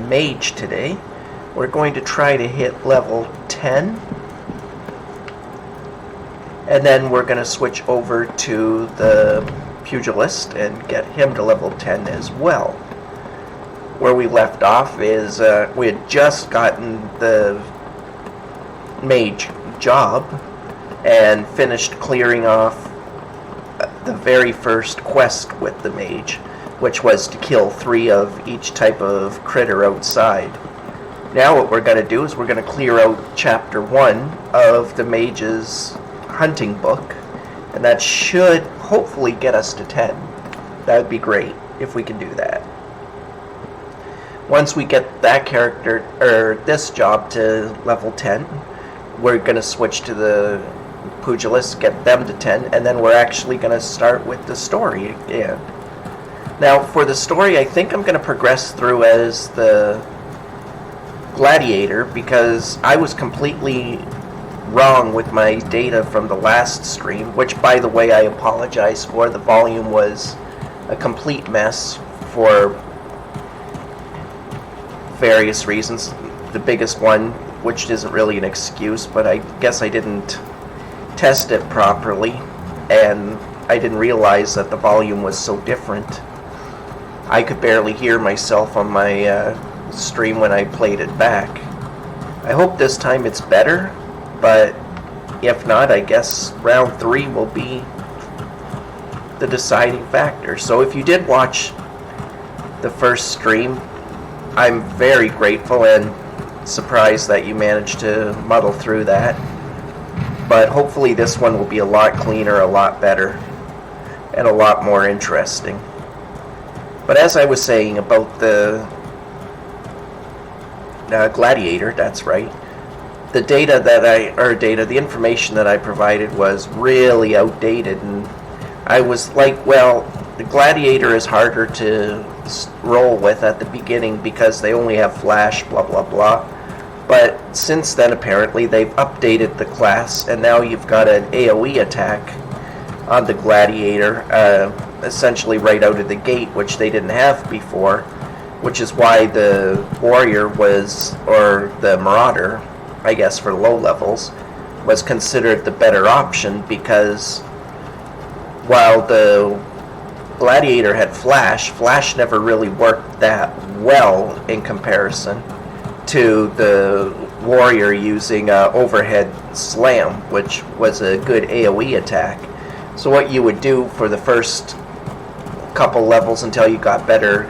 mage today. We're going to try to hit level 10. And then we're going to switch over to the Pugilist and get him to level 10 as well. Where we left off is we had just gotten the mage job and finished clearing off the very first quest with the mage, which was to kill 3 of each type of critter outside. Now what we're going to do is we're going to clear out chapter 1 of the mage's hunting book, and that should hopefully get us to 10. That would be great if we can do that. Once we get that character, or this job, to level 10, we're going to switch to the Pugilist, get them to 10, and then we're actually going to start with the story again. Now, for the story, I think I'm going to progress through as the Gladiator, because I was completely wrong with my data from the last stream, which, by the way, I apologize for. The volume was a complete mess for various reasons. The biggest one, which isn't really an excuse, but I guess I didn't test it properly, and I didn't realize that the volume was so different. I could barely hear myself on my stream when I played it back. I hope this time it's better, but if not, I guess round 3 will be the deciding factor. So if you did watch the first stream, I'm very grateful and surprised that you managed to muddle through that. But hopefully this one will be a lot cleaner, a lot better, and a lot more interesting. But as I was saying about the Gladiator, that's right. The data that the information that I provided was really outdated, and I was like, well, the Gladiator is harder to roll with at the beginning because they only have flash, blah blah blah. But since then, apparently, they've updated the class, and now you've got an AoE attack on the Gladiator, essentially right out of the gate, which they didn't have before, which is why the Warrior was, or the Marauder, I guess for low levels, was considered the better option, because while the Gladiator had Flash never really worked that well in comparison to the Warrior using overhead slam, which was a good AoE attack. So what you would do for the first couple levels until you got better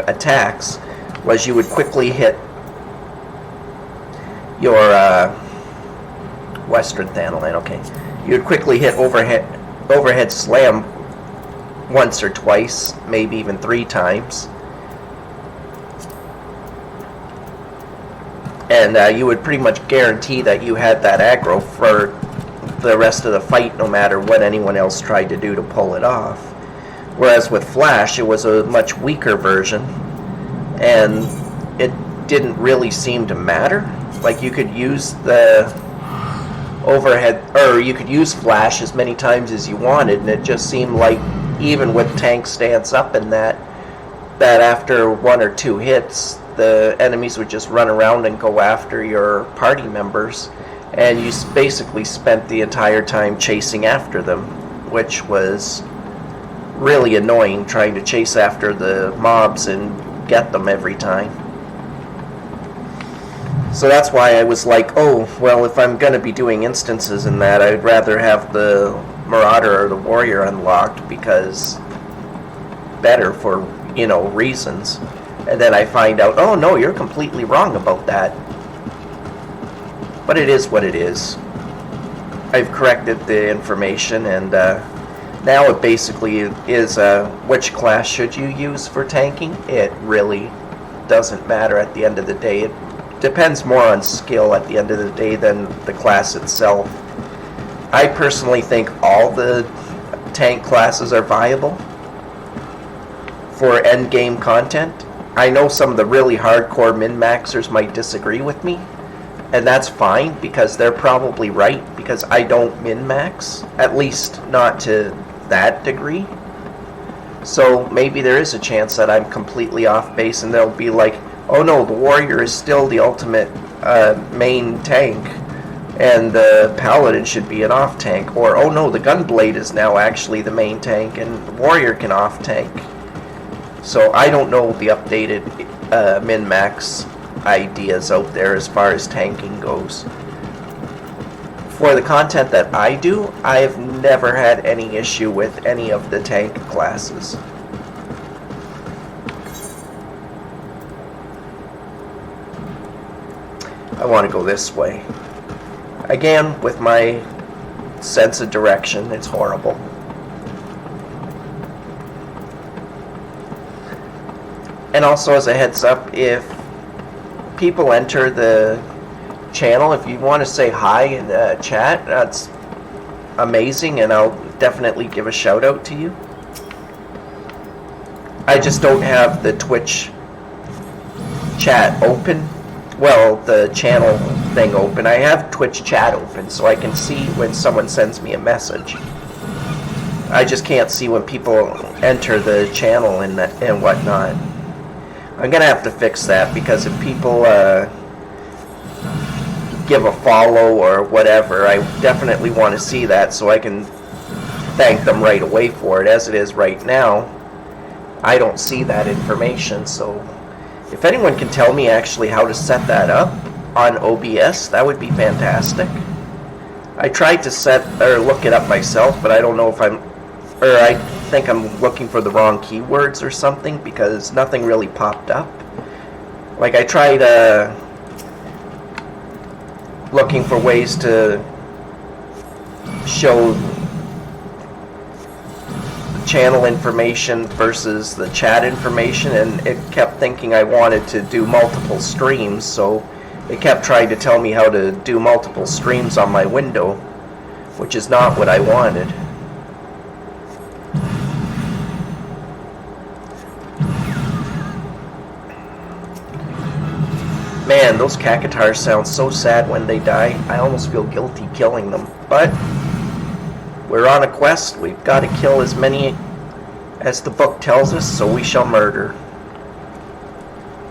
attacks was you would quickly hit your Western Thanalan, okay. You would quickly hit overhead slam once or twice, maybe even 3 times. And you would pretty much guarantee that you had that aggro for the rest of the fight, no matter what anyone else tried to do to pull it off. Whereas with Flash, it was a much weaker version, and it didn't really seem to matter. Like, you could use the overhead, or you could use Flash as many times as you wanted, and it just seemed like, even with tank stance up and that after 1 or 2 hits, the enemies would just run around and go after your party members, and you basically spent the entire time chasing after them, which was really annoying, trying to chase after the mobs and get them every time. So that's why I was like, oh, well, if I'm going to be doing instances in that, I'd rather have the Marauder or the Warrior unlocked, because better for, reasons. And then I find out, oh no, you're completely wrong about that. But it is what it is. I've corrected the information, and now it basically is which class should you use for tanking? It really doesn't matter at the end of the day. It depends more on skill at the end of the day than the class itself. I personally think all the tank classes are viable for endgame content. I know some of the really hardcore min-maxers might disagree with me, and that's fine, because they're probably right, because I don't min-max, at least not to that degree. So maybe there is a chance that I'm completely off base and they'll be like, oh no, the warrior is still the ultimate main tank, and the paladin should be an off tank. Or, oh no, the gunblade is now actually the main tank and the warrior can off tank. So I don't know the updated min-max ideas out there as far as tanking goes. For the content that I do, I have never had any issue with any of the tank classes. I want to go this way. Again, with my sense of direction, it's horrible. And also, as a heads up, if people enter the channel, if you want to say hi in the chat, that's amazing, and I'll definitely give a shout out to you. I just don't have the Twitch chat open. Well, the channel thing open. I have Twitch chat open, so I can see when someone sends me a message. I just can't see when people enter the channel and whatnot. I'm gonna have to fix that, because if people give a follow or whatever, I definitely want to see that so I can thank them right away for it. As it is right now, I don't see that information. So if anyone can tell me actually how to set that up on OBS, that would be fantastic. I tried to set or look it up myself, but I don't know if I think I'm looking for the wrong keywords or something, because nothing really popped up. Like, I tried looking for ways to show the channel information versus the chat information, and it kept thinking I wanted to do multiple streams, so it kept trying to tell me how to do multiple streams on my window, which is not what I wanted. Man, those cacatars sound so sad when they die. I almost feel guilty killing them. But we're on a quest. We've got to kill as many as the book tells us, so we shall murder.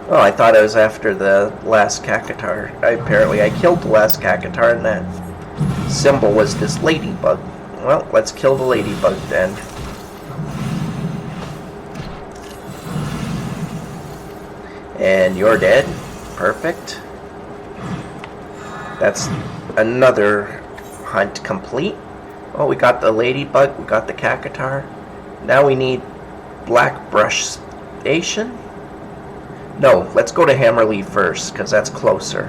Oh, I thought I was after the last cacatar. Apparently I killed the last cacatar, and that symbol was this ladybug. Well, let's kill the ladybug then. And you're dead. Perfect. That's another hunt complete. Oh, we got the ladybug, we got the cacatar. Now we need Blackbrush Station? No, let's go to Hammerley first, because that's closer.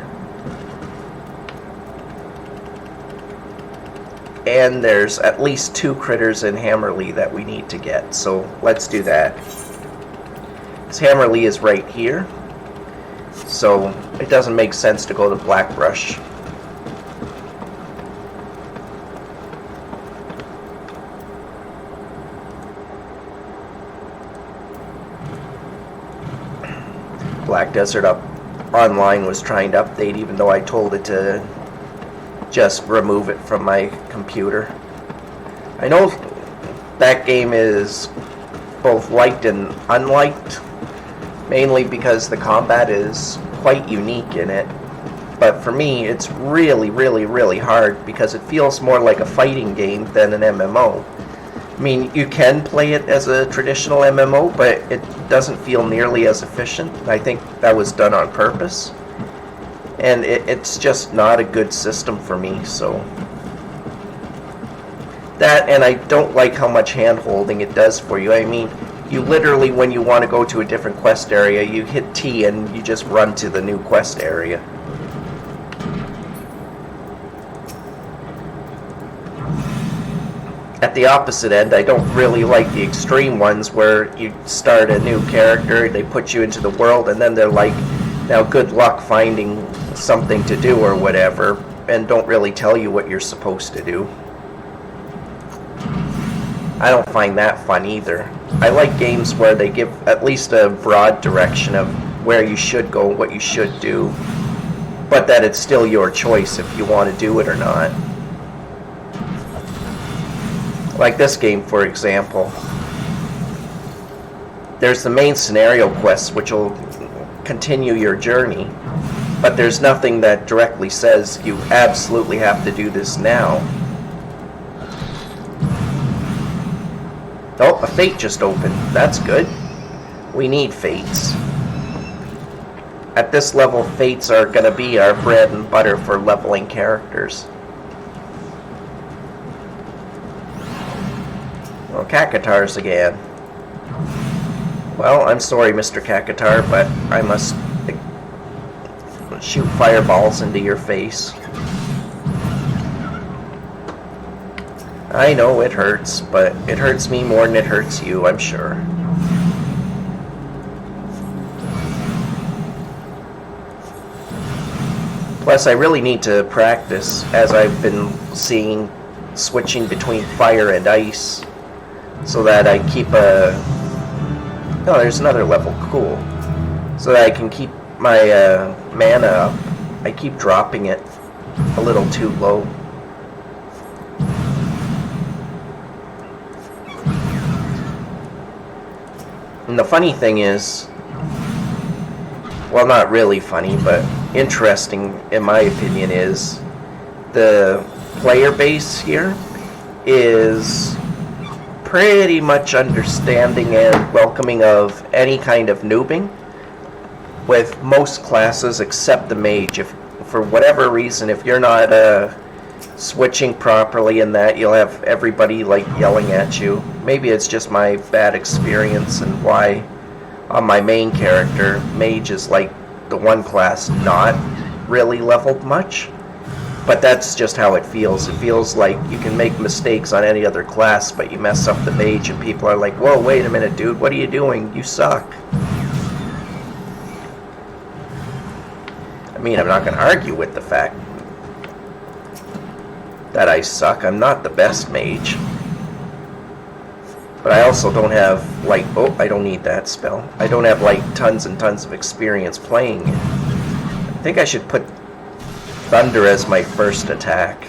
And there's at least 2 critters in Hammerley that we need to get, so let's do that. This Hammerley is right here, so it doesn't make sense to go to Blackbrush. Black Desert Online was trying to update, even though I told it to just remove it from my computer. I know that game is both liked and unliked, mainly because the combat is quite unique in it. But for me, it's really, really, really hard, because it feels more like a fighting game than an MMO. I mean, you can play it as a traditional MMO, but it doesn't feel nearly as efficient. I think that was done on purpose. And it's just not a good system for me, so... That, and I don't like how much hand-holding it does for you. I mean, you literally, when you want to go to a different quest area, you hit T and you just run to the new quest area. At the opposite end, I don't really like the extreme ones where you start a new character, they put you into the world, and then they're like, now good luck finding something to do or whatever, and don't really tell you what you're supposed to do. I don't find that fun either. I like games where they give at least a broad direction of where you should go, what you should do, but that it's still your choice if you want to do it or not. Like this game, for example. there's the main scenario quests, which will continue your journey, but there's nothing that directly says you absolutely have to do this now. Oh, a fate just opened. That's good. We need fates. At this level, fates are going to be our bread and butter for leveling characters. Oh, Cacatars again. Well, I'm sorry, Mr. Cacatar, but I must shoot fireballs into your face. I know it hurts, but it hurts me more than it hurts you, I'm sure. Plus, I really need to practice, as I've been seeing, switching between fire and ice, so that I keep a... Oh, there's another level. Cool. So that I can keep my mana up. I keep dropping it a little too low. And the funny thing is, well, not really funny, but interesting in my opinion, is the player base here is pretty much understanding and welcoming of any kind of noobing, with most classes except the mage. If for whatever reason, if you're not switching properly in that, you'll have everybody like yelling at you. Maybe it's just my bad experience and why on my main character, mage is like the one class not really leveled much. But that's just how it feels. It feels like you can make mistakes on any other class, but you mess up the mage and people are like, whoa, wait a minute, dude, what are you doing? You suck. I mean, I'm not going to argue with the fact that I suck. I'm not the best mage. But I also don't have, like, oh, I don't need that spell. I don't have, like, tons and tons of experience playing it. I think I should put Thunder as my first attack.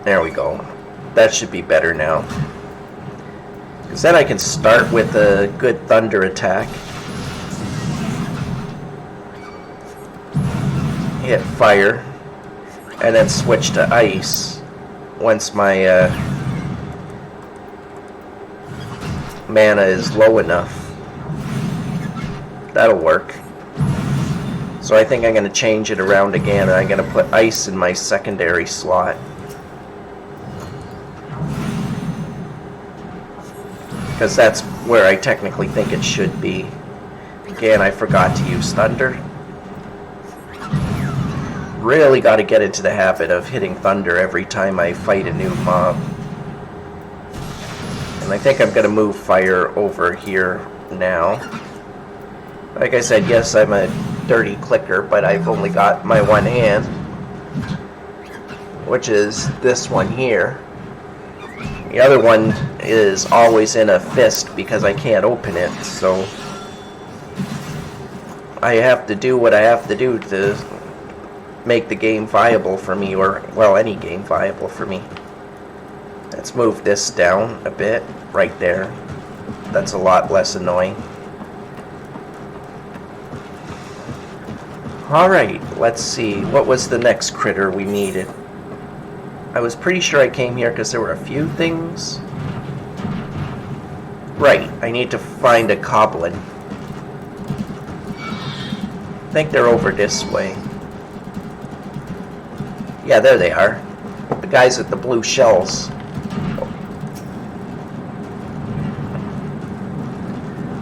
There we go. That should be better now. Because then I can start with a good Thunder attack. Hit fire. And then switch to ice once my mana is low enough. That'll work. So I think I'm going to change it around again, and I'm going to put ice in my secondary slot. Because that's where I technically think it should be. Again, I forgot to use Thunder. Really got to get into the habit of hitting Thunder every time I fight a new mob. And I think I'm going to move fire over here now. Like I said, yes, I'm a dirty clicker, but I've only got my one hand, which is this one here. The other one is always in a fist because I can't open it, so I have to do what I have to do to make the game viable for me, or, well, any game viable for me. Let's move this down a bit, right there. That's a lot less annoying. Alright, let's see. What was the next critter we needed? I was pretty sure I came here because there were a few things. Right, I need to find a goblin. I think they're over this way. Yeah, there they are. The guys with the blue shells.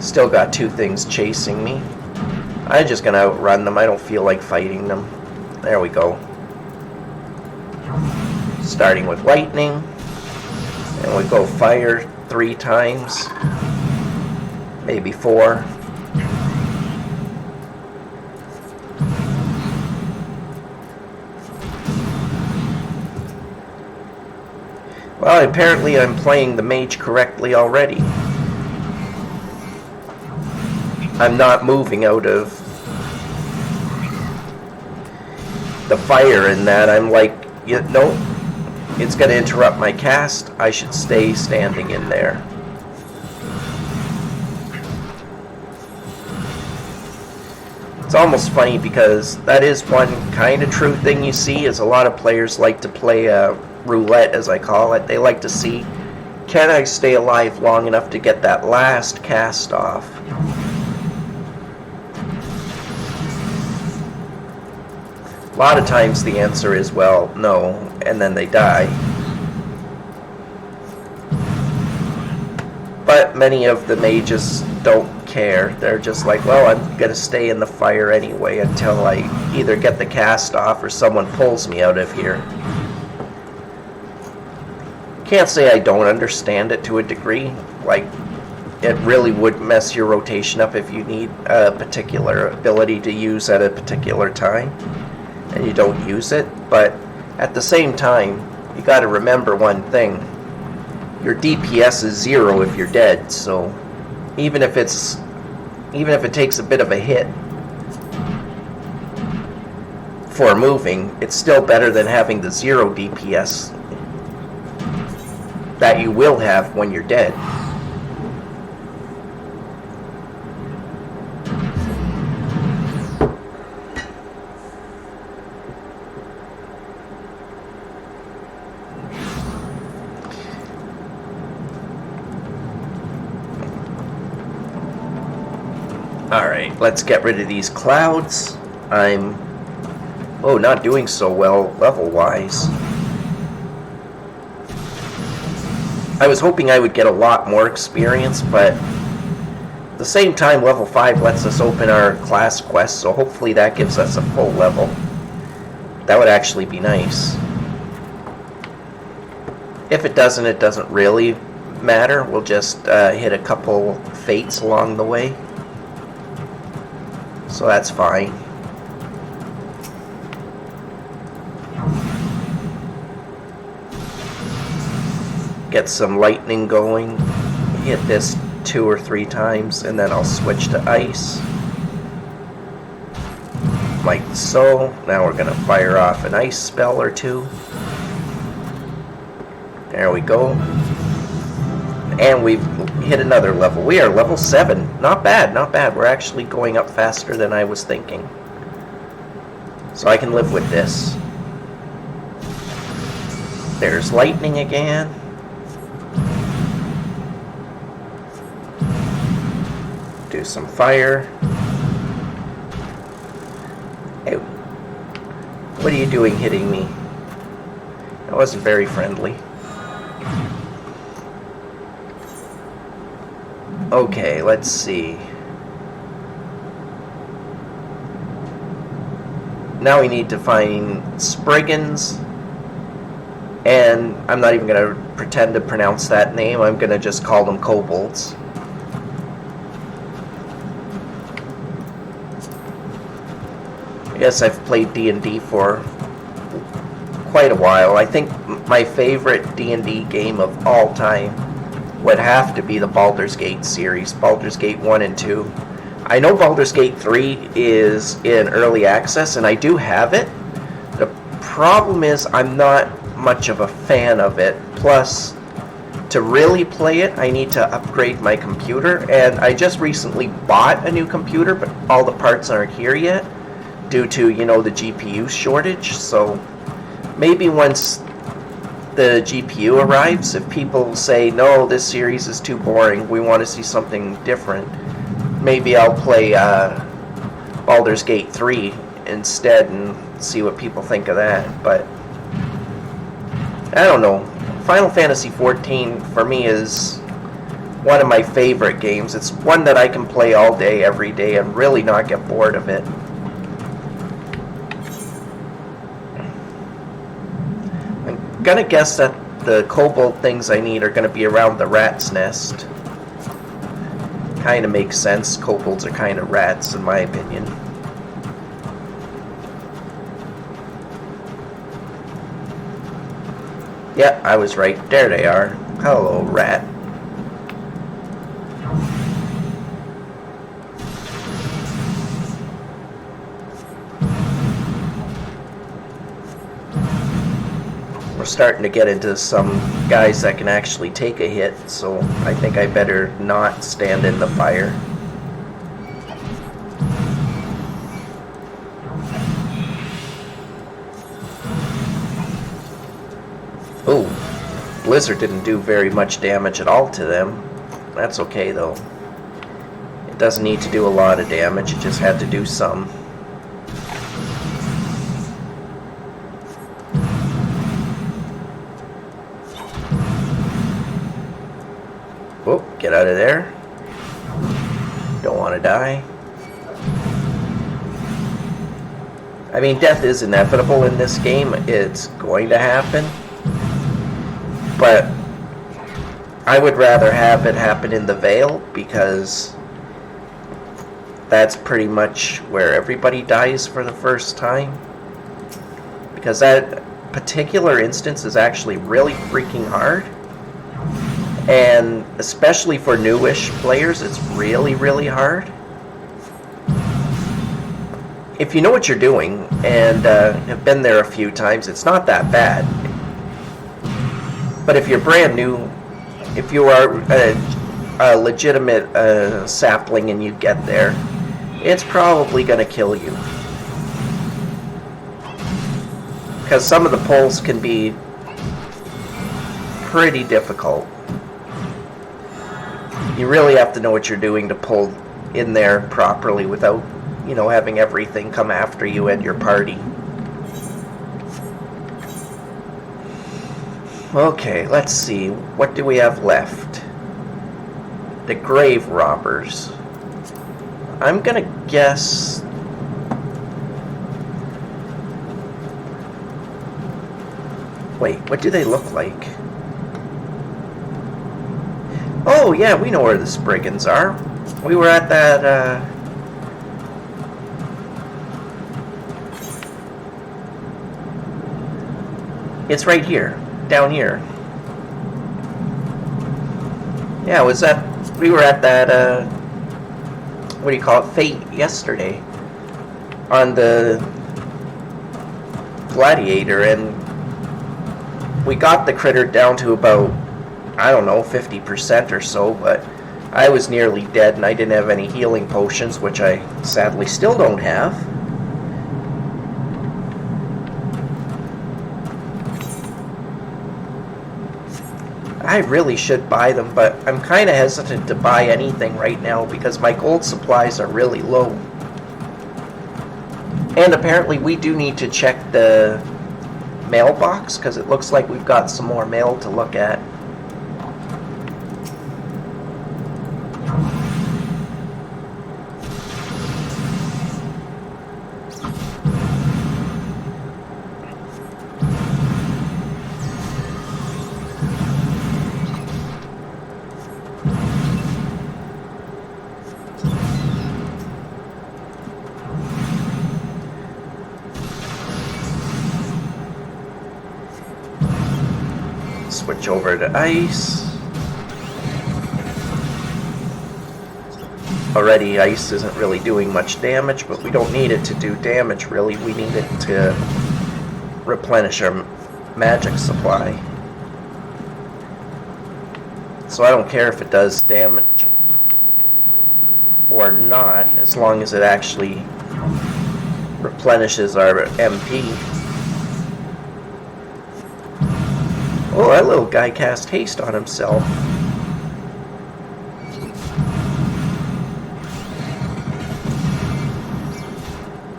Still got two things chasing me. I'm just gonna outrun them. I don't feel like fighting them. There we go. Starting with lightning. And we go fire 3 times. Maybe 4. Well, apparently I'm playing the mage correctly already. I'm not moving out of the fire in that. I'm like, nope. it's going to interrupt my cast, I should stay standing in there. It's almost funny because that is one kind of true thing you see, is a lot of players like to play roulette, as I call it. They like to see, can I stay alive long enough to get that last cast off? A lot of times the answer is, well, no, and then they die. But many of the mages don't care. They're just like, well, I'm going to stay in the fire anyway until I either get the cast off or someone pulls me out of here. Can't say I don't understand it to a degree. Like, it really would mess your rotation up if you need a particular ability to use at a particular time and you don't use it. But at the same time, you got to remember one thing. Your DPS is 0 if you're dead, so even if it takes a bit of a hit for moving, it's still better than having the 0 DPS that you will have when you're dead. Alright, let's get rid of these clouds. I'm not doing so well level-wise. I was hoping I would get a lot more experience, but at the same time, level 5 lets us open our class quest, so hopefully that gives us a full level. That would actually be nice. If it doesn't really matter. We'll just hit a couple fates along the way. So that's fine. Get some lightning going. Hit this 2 or 3 times, and then I'll switch to ice. Like so. Now we're going to fire off an ice spell or 2. There we go. And we've hit another level. We are level 7. Not bad, not bad. We're actually going up faster than I was thinking. So I can live with this. There's lightning again. Do some fire. Hey, what are you doing hitting me? That wasn't very friendly. Okay, let's see. Now we need to find Spriggans. And I'm not even going to pretend to pronounce that name. I'm going to just call them kobolds. I guess I've played D&D for quite a while. I think my favorite D&D game of all time would have to be the Baldur's Gate series, Baldur's Gate 1 and 2. I know Baldur's Gate 3 is in early access, and I do have it. The problem is I'm not much of a fan of it. Plus, to really play it, I need to upgrade my computer, and I just recently bought a new computer, but all the parts aren't here yet, due to, the GPU shortage. So maybe once the GPU arrives, if people say, no, this series is too boring, we want to see something different, maybe I'll play Baldur's Gate 3 instead and see what people think of that. But I don't know. Final Fantasy XIV for me is one of my favorite games. It's one that I can play all day, every day, and really not get bored of it. Gonna guess that the kobold things I need are gonna be around the rat's nest. Kind of makes sense. Kobolds are kind of rats, in my opinion. Yeah, I was right. There they are. Hello, rat. starting to get into some guys that can actually take a hit, so I think I better not stand in the fire. Oh, Blizzard didn't do very much damage at all to them. That's okay though. It doesn't need to do a lot of damage, it just had to do some. Oh, get out of there. Don't want to die. I mean, death is inevitable in this game. It's going to happen. But I would rather have it happen in the Vale, because that's pretty much where everybody dies for the first time. Because that particular instance is actually really freaking hard. And especially for newish players, it's really, really hard. If you know what you're doing and have been there a few times, it's not that bad. But if you're brand new, if you are a legitimate sapling and you get there, it's probably going to kill you. Because some of the pulls can be pretty difficult. You really have to know what you're doing to pull in there properly without, you know, having everything come after you and your party. Okay, let's see. What do we have left? The Grave Robbers. I'm gonna guess... Wait, what do they look like? Oh, yeah, we know where the Spriggans are. We were at that, It's right here. Down here. Yeah, was that... We were at that, what do you call it? Fate yesterday. On the Gladiator, and we got the critter down to about, I don't know, 50% or so, but I was nearly dead and I didn't have any healing potions, which I sadly still don't have. I really should buy them, but I'm kind of hesitant to buy anything right now because my gold supplies are really low. And apparently we do need to check the mailbox because it looks like we've got some more mail to look at. Switch over to ice. Already ice isn't really doing much damage, but we don't need it to do damage really. We need it to replenish our magic supply. So I don't care if it does damage or not, as long as it actually replenishes our MP. Oh, that little guy cast haste on himself.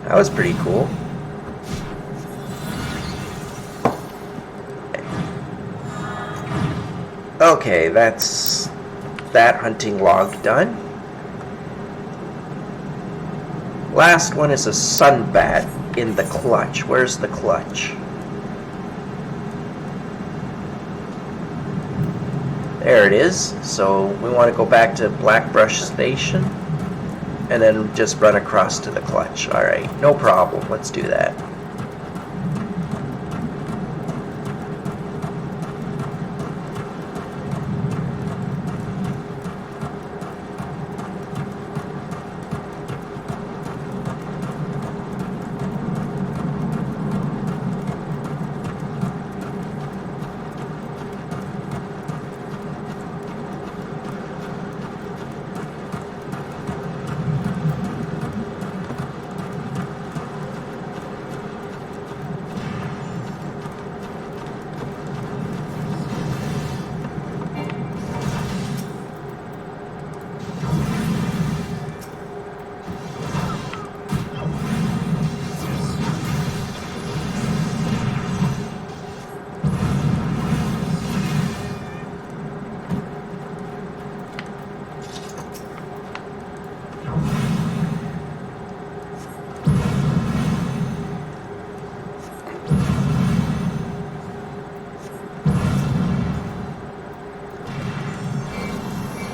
That was pretty cool. Okay, that's that hunting log done. Last one is a sunbat in the clutch. Where's the clutch? There it is. So we want to go back to Blackbrush Station and then just run across to the clutch. Alright, no problem. Let's do that.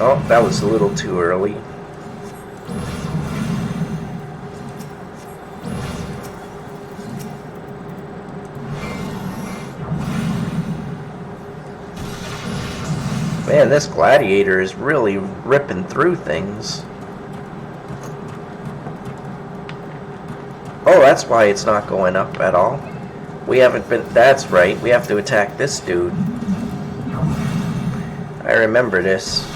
Oh, that was a little too early. Man, this Gladiator is really ripping through things. Oh, that's why it's not going up at all. We haven't been... That's right, we have to attack this dude. I remember this.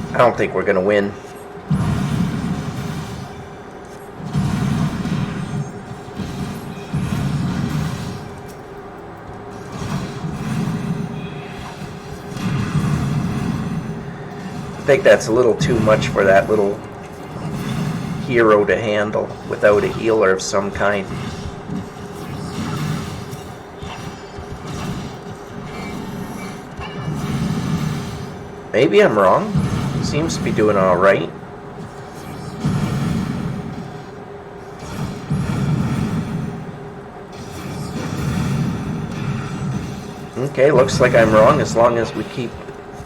I don't think we're gonna win. I think that's a little too much for that little hero to handle without a healer of some kind. Maybe I'm wrong. Seems to be doing all right. Okay, looks like I'm wrong. As long as we keep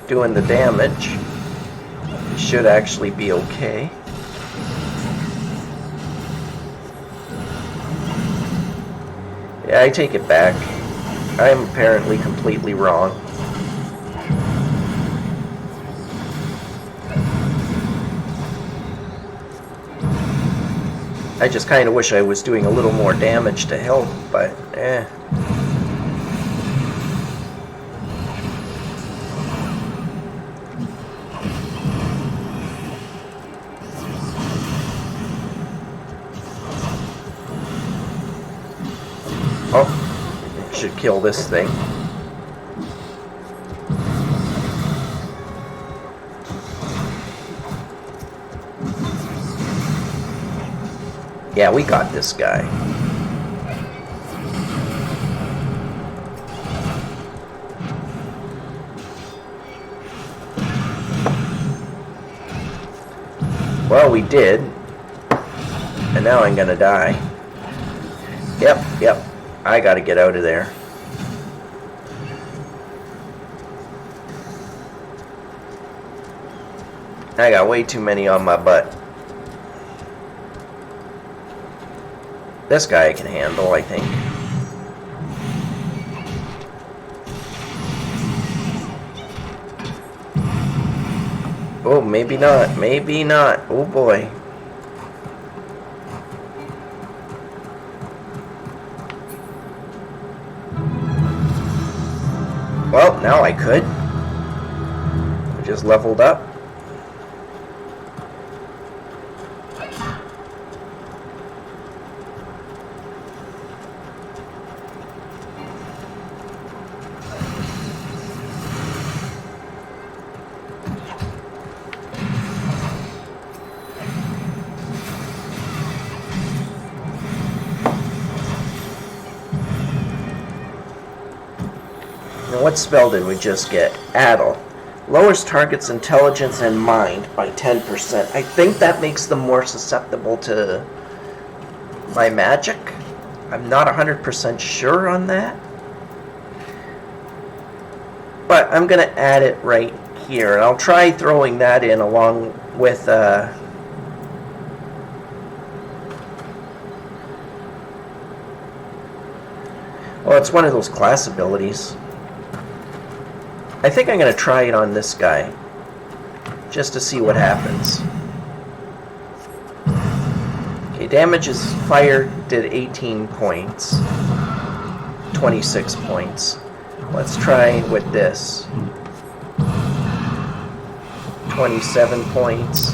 doing the damage, it should actually be okay. Yeah, I take it back. I'm apparently completely wrong. I just kind of wish I was doing a little more damage to help, but eh. Oh, should kill this thing. Yeah, we got this guy. Well, we did. And now I'm gonna die. Yep. I gotta get out of there. I got way too many on my butt. This guy I can handle, I think. Oh, maybe not. Maybe not. Oh boy. Well, now I could. I just leveled up. What spell did we just get? Addle. Lowers target's intelligence and mind by 10%. I think that makes them more susceptible to my magic. I'm not 100% sure on that. But I'm going to add it right here. And I'll try throwing that in along with... well, it's one of those class abilities. I think I'm going to try it on this guy, just to see what happens. Okay, damage is fire did 18 points, 26 points. Let's try with this. 27 points.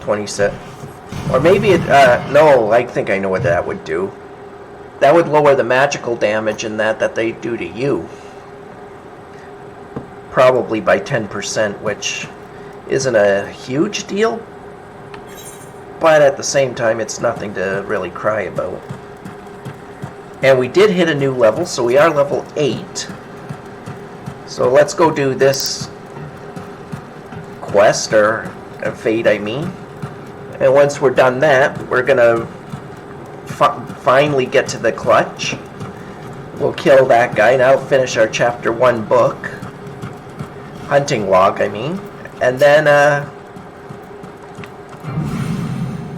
27. Or maybe it, no, I think I know what that would do. That would lower the magical damage in that they do to you. Probably by 10%, which isn't a huge deal. But at the same time, it's nothing to really cry about. And we did hit a new level, so we are level 8. So let's go do this quest, or fate, I mean. And once we're done that, we're gonna finally get to the clutch. We'll kill that guy, and that'll finish our chapter 1 book. Hunting log, I mean. And then,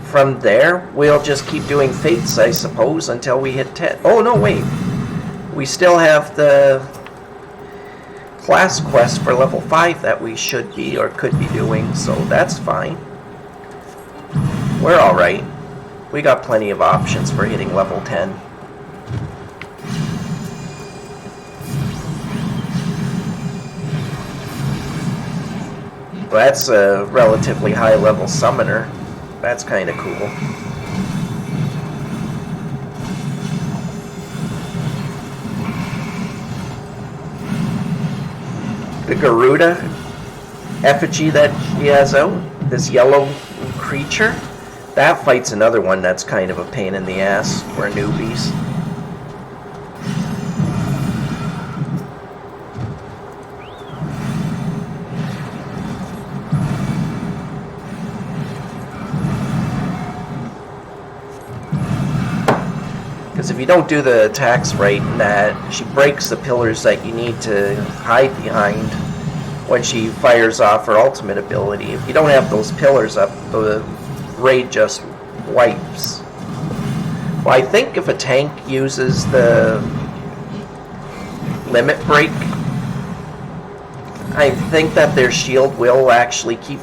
from there, we'll just keep doing fates, I suppose, until we hit 10. Oh, no, wait. We still have the class quest for level 5 that we should be or could be doing, so that's fine. We're alright. We got plenty of options for hitting level 10. Well, that's a relatively high level summoner. That's kind of cool. The Garuda effigy that she has out, this yellow creature, that fight's another one that's kind of a pain in the ass for newbies. Because if you don't do the attacks right in that, she breaks the pillars that you need to hide behind when she fires off her ultimate ability. If you don't have those pillars up, the raid just wipes. Well, I think if a tank uses the limit break, I think that their shield will actually keep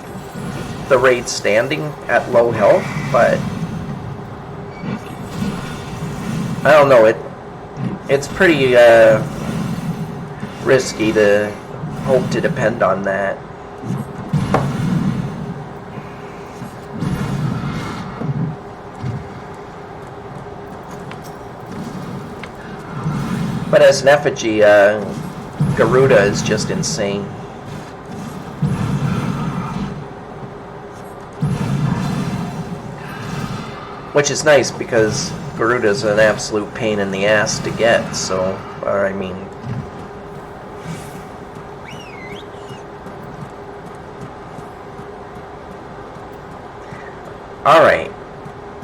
the raid standing at low health, but I don't know, it's pretty risky to hope to depend on that. But as an effigy, Garuda is just insane. Which is nice because Garuda's an absolute pain in the ass to get, so, or I mean... Alright,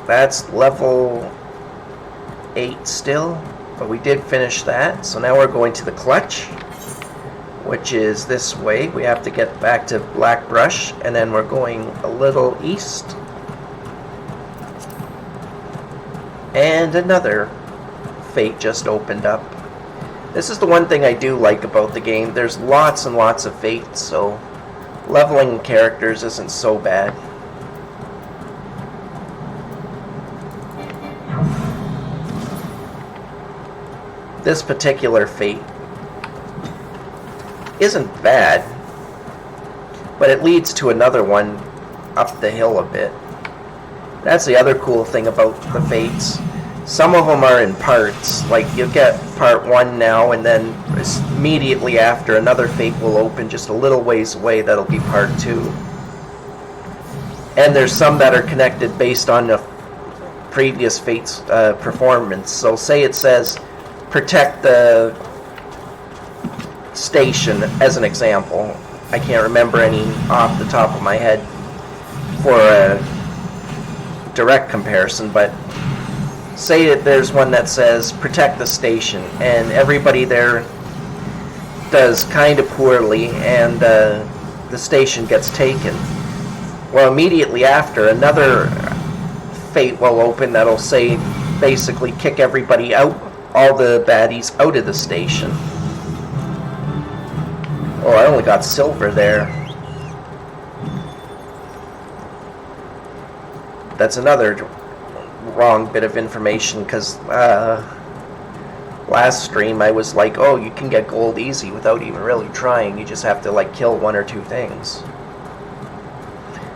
that's level 8 still, but we did finish that, so now we're going to the clutch, which is this way. We have to get back to Blackbrush, and then we're going a little east. And another fate just opened up. This is the one thing I do like about the game. There's lots and lots of fates, so leveling characters isn't so bad. This particular fate isn't bad, but it leads to another one up the hill a bit. That's the other cool thing about the fates. Some of them are in parts, like you'll get part 1 now, and then immediately after another fate will open just a little ways away, that'll be part 2. And there's some that are connected based on the previous fate's performance. So say it says, protect the station, as an example. I can't remember any off the top of my head for a direct comparison, but say that there's one that says protect the station, and everybody there does kind of poorly, and the station gets taken. Well, immediately after, another fate will open that'll say basically kick everybody out, all the baddies out of the station. Oh, I only got silver there. That's another wrong bit of information, because last stream I was like, oh, you can get gold easy without even really trying. You just have to like kill 1 or 2 things.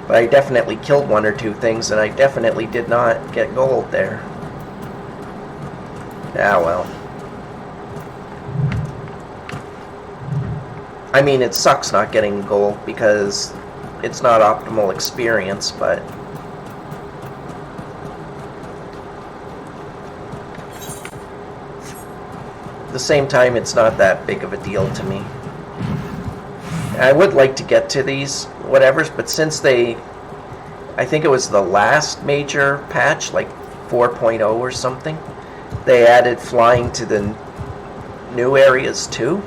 But I definitely killed one or two things, and I definitely did not get gold there. Ah, well. I mean, it sucks not getting gold because it's not optimal experience, but... at the same time, it's not that big of a deal to me. I would like to get to these whatevers, but since they... I think it was the last major patch, like 4.0 or something, they added flying to the new areas too.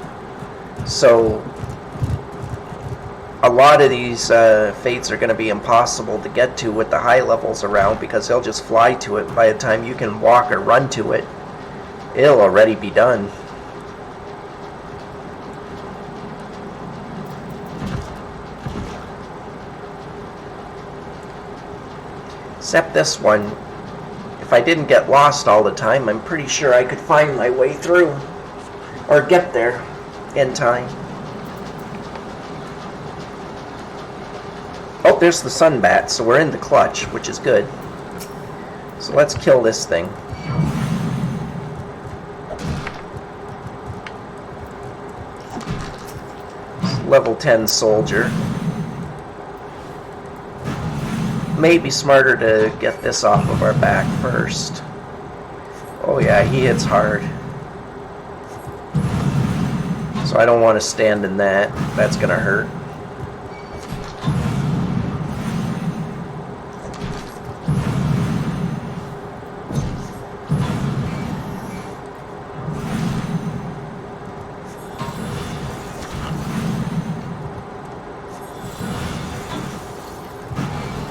So a lot of these fates are going to be impossible to get to with the high levels around because they'll just fly to it. By the time you can walk or run to it, it'll already be done. Except this one, if I didn't get lost all the time, I'm pretty sure I could find my way through or get there in time. Oh, there's the sunbat, so we're in the clutch, which is good. So let's kill this thing. Level 10 soldier. Maybe smarter to get this off of our back first. Oh yeah, he hits hard. So I don't want to stand in that. That's gonna hurt.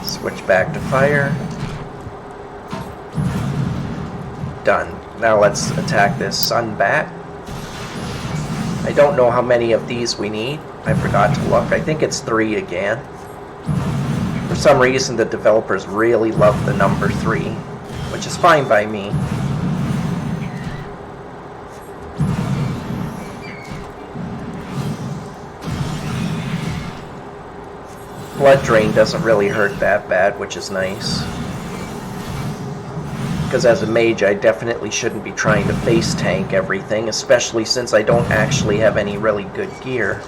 Switch back to fire. Done. Now let's attack this sunbat. I don't know how many of these we need. I forgot to look. I think it's 3 again. For some reason the developers really love the number 3, which is fine by me. Blood drain doesn't really hurt that bad, which is nice. Because as a mage, I definitely shouldn't be trying to face tank everything, especially since I don't actually have any really good gear.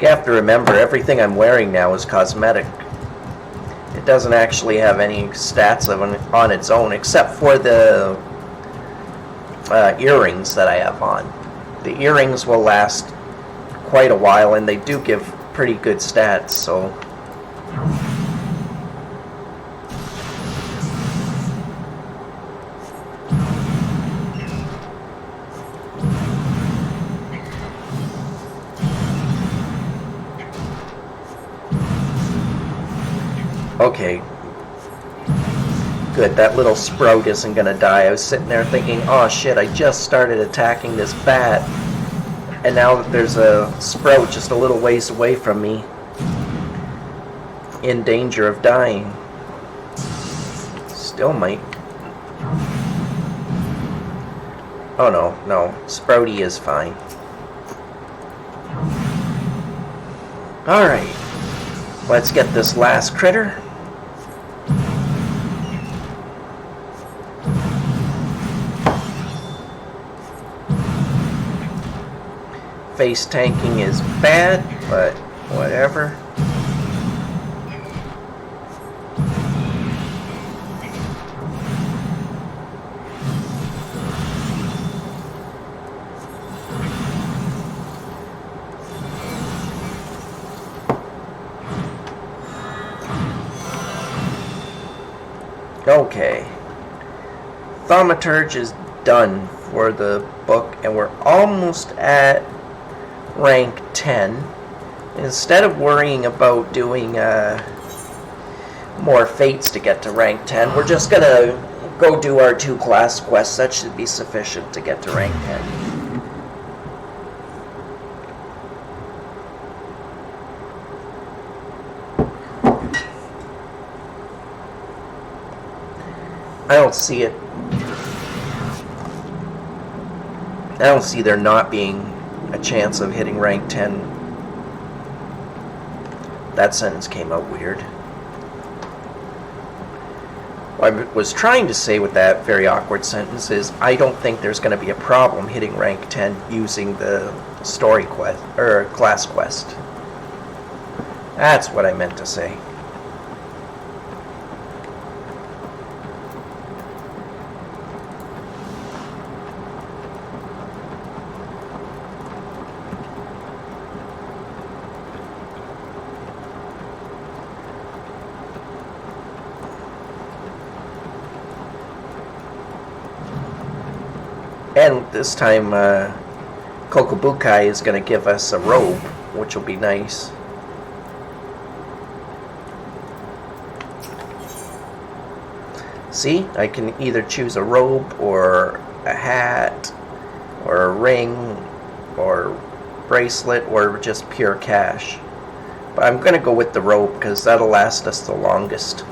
You have to remember, everything I'm wearing now is cosmetic. It doesn't actually have any stats on its own, except for the earrings that I have on. The earrings will last quite a while, and they do give pretty good stats, so... Okay. Good, that little sprout isn't gonna die. I was sitting there thinking, oh shit, I just started attacking this bat, and now there's a sprout just a little ways away from me, in danger of dying. Still might. Oh no, Sprouty is fine. Alright, let's get this last critter. Face tanking is bad, but whatever. Okay. Thaumaturge is done for the book, and we're almost at rank 10. Instead of worrying about doing more fates to get to rank 10, we're just gonna go do our 2 class quests. That should be sufficient to get to rank 10. I don't see it. I don't see there not being a chance of hitting rank 10 That sentence came out weird. What I was trying to say with that very awkward sentence is I don't think there's going to be a problem hitting rank 10 using the story quest, or class quest. That's what I meant to say. And this time, Kokobukai is going to give us a robe, which will be nice. See, I can either choose a robe, or a hat, or a ring, or bracelet, or just pure cash. But I'm going to go with the robe, because that'll last us the longest.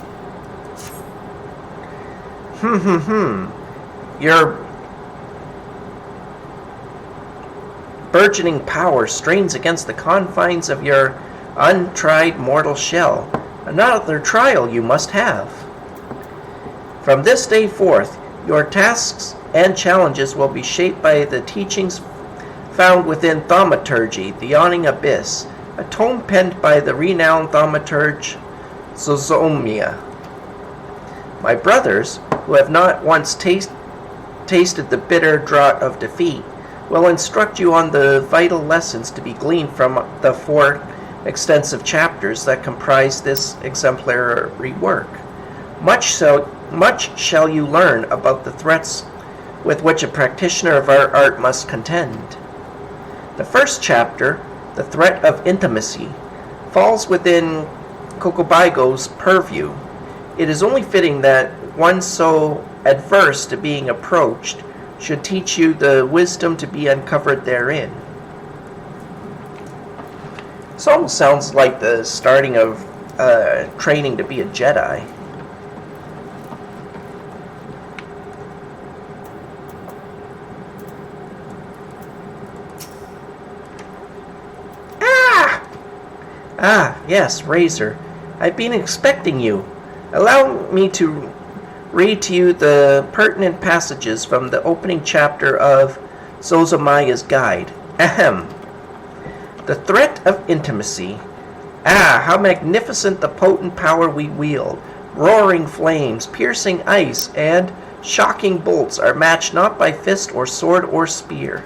Your burgeoning power strains against the confines of your untried mortal shell. Another trial you must have. From this day forth, your tasks and challenges will be shaped by the teachings found within Thaumaturge, the Yawning Abyss, a tome penned by the renowned Thaumaturge Zozomia. My brothers, who have not once tasted the bitter draught of defeat, will instruct you on the vital lessons to be gleaned from the 4 extensive chapters that comprise this exemplary work. Much shall you learn about the threats with which a practitioner of our art must contend. The first chapter, The Threat of Intimacy, falls within Kokobaigo's purview. It is only fitting that one so adverse to being approached should teach you the wisdom to be uncovered therein. This almost sounds like the starting of training to be a Jedi. Ah, yes, Razor. I've been expecting you. Allow me to read to you the pertinent passages from the opening chapter of Zozomaya's Guide. Ahem. The threat of intimacy. Ah, how magnificent the potent power we wield. Roaring flames, piercing ice, and shocking bolts are matched not by fist or sword or spear.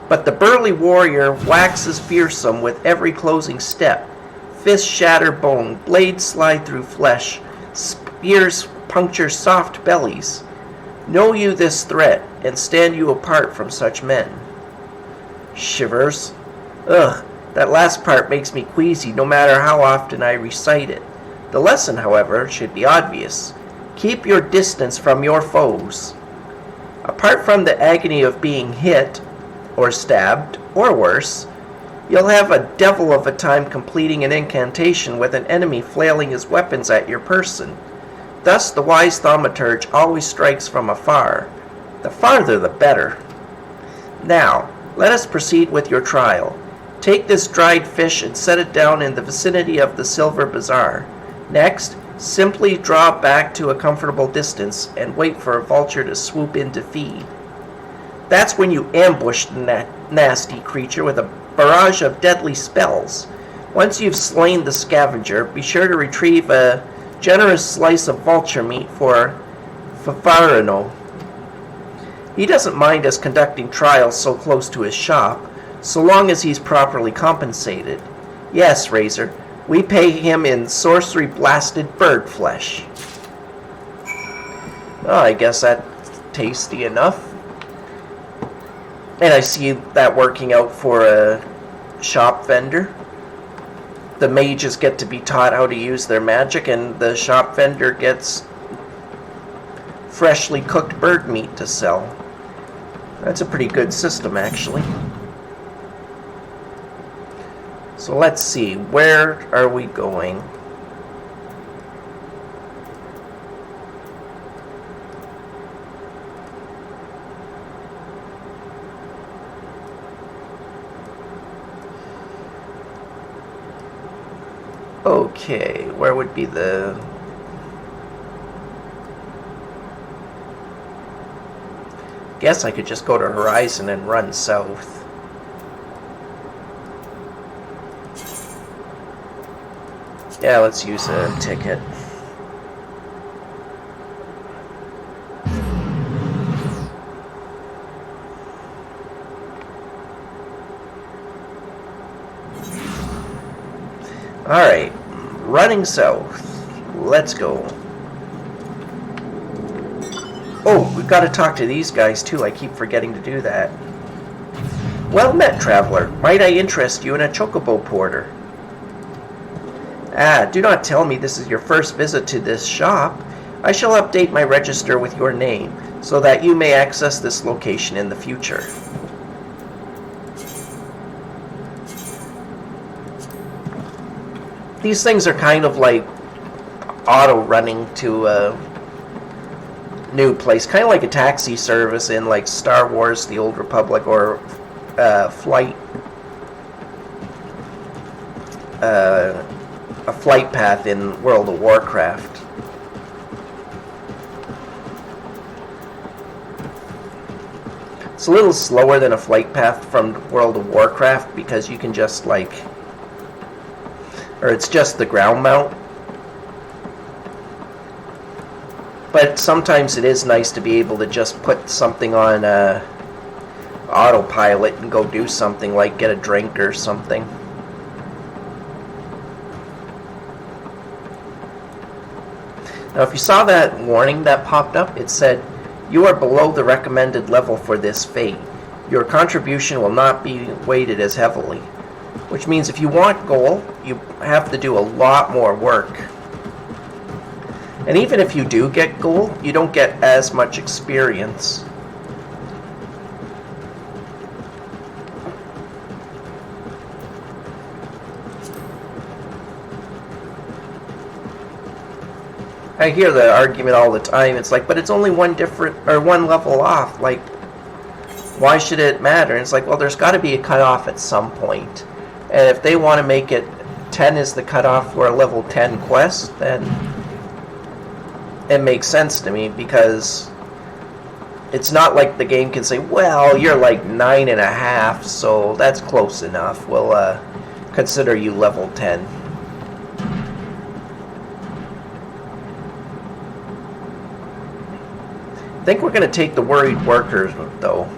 But the burly warrior waxes fearsome with every closing step. Fists shatter bone, blades slide through flesh, spears puncture soft bellies. Know you this threat, and stand you apart from such men. Shivers. Ugh, that last part makes me queasy no matter how often I recite it. The lesson, however, should be obvious. Keep your distance from your foes. Apart from the agony of being hit, or stabbed, or worse, you'll have a devil of a time completing an incantation with an enemy flailing his weapons at your person. Thus the wise Thaumaturge always strikes from afar. The farther the better. Now, let us proceed with your trial. Take this dried fish and set it down in the vicinity of the silver bazaar. Next, simply draw back to a comfortable distance and wait for a vulture to swoop in to feed. That's when you ambush the nasty creature with a barrage of deadly spells. Once you've slain the scavenger, be sure to retrieve a generous slice of vulture meat for Fafarino. He doesn't mind us conducting trials so close to his shop, so long as he's properly compensated. Yes, Razor, we pay him in sorcery-blasted bird flesh. Oh, I guess that's tasty enough. And I see that working out for a shop vendor. The mages get to be taught how to use their magic, and the shop vendor gets freshly cooked bird meat to sell. That's a pretty good system, actually. So let's see, where are we going? Okay, where would be the... Guess I could just go to Horizon and run south. Yeah, let's use a ticket. Alright, running south. Let's go. Oh, we've got to talk to these guys too. I keep forgetting to do that. Well met, traveler. Might I interest you in a chocobo porter? Ah, do not tell me this is your first visit to this shop. I shall update my register with your name, so that you may access this location in the future. These things are kind of like auto-running to a new place. Kind of like a taxi service in like Star Wars, The Old Republic, or Flight... a flight path in World of Warcraft. It's a little slower than a flight path from World of Warcraft because you can just like... or it's just the ground mount. But sometimes it is nice to be able to just put something on autopilot and go do something like get a drink or something. Now, if you saw that warning that popped up, it said, "You are below the recommended level for this fate. Your contribution will not be weighted as heavily." Which means if you want gold, you have to do a lot more work. And even if you do get gold, you don't get as much experience. I hear the argument all the time. It's like, but it's only one level off. Like, why should it matter? And it's like, well, there's got to be a cutoff at some point. And if they want to make it 10 is the cutoff for a level 10 quest, then it makes sense to me, because it's not like the game can say, well, you're like 9.5, so that's close enough. We'll consider you level 10. I think we're going to take the worried workers, though.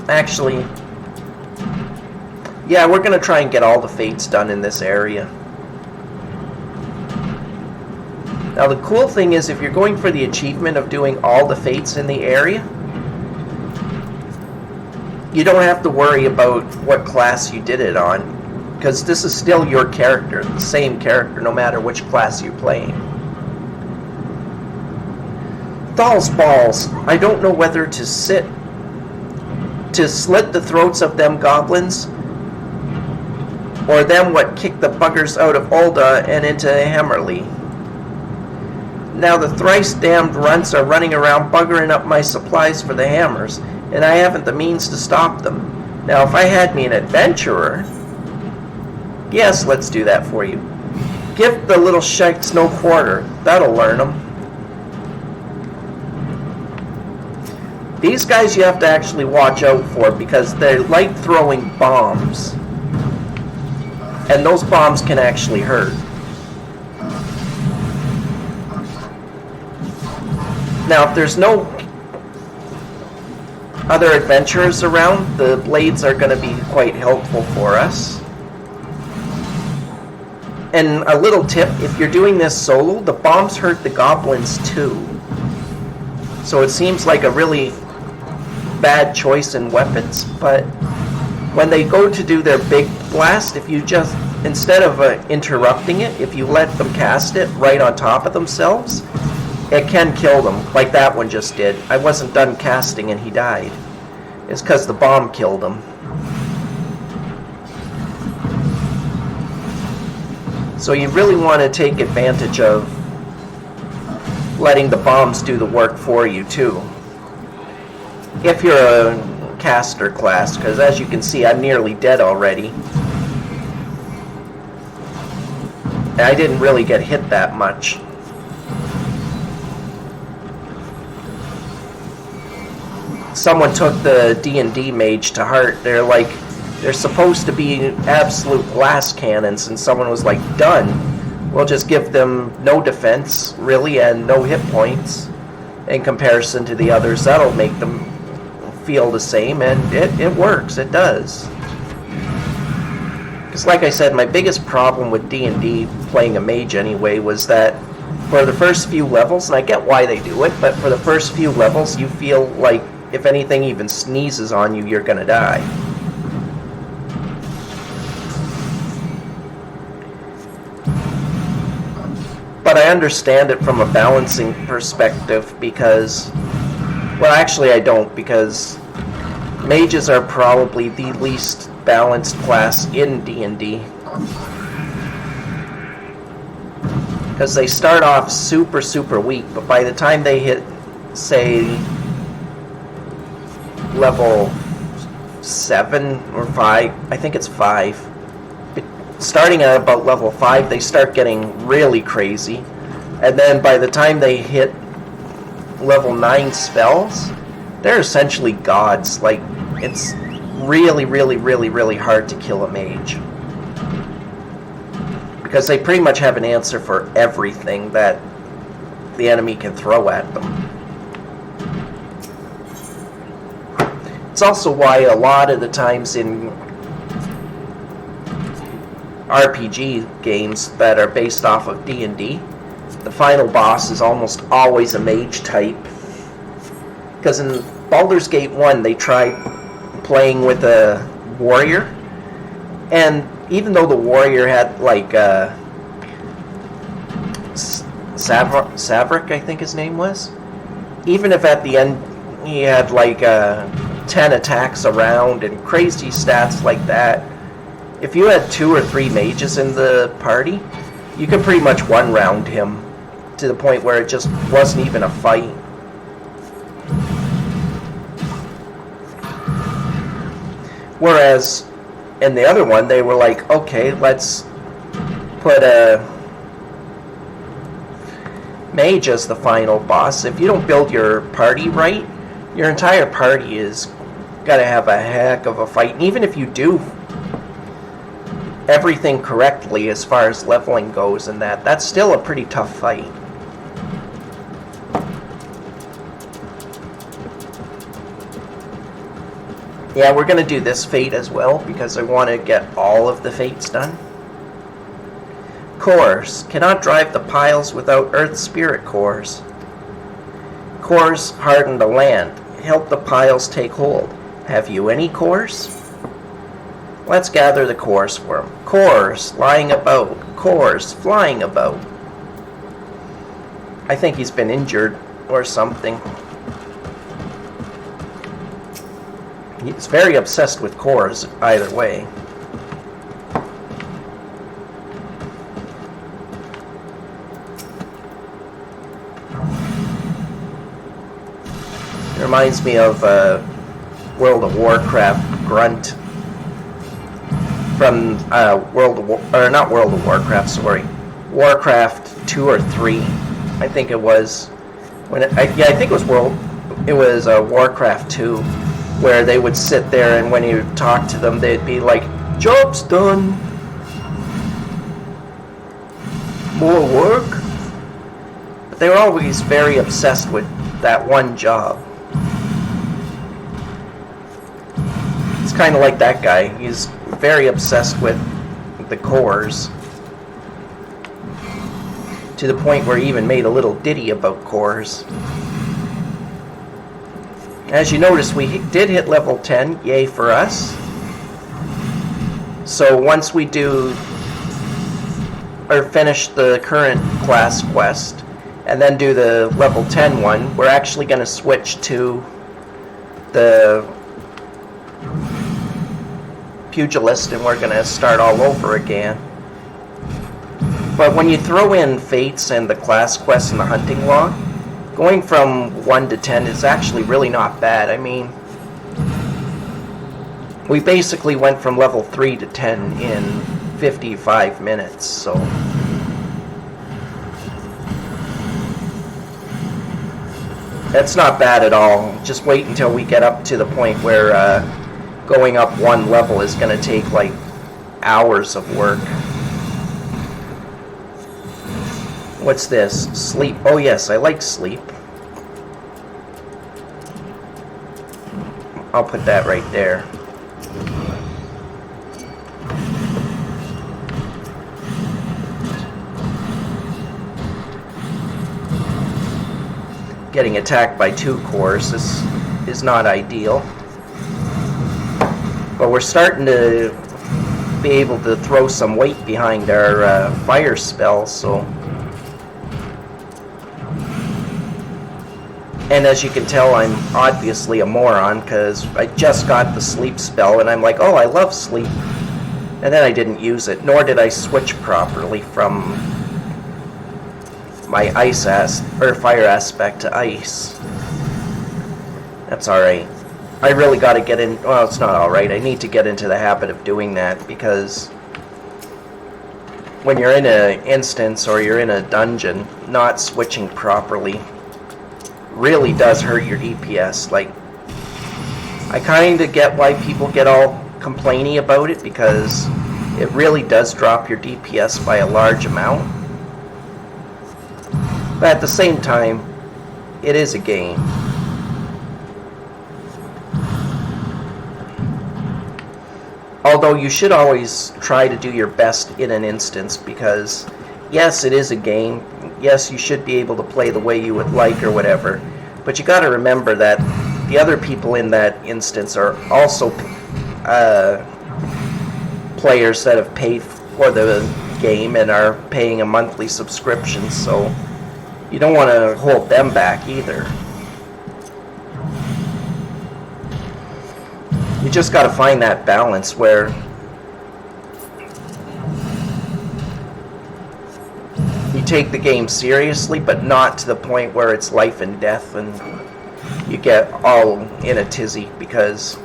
Actually, yeah, we're going to try and get all the fates done in this area. Now, the cool thing is, if you're going for the achievement of doing all the fates in the area, you don't have to worry about what class you did it on, because this is still your character, the same character, no matter which class you're playing. Thal's balls. I don't know whether to slit the throats of them goblins, or them what kicked the buggers out of Ulda and into Hammerley. Now the thrice damned runts are running around buggering up my supplies for the hammers, and I haven't the means to stop them. Now if I had me an adventurer... Yes, let's do that for you. Give the little shites no quarter. That'll learn them. These guys you have to actually watch out for, because they like throwing bombs. And those bombs can actually hurt. Now, if there's no other adventurers around, the blades are going to be quite helpful for us. And a little tip, if you're doing this solo, the bombs hurt the goblins too. So it seems like a really bad choice in weapons, but when they go to do their big blast, if you just, instead of interrupting it, if you let them cast it right on top of themselves, it can kill them, like that one just did. I wasn't done casting and he died. It's because the bomb killed him. So you really want to take advantage of letting the bombs do the work for you too. If you're a caster class, because as you can see, I'm nearly dead already. And I didn't really get hit that much. Someone took the D&D mage to heart. They're supposed to be absolute glass cannons, and someone was like, done. We'll just give them no defense, really, and no hit points in comparison to the others. That'll make them feel the same, and it works. It does. Because like I said, my biggest problem with D&D, playing a mage anyway, was that for the first few levels, and I get why they do it, but for the first few levels, you feel like if anything even sneezes on you, you're gonna die. But I understand it from a balancing perspective because, well, actually I don't, because mages are probably the least balanced class in D&D. Because they start off super, super weak, but by the time they hit, say, level 7 or 5, I think it's 5. Starting at about level 5, they start getting really crazy. And then by the time they hit level 9 spells, they're essentially gods. Like, it's really, really, really, really hard to kill a mage. Because they pretty much have an answer for everything that the enemy can throw at them. It's also why a lot of the times in RPG games that are based off of D&D, the final boss is almost always a mage type. Because in Baldur's Gate 1, they tried playing with a warrior, and even though the warrior had like Savrik, I think his name was, even if at the end he had like 10 attacks around and crazy stats like that, if you had 2 or 3 mages in the party, you could pretty much one-round him to the point where it just wasn't even a fight. Whereas in the other one, they were like, okay, let's put a mage as the final boss. If you don't build your party right, your entire party is gotta have a heck of a fight. And even if you do everything correctly as far as leveling goes and that's still a pretty tough fight. Yeah, we're going to do this fate as well because I want to get all of the fates done. Cores. Cannot drive the piles without Earth Spirit cores. Cores harden the land. Help the piles take hold. Have you any cores? Let's gather the cores for him. Cores lying about. Cores flying about. I think he's been injured or something. He's very obsessed with cores either way. It reminds me of World of Warcraft Grunt from not World of Warcraft, sorry, Warcraft 2 or 3, I think it was. I think it was Warcraft 2, where they would sit there and when you talk to them, they'd be like, "Job's done. More work?" But they were always very obsessed with that one job. It's kind of like that guy. He's very obsessed with the cores, to the point where he even made a little ditty about cores. As you notice, we did hit level 10, yay for us. So once we do, or finish the current class quest, and then do the level 10 one, we're actually going to switch to the Pugilist, and we're going to start all over again. But when you throw in fates and the class quest and the hunting log, going from 1 to 10 is actually really not bad. I mean, We basically went from level 3 to 10 in 55 minutes, so... That's not bad at all. Just wait until we get up to the point where going up one level is going to take like hours of work. What's this? Sleep. Oh yes, I like sleep. I'll put that right there. Getting attacked by 2 cores is not ideal. But we're starting to be able to throw some weight behind our fire spells, so... And as you can tell, I'm obviously a moron, because I just got the sleep spell, and I'm like, oh, I love sleep. And then I didn't use it, nor did I switch properly from my fire aspect to ice. That's alright. I really got to get in... Well, it's not alright. I need to get into the habit of doing that, because when you're in an instance or you're in a dungeon, not switching properly really does hurt your DPS. Like, I kind of get why people get all complainy about it, because it really does drop your DPS by a large amount. But at the same time, it is a game. Although you should always try to do your best in an instance, because yes, it is a game. Yes, you should be able to play the way you would like or whatever. But you got to remember that the other people in that instance are also players that have paid for the game and are paying a monthly subscription, so you don't want to hold them back either. You just got to find that balance where you take the game seriously, but not to the point where it's life and death and you get all in a tizzy, because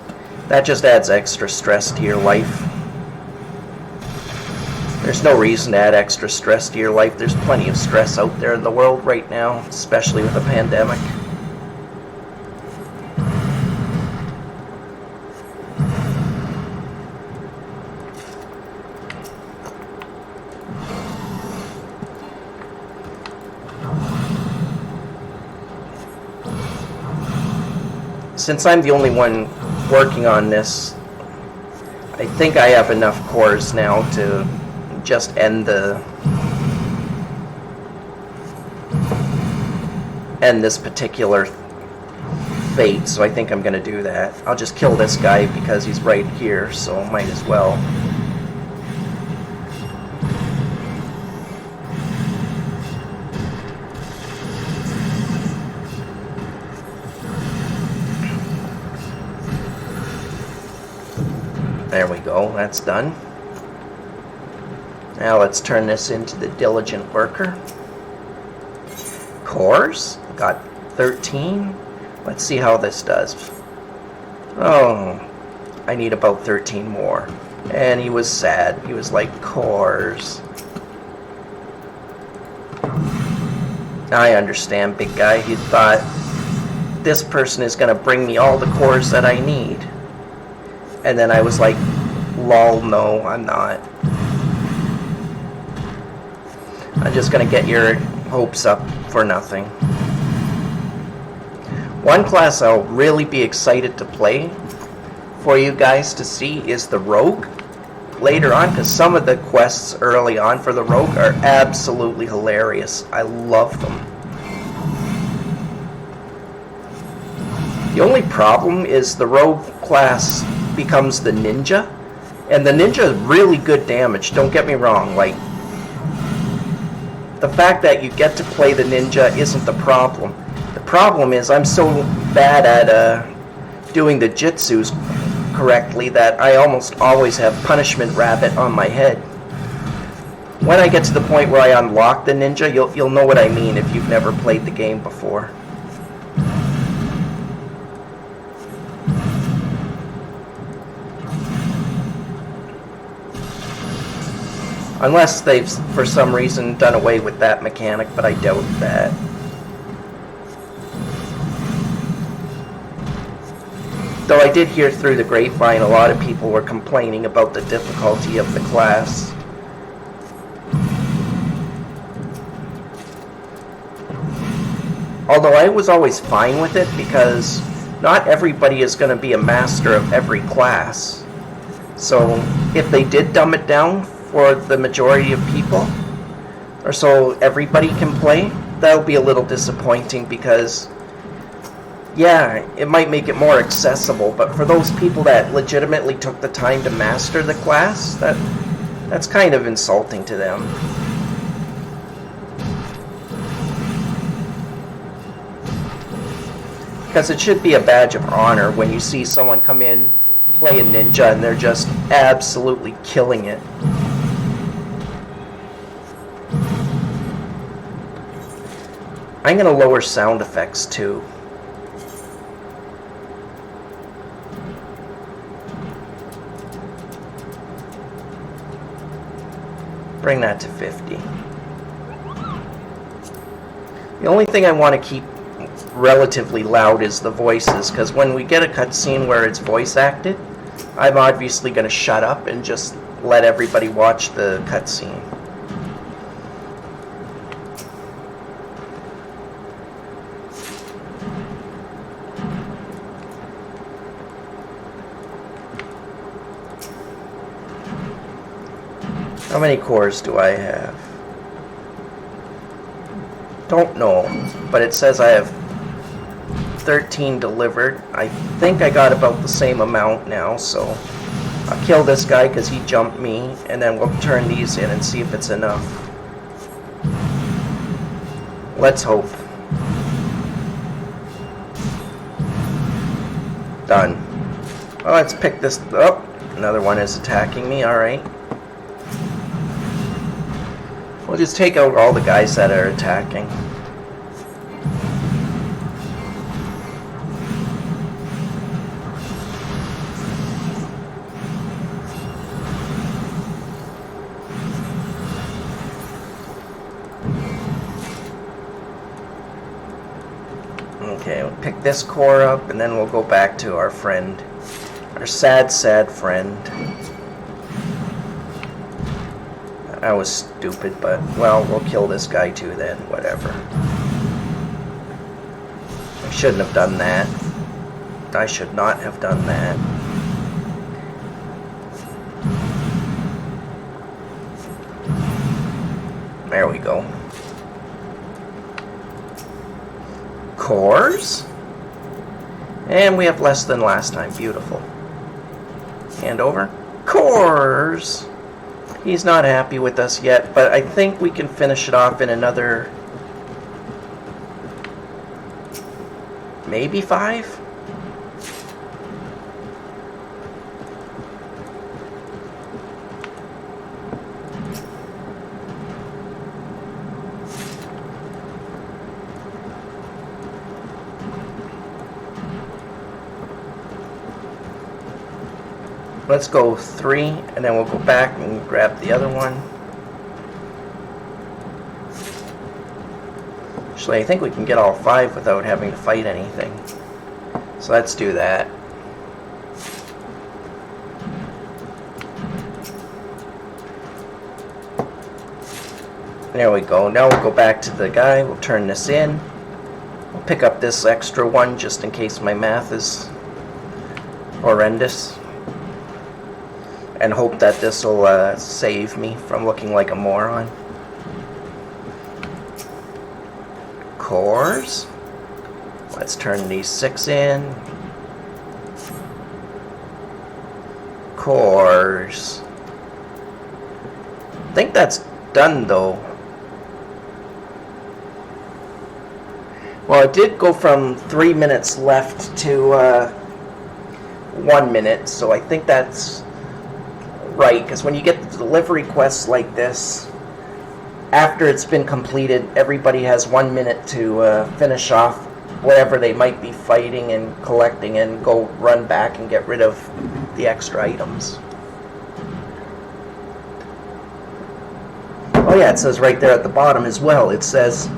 that just adds extra stress to your life. There's no reason to add extra stress to your life. There's plenty of stress out there in the world right now, especially with the pandemic. Since I'm the only one working on this, I think I have enough cores now to just end this particular fate, so I think I'm going to do that. I'll just kill this guy because he's right here, so might as well. There we go, that's done. Now let's turn this into the Diligent Worker. Cores, got 13. Let's see how this does. Oh, I need about 13 more. And he was sad. He was like, cores. I understand, big guy. He thought, this person is going to bring me all the cores that I need. And then I was like, lol, no, I'm not. I'm just going to get your hopes up for nothing. One class I'll really be excited to play for you guys to see is the Rogue later on, because some of the quests early on for the Rogue are absolutely hilarious. I love them. The only problem is the Rogue class becomes the Ninja, and the Ninja is really good damage, don't get me wrong. Like, the fact that you get to play the Ninja isn't the problem. The problem is I'm so bad at doing the Jitsus correctly that I almost always have Punishment Rabbit on my head. When I get to the point where I unlock the Ninja, you'll know what I mean if you've never played the game before. Unless they've, for some reason, done away with that mechanic, but I doubt that. Though I did hear through the grapevine a lot of people were complaining about the difficulty of the class. Although I was always fine with it because not everybody is going to be a master of every class. So if they did dumb it down for the majority of people, or so everybody can play, that'll be a little disappointing because, yeah, it might make it more accessible, but for those people that legitimately took the time to master the class, that's kind of insulting to them. Because it should be a badge of honor when you see someone come in, play a ninja, and they're just absolutely killing it. I'm going to lower sound effects too. Bring that to 50. The only thing I want to keep relatively loud is the voices, because when we get a cutscene where it's voice acted, I'm obviously going to shut up and just let everybody watch the cutscene. How many cores do I have? Don't know, but it says I have 13 delivered. I think I got about the same amount now, so I'll kill this guy because he jumped me, and then we'll turn these in and see if it's enough. Let's hope. Done. Oh, let's pick this up. Another one is attacking me, alright. We'll just take out all the guys that are attacking. Okay, we'll pick this core up and then we'll go back to our friend. Our sad, sad friend. I was stupid, but, well, we'll kill this guy too then, whatever. I shouldn't have done that. I should not have done that. There we go. Cores? And we have less than last time. Beautiful. Hand over. Cores! He's not happy with us yet, but I think we can finish it off in another... maybe 5? Let's go 3, and then we'll go back and grab the other one. Actually, I think we can get all 5 without having to fight anything. So let's do that. There we go. Now we'll go back to the guy. We'll turn this in. We'll pick up this extra one just in case my math is horrendous. And hope that this will save me from looking like a moron. Cores. Let's turn these 6 in. Cores. I think that's done though. Well, it did go from 3 minutes left to 1 minute, so I think that's right, because when you get the delivery quests like this, after it's been completed, everybody has 1 minute to finish off whatever they might be fighting and collecting and go run back and get rid of the extra items. Oh yeah, it says right there at the bottom as well. It says,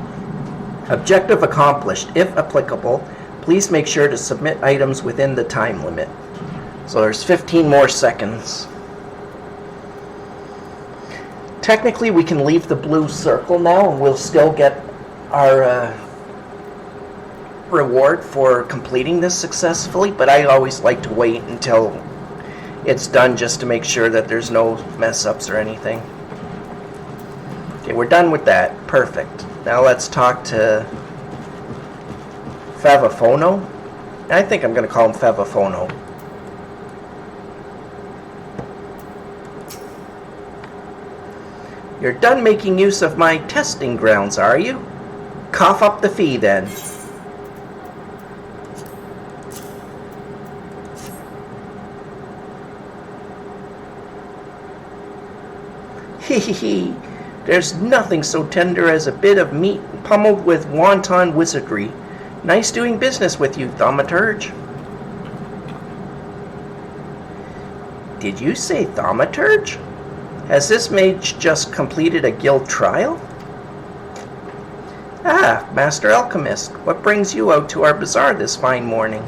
objective accomplished. If applicable, please make sure to submit items within the time limit. So there's 15 more seconds. Technically, we can leave the blue circle now, and we'll still get our reward for completing this successfully, but I always like to wait until it's done just to make sure that there's no mess-ups or anything. Okay, we're done with that. Perfect. Now let's talk to FF14. I think I'm going to call him FF14. You're done making use of my testing grounds, are you? Cough up the fee, then. Hee. There's nothing so tender as a bit of meat pummeled with wanton wizardry. Nice doing business with you, Thaumaturge. Did you say Thaumaturge? Has this mage just completed a guild trial? Ah, Master Alchemist, what brings you out to our bazaar this fine morning?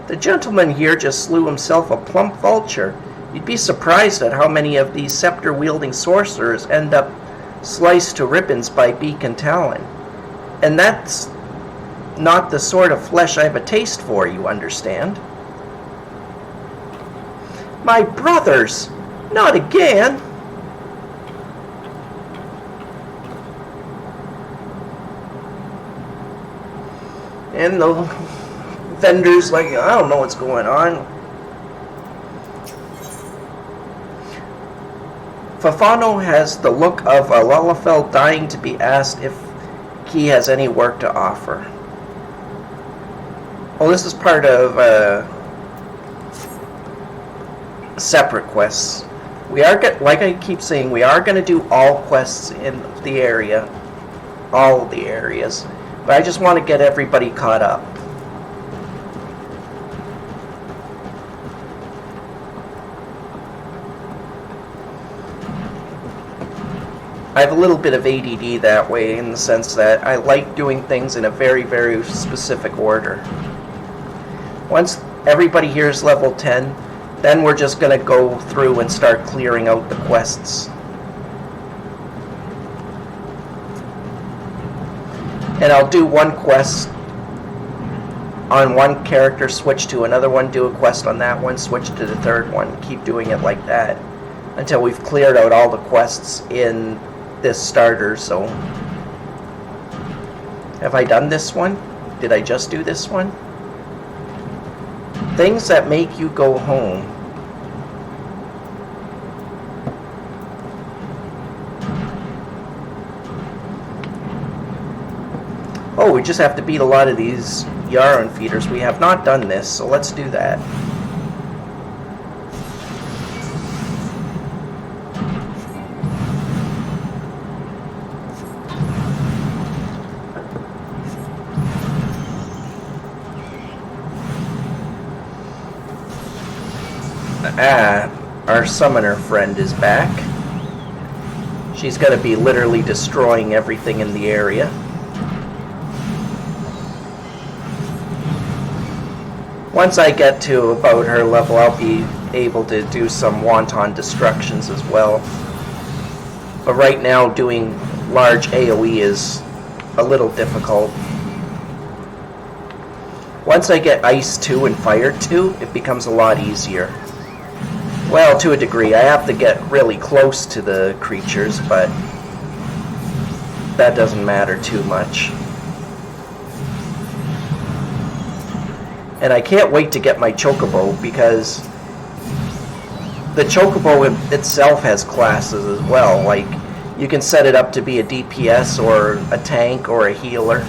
The gentleman here just slew himself a plump vulture. You'd be surprised at how many of these scepter-wielding sorcerers end up sliced to ribbons by beak and talon. And that's not the sort of flesh I have a taste for, you understand? My brothers! Not again! And the vendor's like, I don't know what's going on. Fafano has the look of a Lalafell dying to be asked if he has any work to offer. Well, this is part of separate quests. We are, like I keep saying, we are going to do all quests in the area. All of the areas. But I just want to get everybody caught up. I have a little bit of ADD that way, in the sense that I like doing things in a very, very specific order. Once everybody here is level 10, then we're just going to go through and start clearing out the quests. And I'll do one quest on one character, switch to another one, do a quest on that one, switch to the third one, keep doing it like that until we've cleared out all the quests in this starter zone. Have I done this one? Did I just do this one? Things that make you go home. Oh, we just have to beat a lot of these Yaron feeders. We have not done this, so let's do that. Ah, our summoner friend is back. She's going to be literally destroying everything in the area. Once I get to about her level, I'll be able to do some wanton destructions as well. But right now, doing large AoE is a little difficult. Once I get Ice 2 and Fire 2, it becomes a lot easier. Well, to a degree. I have to get really close to the creatures, but that doesn't matter too much. And I can't wait to get my Chocobo, because the Chocobo itself has classes as well. Like, you can set it up to be a DPS or a tank or a healer.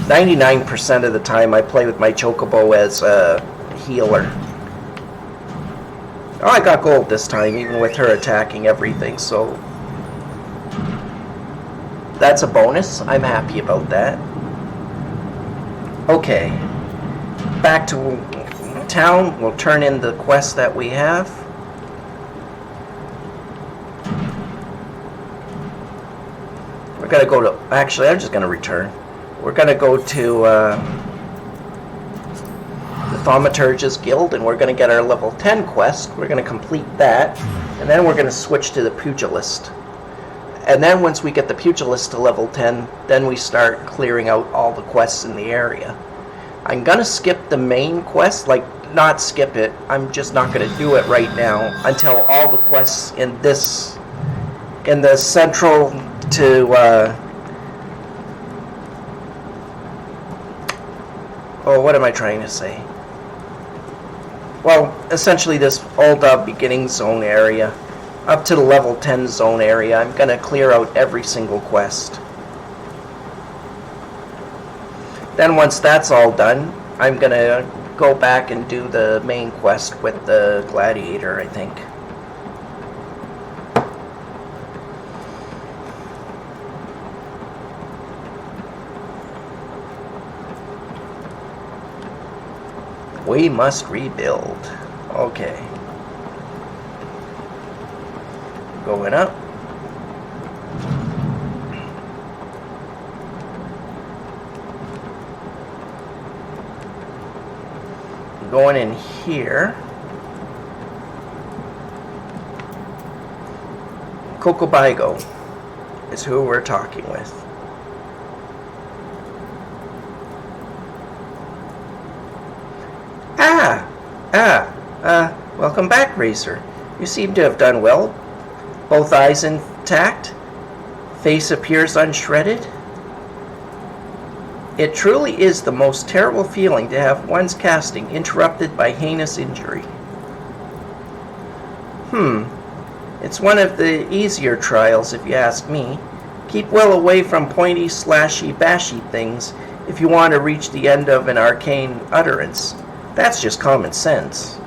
99% of the time I play with my Chocobo as a healer. Oh, I got gold this time, even with her attacking everything, so that's a bonus. I'm happy about that. Okay, back to town. We'll turn in the quest that we have. We're going to go to... Actually, I'm just going to return. We're going to go to the Thaumaturge's Guild, and we're going to get our level 10 quest. We're going to complete that, and then we're going to switch to the Pugilist. And then once we get the Pugilist to level 10, then we start clearing out all the quests in the area. I'm going to skip the main quest, like, not skip it. I'm just not going to do it right now until all the quests in the central to, what am I trying to say? Well, essentially this old beginning zone area, up to the level 10 zone area, I'm going to clear out every single quest. Then once that's all done, I'm going to go back and do the main quest with the Gladiator, I think. We must rebuild. Okay. Going up. Going in here. Cocobigo is who we're talking with. Welcome back, Racer. You seem to have done well. Both eyes intact. Face appears unshredded. It truly is the most terrible feeling to have one's casting interrupted by heinous injury. It's one of the easier trials, if you ask me. Keep well away from pointy, slashy, bashy things if you want to reach the end of an arcane utterance. That's just common sense.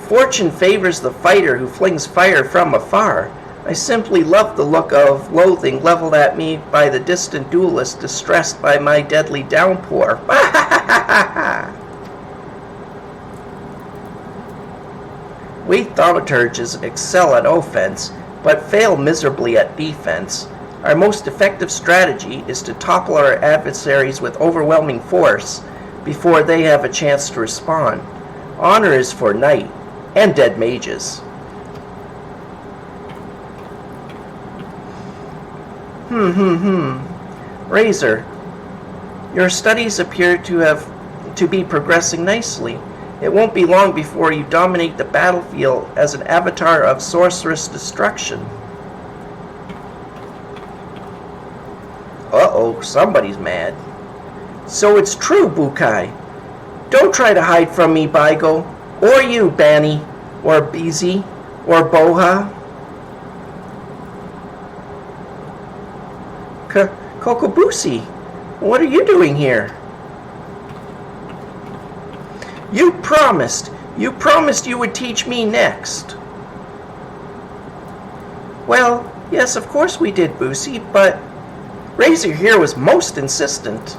Fortune favors the fighter who flings fire from afar. I simply love the look of loathing leveled at me by the distant duelist distressed by my deadly downpour. We Thaumaturges excel at offense, but fail miserably at defense. Our most effective strategy is to topple our adversaries with overwhelming force before they have a chance to respond. Honor is for knight and dead mages. Razor, your studies appear to be progressing nicely. It won't be long before you dominate the battlefield as an avatar of sorcerous destruction. Uh-oh, somebody's mad. So it's true, Bukai. Don't try to hide from me, Baigo. Or you, Banny. Or Beezy. Or Boha. Kokobusi, what are you doing here? You promised you would teach me next. Well, yes, of course we did, Boosie, but Razor here was most insistent.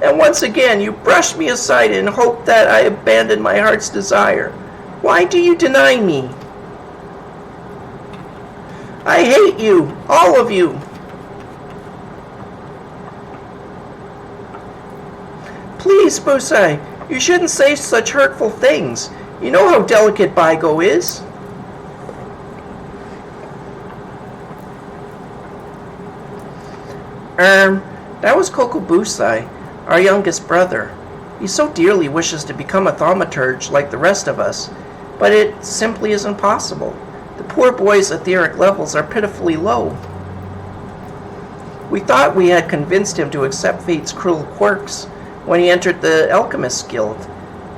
And once again, you brushed me aside in hope that I abandoned my heart's desire. Why do you deny me? I hate you, all of you. Please, Busai, you shouldn't say such hurtful things. You know how delicate Baigo is. That was Kokobusai, our youngest brother. He so dearly wishes to become a Thaumaturge like the rest of us, but it simply isn't possible. The poor boy's etheric levels are pitifully low. We thought we had convinced him to accept fate's cruel quirks when he entered the Alchemist's Guild,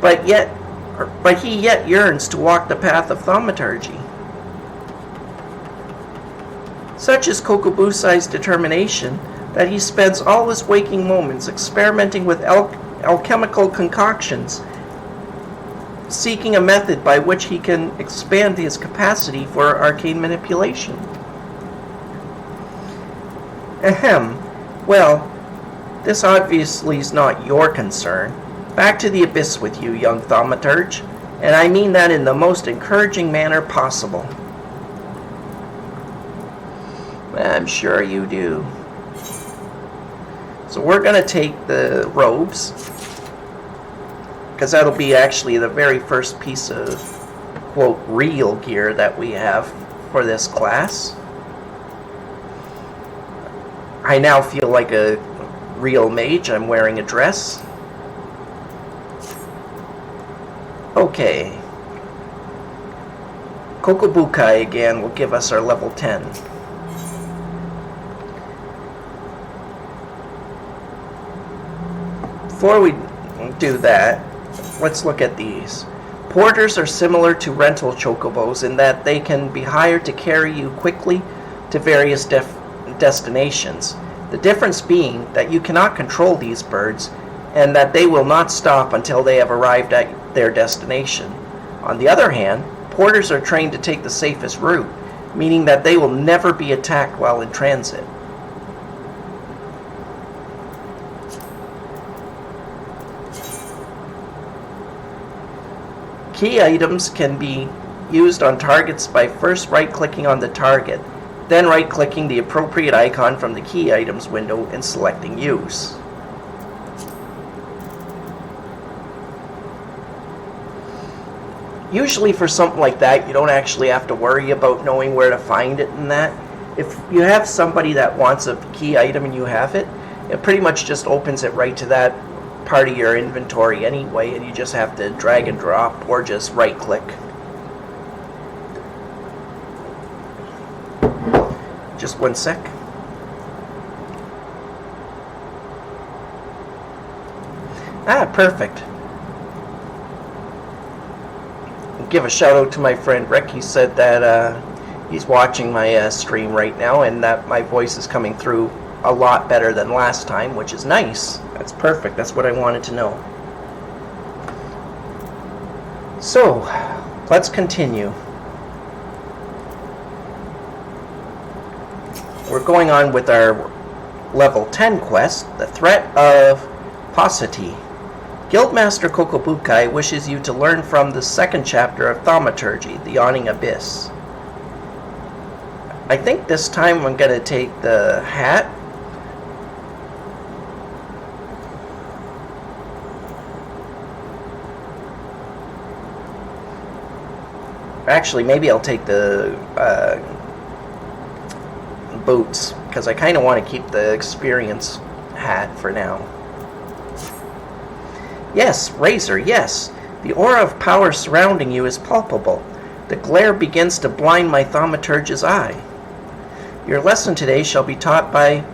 but he yet yearns to walk the path of Thaumaturgy. Such is Kokobusai's determination that he spends all his waking moments experimenting with alchemical concoctions, seeking a method by which he can expand his capacity for arcane manipulation. Well, this obviously is not your concern. Back to the abyss with you, young Thaumaturge, and I mean that in the most encouraging manner possible. I'm sure you do. So we're going to take the robes, because that'll be actually the very first piece of, quote, real gear that we have for this class. I now feel like a real mage. I'm wearing a dress. Okay. Kokobukai again will give us our level 10. Before we do that, let's look at these. Porters are similar to rental chocobos in that they can be hired to carry you quickly to various destinations. The difference being that you cannot control these birds and that they will not stop until they have arrived at their destination. On the other hand, porters are trained to take the safest route, meaning that they will never be attacked while in transit. Key items can be used on targets by first right-clicking on the target, then right-clicking the appropriate icon from the key items window and selecting use. Usually for something like that, you don't actually have to worry about knowing where to find it and that. If you have somebody that wants a key item and you have it, it pretty much just opens it right to that part of your inventory anyway, and you just have to drag and drop or just right click. Just one sec. Perfect. Give a shout out to my friend Rick. He said that he's watching my stream right now and that my voice is coming through a lot better than last time, which is nice. That's perfect. That's what I wanted to know. So, let's continue. We're going on with our level 10 quest, the Threat of Paucity. Guildmaster Kokobukai wishes you to learn from the second chapter of Thaumaturge, the Yawning Abyss. I think this time I'm going to take the hat. Actually, maybe I'll take the boots, because I kind of want to keep the experience hat for now. Yes, Razor, yes. The aura of power surrounding you is palpable. The glare begins to blind my Thaumaturge's eye. Your lesson today shall be taught by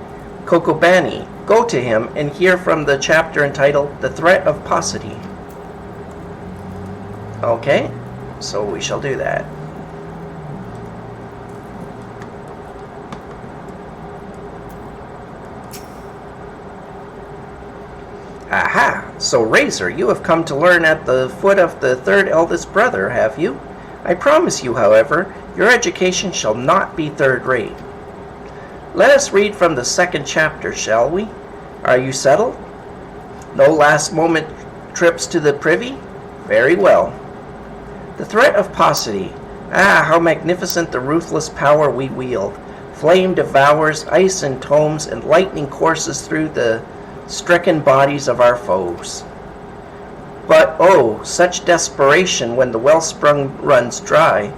Kokobani. Go to him and hear from the chapter entitled The Threat of Paucity. Okay, so we shall do that. Aha! So, Razor, you have come to learn at the foot of the third eldest brother, have you? I promise you, however, your education shall not be third-rate. Let us read from the second chapter, shall we? Are you settled? No last-moment trips to the privy? Very well. The threat of paucity. Ah, how magnificent the ruthless power we wield. Flame devours, ice entombs, and lightning courses through the stricken bodies of our foes. But oh, such desperation when the wellspring runs dry.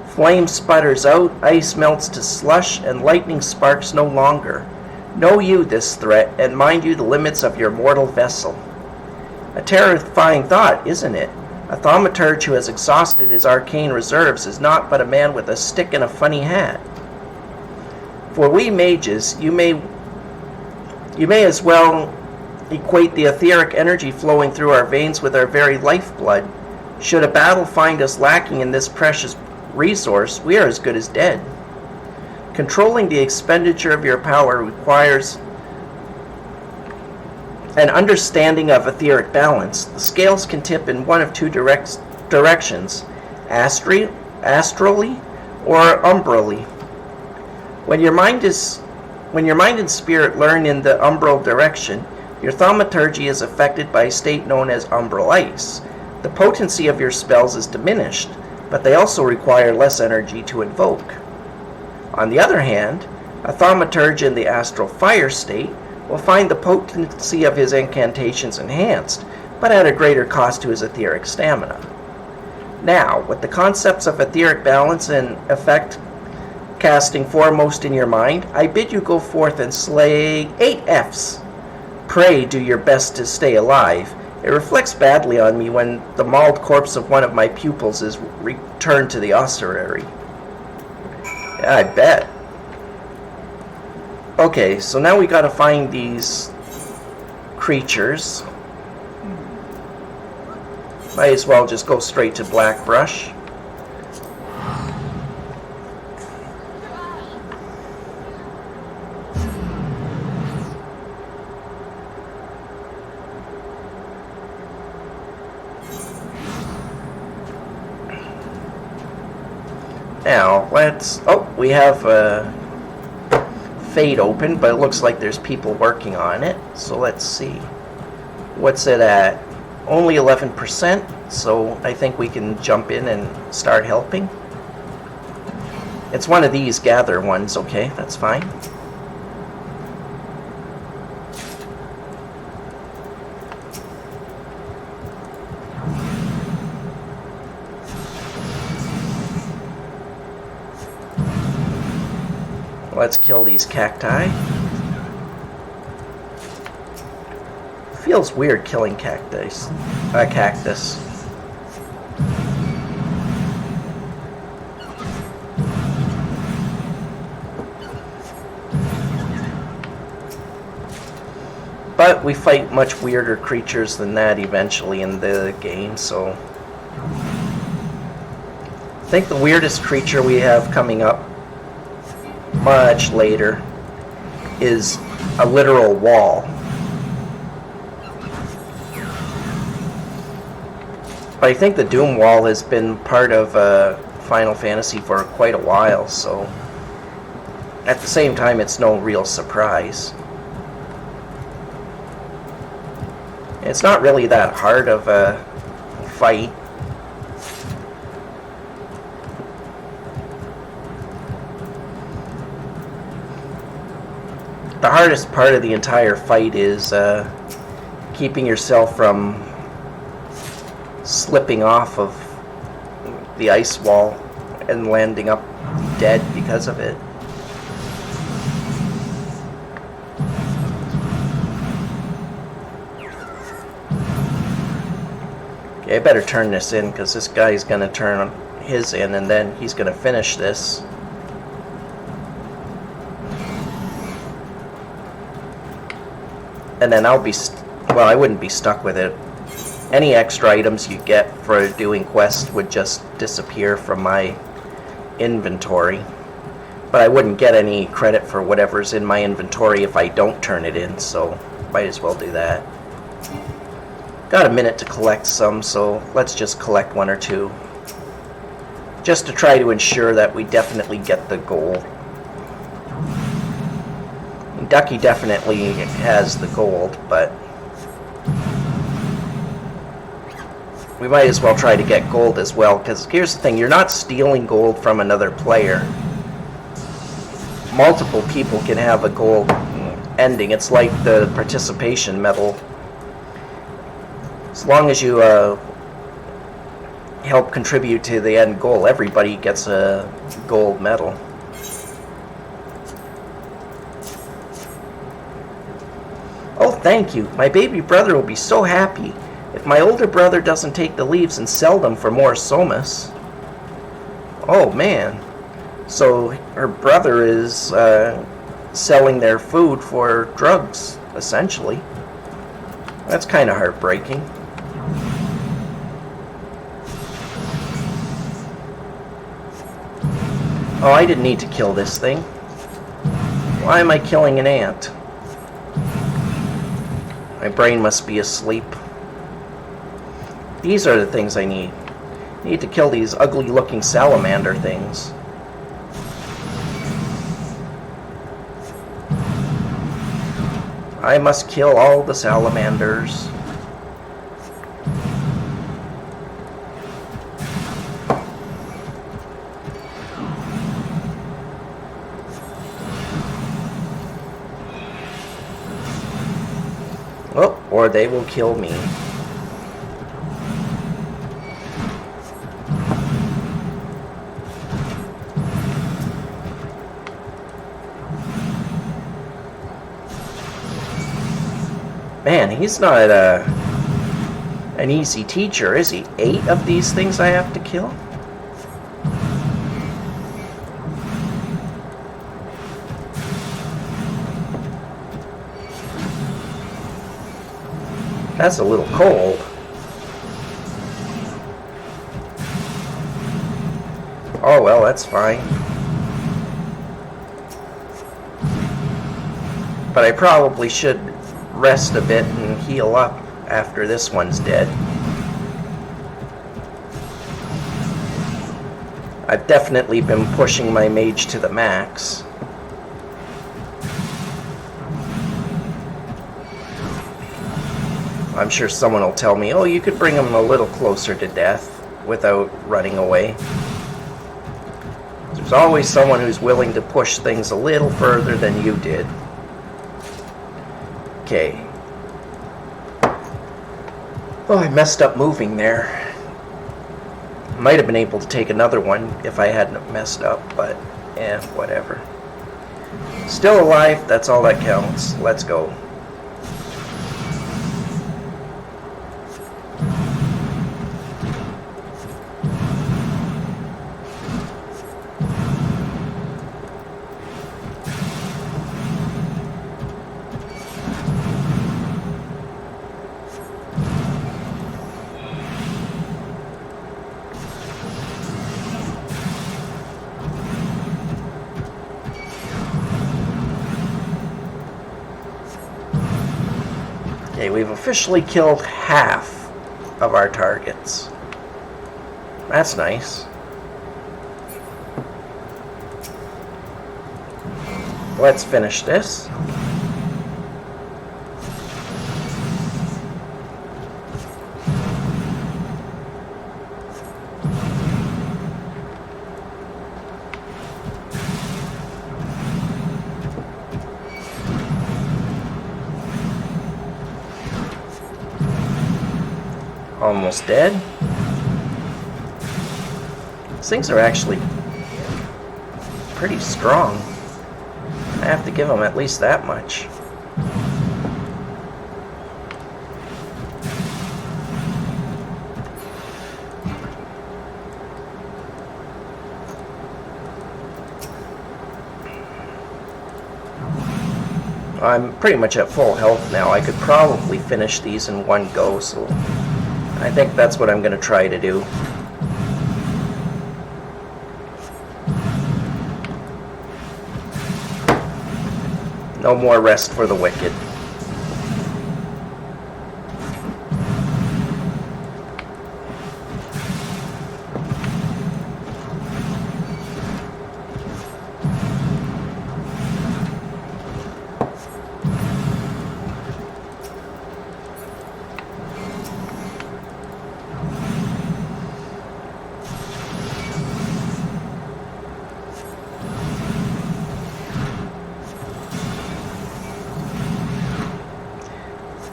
Flame sputters out, ice melts to slush, and lightning sparks no longer. Know you this threat, and mind you the limits of your mortal vessel. A terrifying thought, isn't it? A thaumaturge who has exhausted his arcane reserves is not but a man with a stick and a funny hat. For we mages, you may as well equate the etheric energy flowing through our veins with our very lifeblood. Should a battle find us lacking in this precious resource, we are as good as dead. Controlling the expenditure of your power requires an understanding of etheric balance. The scales can tip in one of two directions, astrally or umbrally. When your mind and spirit learn in the umbral direction, your thaumaturgy is affected by a state known as umbral ice. The potency of your spells is diminished, but they also require less energy to invoke. On the other hand, A Thaumaturge in the astral fire state will find the potency of his incantations enhanced, but at a greater cost to his etheric stamina. Now, with the concepts of etheric balance and effect casting foremost in your mind, I bid you go forth and slay 8 Fs. Pray do your best to stay alive. It reflects badly on me when the mauled corpse of one of my pupils is returned to the ossuary. Yeah, I bet. Okay, so now we gotta find these creatures. Might as well just go straight to Blackbrush. Now, let's... Oh, we have Fate open, but it looks like there's people working on it. So let's see. What's it at? Only 11%, so I think we can jump in and start helping. It's one of these gather ones, okay, that's fine. Let's kill these cacti. Feels weird killing cactus. But we fight much weirder creatures than that eventually in the game, so... I think the weirdest creature we have coming up much later is a literal wall. But I think the Doom Wall has been part of Final Fantasy for quite a while, so at the same time it's no real surprise. It's not really that hard of a fight. The hardest part of the entire fight is keeping yourself from slipping off of the ice wall and landing up dead because of it. Okay, I better turn this in because this guy's going to turn his in and then he's going to finish this. And then I'll be, well, I wouldn't be stuck with it. Any extra items you get for doing quests would just disappear from my inventory. But I wouldn't get any credit for whatever's in my inventory if I don't turn it in, so might as well do that. Got a minute to collect some, so let's just collect 1 or 2. Just to try to ensure that we definitely get the gold. Ducky definitely has the gold, but we might as well try to get gold as well, because here's the thing, you're not stealing gold from another player. Multiple people can have a gold ending. It's like the participation medal. As long as you help contribute to the end goal, everybody gets a gold medal. Oh, thank you. My baby brother will be so happy if my older brother doesn't take the leaves and sell them for more somas. Oh, man. So her brother is selling their food for drugs, essentially. That's kind of heartbreaking. Oh, I didn't need to kill this thing. Why am I killing an ant? My brain must be asleep. These are the things I need. I need to kill these ugly-looking salamander things. I must kill all the salamanders. or they will kill me. Man, he's not an easy teacher, is he? 8 of these things I have to kill? That's a little cold. Oh well, that's fine. But I probably should rest a bit and heal up after this one's dead. I've definitely been pushing my mage to the max. I'm sure someone will tell me, oh, you could bring him a little closer to death without running away. There's always someone who's willing to push things a little further than you did. Okay. Oh, I messed up moving there. Might have been able to take another one if I hadn't messed up, but whatever. Still alive, that's all that counts. Let's go. Okay, we've officially killed half of our targets. That's nice. Let's finish this. Almost dead. These things are actually pretty strong. I have to give them at least that much. I'm pretty much at full health now. I could probably finish these in one go, so I think that's what I'm going to try to do. No more rest for the wicked.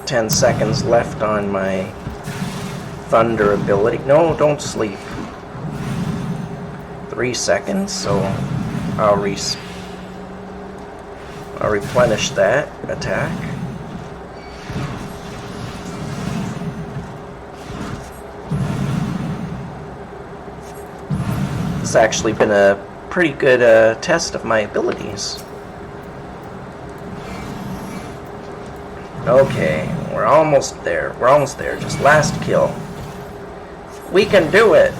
Ten seconds left on my thunder ability. No, don't sleep. 3 seconds, so I'll replenish that attack. It's actually been a pretty good test of my abilities. Okay, we're almost there. We're almost there. Just last kill. We can do it!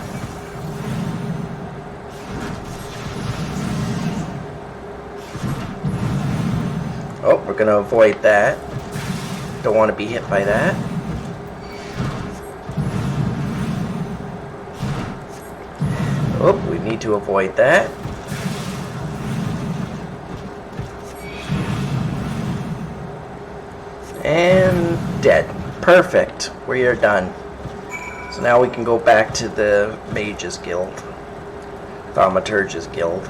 Oh, we're gonna avoid that. Don't want to be hit by that. Oh, we need to avoid that. And dead. Perfect. We are done. So now we can go back to the Mage's Guild. Thaumaturge's Guild.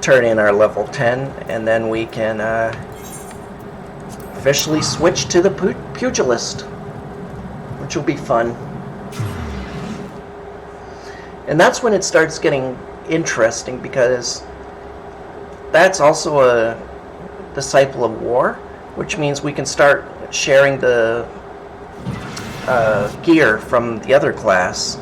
Turn in our level 10, and then we can officially switch to the Pugilist, which will be fun. And that's when it starts getting interesting, because that's also a disciple of war, which means we can start sharing the gear from the other class.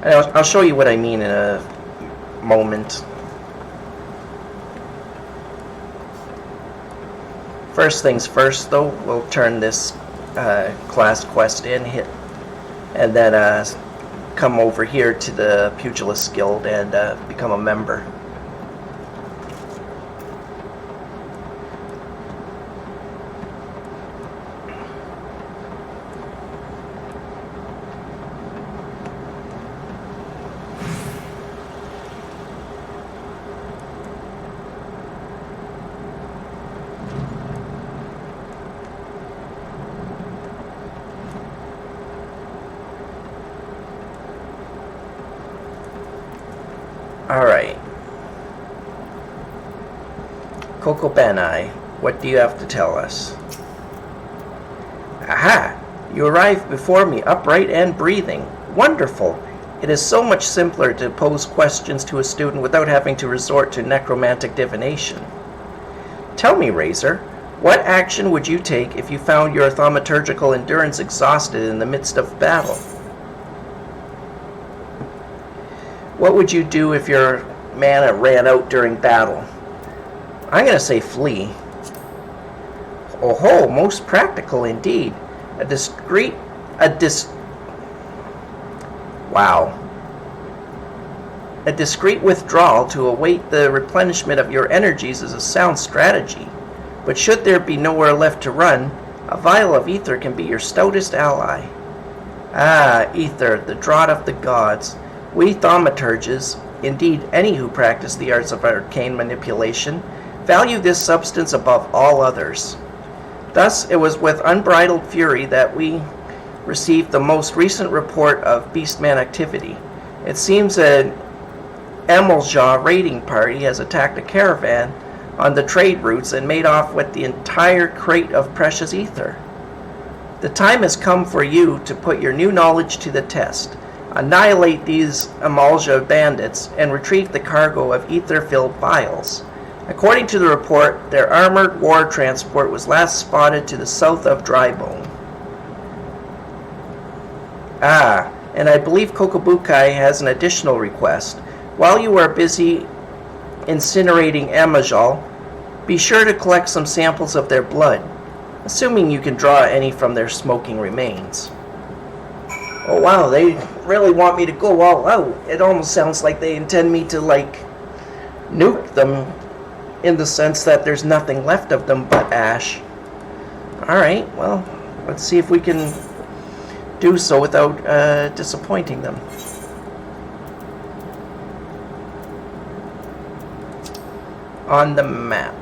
And I'll show you what I mean in a moment. First things first, though, we'll turn this class quest in, and then come over here to the Pugilist Guild and become a member. Alright. Coco Benai, what do you have to tell us? Aha! You arrived before me, upright and breathing. Wonderful! It is so much simpler to pose questions to a student without having to resort to necromantic divination. Tell me, Razor, what action would you take if you found your thaumaturgical endurance exhausted in the midst of battle? What would you do if your mana ran out during battle? I'm going to say flee. Oh ho, most practical indeed. A discreet withdrawal to await the replenishment of your energies is a sound strategy. But should there be nowhere left to run, a vial of ether can be your stoutest ally. Ah, ether, the draught of the gods. We thaumaturges, indeed any who practice the arts of arcane manipulation, value this substance above all others. Thus, it was with unbridled fury that we received the most recent report of beastman activity. It seems an Amaljaw raiding party has attacked a caravan on the trade routes and made off with the entire crate of precious ether. The time has come for you to put your new knowledge to the test. Annihilate these Amalja bandits and retrieve the cargo of ether-filled vials. According to the report, their armored war transport was last spotted to the south of Drybone. Ah, and I believe Kokobukai has an additional request. While you are busy incinerating Amajal, be sure to collect some samples of their blood, assuming you can draw any from their smoking remains. Oh wow, they really want me to go all out. It almost sounds like they intend me to, nuke them, in the sense that there's nothing left of them but ash. Alright, well, let's see if we can do so without disappointing them. On the map.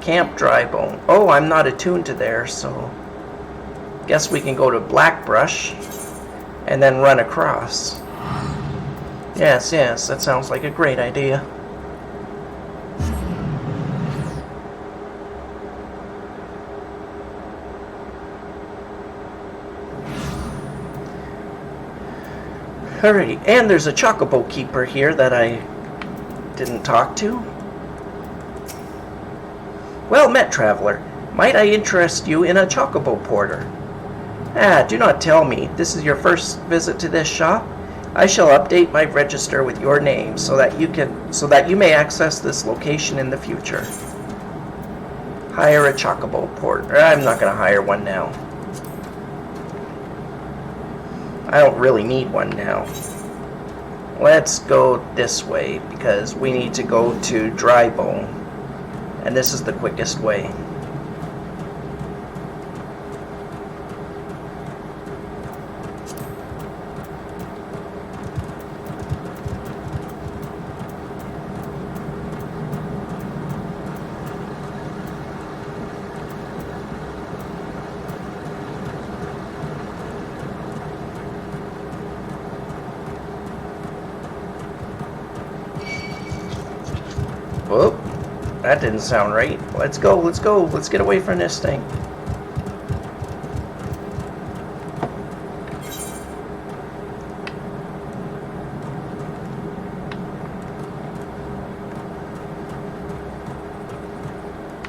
Camp Drybone. Oh, I'm not attuned to there, so guess we can go to Blackbrush and then run across. Yes, that sounds like a great idea. Alrighty, and there's a Chocobo Keeper here that I didn't talk to. Well met, traveler. Might I interest you in a Chocobo Porter? Ah, do not tell me. This is your first visit to this shop? I shall update my register with your name so that you may access this location in the future. Hire a Chocobo Porter. I'm not going to hire one now. I don't really need one now. Let's go this way because we need to go to Drybone. And this is the quickest way. Whoop. That didn't sound right. Let's go, let's go. Let's get away from this thing.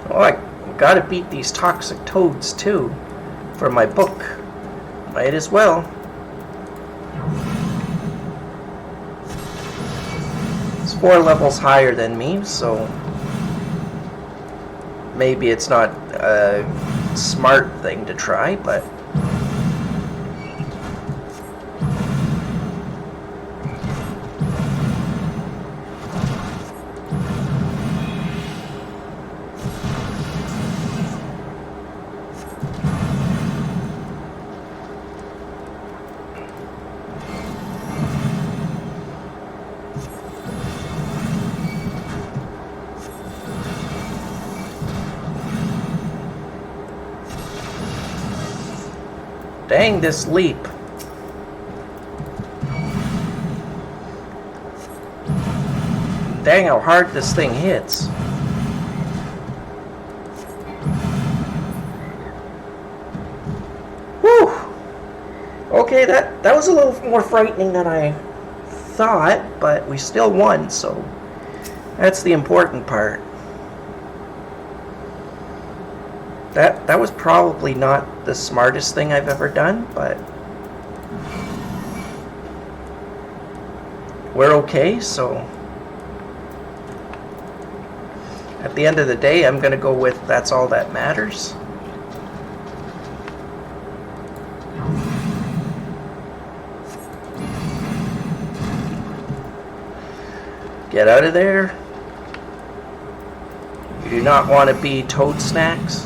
Oh, I gotta beat these toxic toads too for my book. Might as well. It's 4 levels higher than me, so maybe it's not a smart thing to try, but dang this leap. Dang how hard this thing hits. Whew! Okay, that was a little more frightening than I thought, but we still won, so that's the important part. That was probably not the smartest thing I've ever done, but we're okay, so at the end of the day, I'm going to go with that's all that matters. Get out of there. You do not want to be toad snacks.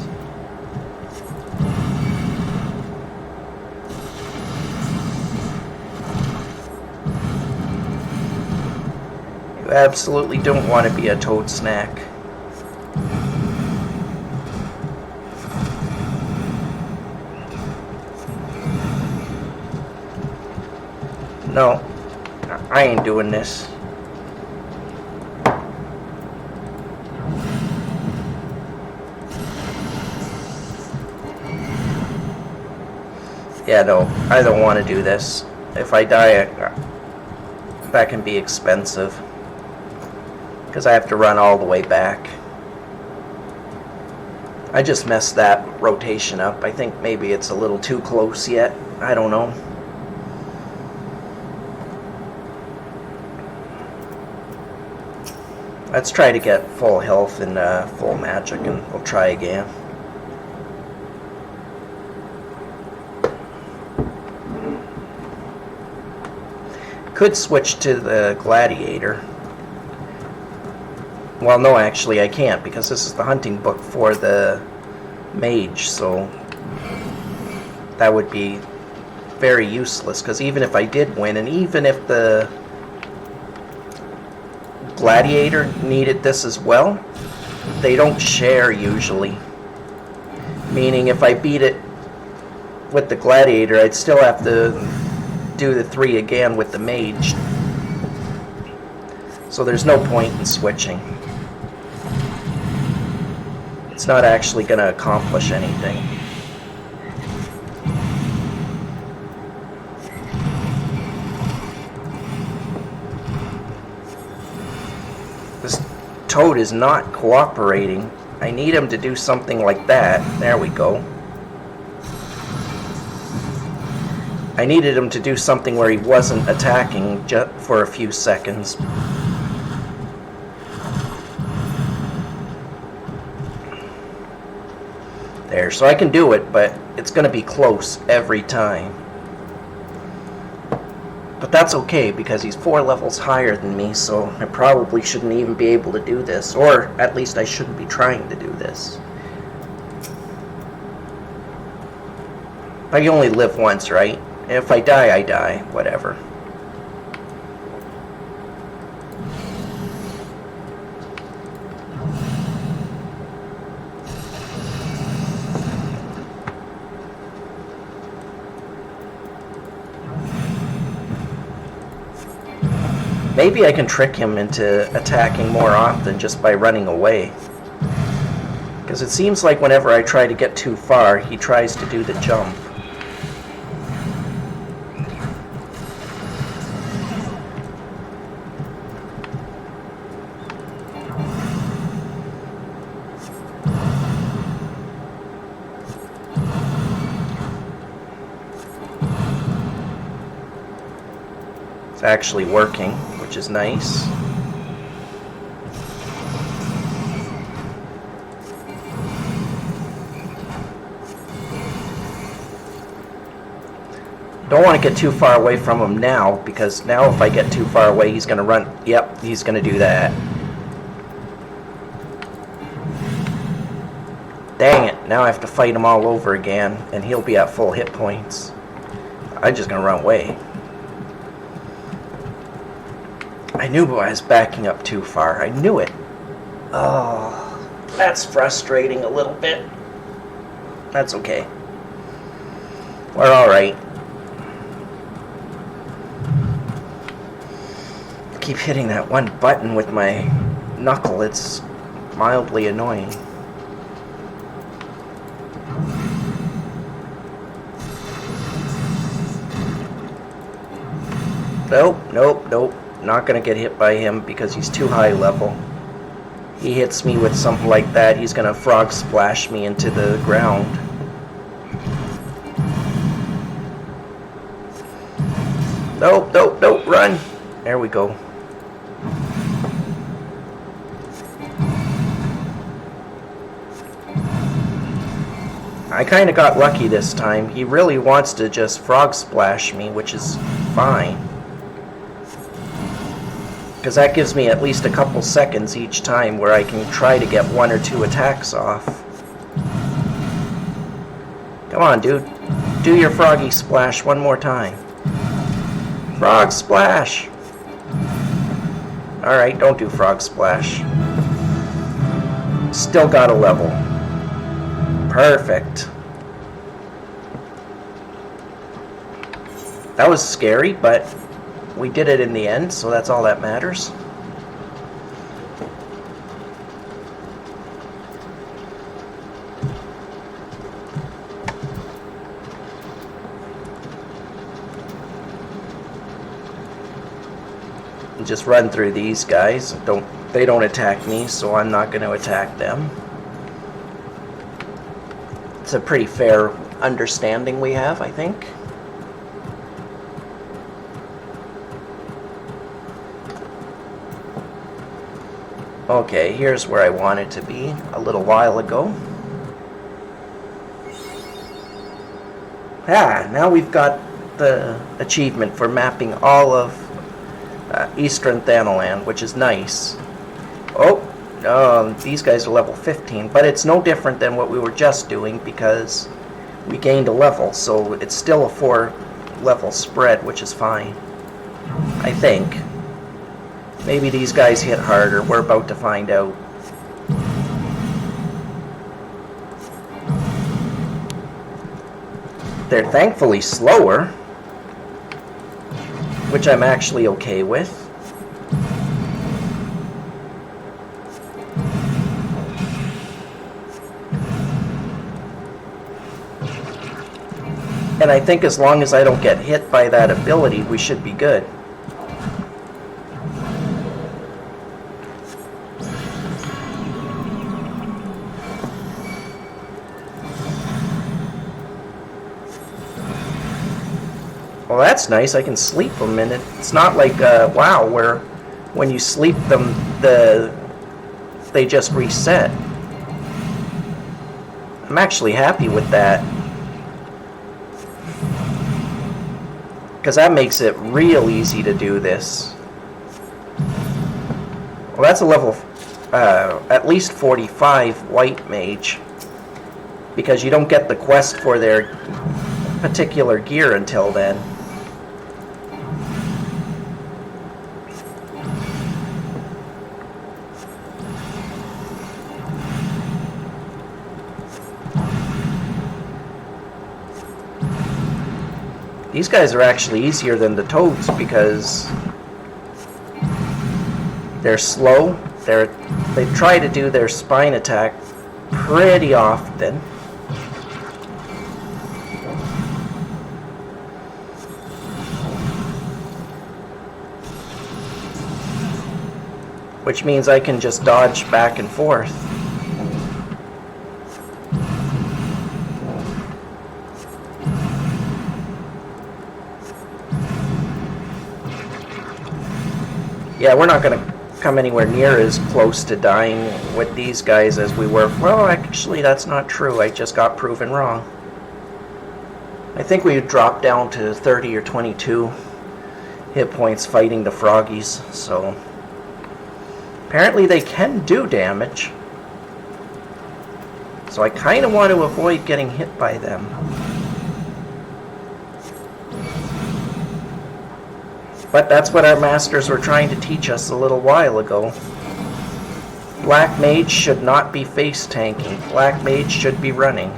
You absolutely don't want to be a toad snack. No, I ain't doing this. Yeah, no, I don't want to do this. If I die, that can be expensive. Because I have to run all the way back. I just messed that rotation up. I think maybe it's a little too close yet. I don't know. Let's try to get full health and full magic, and we'll try again. Could switch to the Gladiator. Well, no, actually I can't, because this is the hunting book for the mage, so that would be very useless, because even if I did win, and even if the Gladiator needed this as well, they don't share usually. Meaning if I beat it with the Gladiator, I'd still have to do the 3 again with the mage. So there's no point in switching. It's not actually going to accomplish anything. This toad is not cooperating. I need him to do something like that. There we go. I needed him to do something where he wasn't attacking just for a few seconds. There, so I can do it, but it's going to be close every time. But that's okay, because he's 4 levels higher than me, so I probably shouldn't even be able to do this. Or, at least I shouldn't be trying to do this. I only live once, right? If I die, I die. Whatever. Maybe I can trick him into attacking more often just by running away. Because it seems like whenever I try to get too far, he tries to do the jump. It's actually working, which is nice. Don't want to get too far away from him now, because now if I get too far away, he's going to run. Yep, he's going to do that. Dang it, now I have to fight him all over again, and he'll be at full hit points. I'm just going to run away. I knew I was backing up too far. I knew it. Oh, that's frustrating a little bit. That's okay. We're alright. Keep hitting that one button with my knuckle. It's mildly annoying. Nope, nope, nope. Not gonna get hit by him because he's too high level. He hits me with something like that, he's gonna frog splash me into the ground. Nope, nope, nope, run! There we go. I kinda got lucky this time. He really wants to just frog splash me, which is fine. Because that gives me at least a couple seconds each time where I can try to get one or two attacks off. Come on, dude. Do your froggy splash one more time. Frog splash! Alright, don't do frog splash. Still got a level. Perfect. That was scary, but we did it in the end, so that's all that matters. Just run through these guys. They don't attack me, so I'm not going to attack them. It's a pretty fair understanding we have, I think. Okay, here's where I wanted to be a little while ago. Ah, now we've got the achievement for mapping all of Eastern Thanaland, which is nice. Oh, these guys are level 15, but it's no different than what we were just doing because we gained a level, so it's still a 4-level spread, which is fine, I think. Maybe these guys hit harder. We're about to find out. They're thankfully slower, which I'm actually okay with. And I think as long as I don't get hit by that ability, we should be good. Well, that's nice. I can sleep them, and it's not like WoW, where when you sleep them, they just reset. I'm actually happy with that, because that makes it real easy to do this. Well, that's a level at least 45 white mage, because you don't get the quest for their particular gear until then. These guys are actually easier than the toads because They're slow. They try to do their spine attack pretty often. Which means I can just dodge back and forth. Yeah, we're not going to come anywhere near as close to dying with these guys as we were. Well, actually, that's not true. I just got proven wrong. I think we dropped down to 30 or 22 hit points fighting the froggies, so apparently they can do damage. So I kind of want to avoid getting hit by them. But that's what our masters were trying to teach us a little while ago. Black Mage should not be face tanking. Black Mage should be running.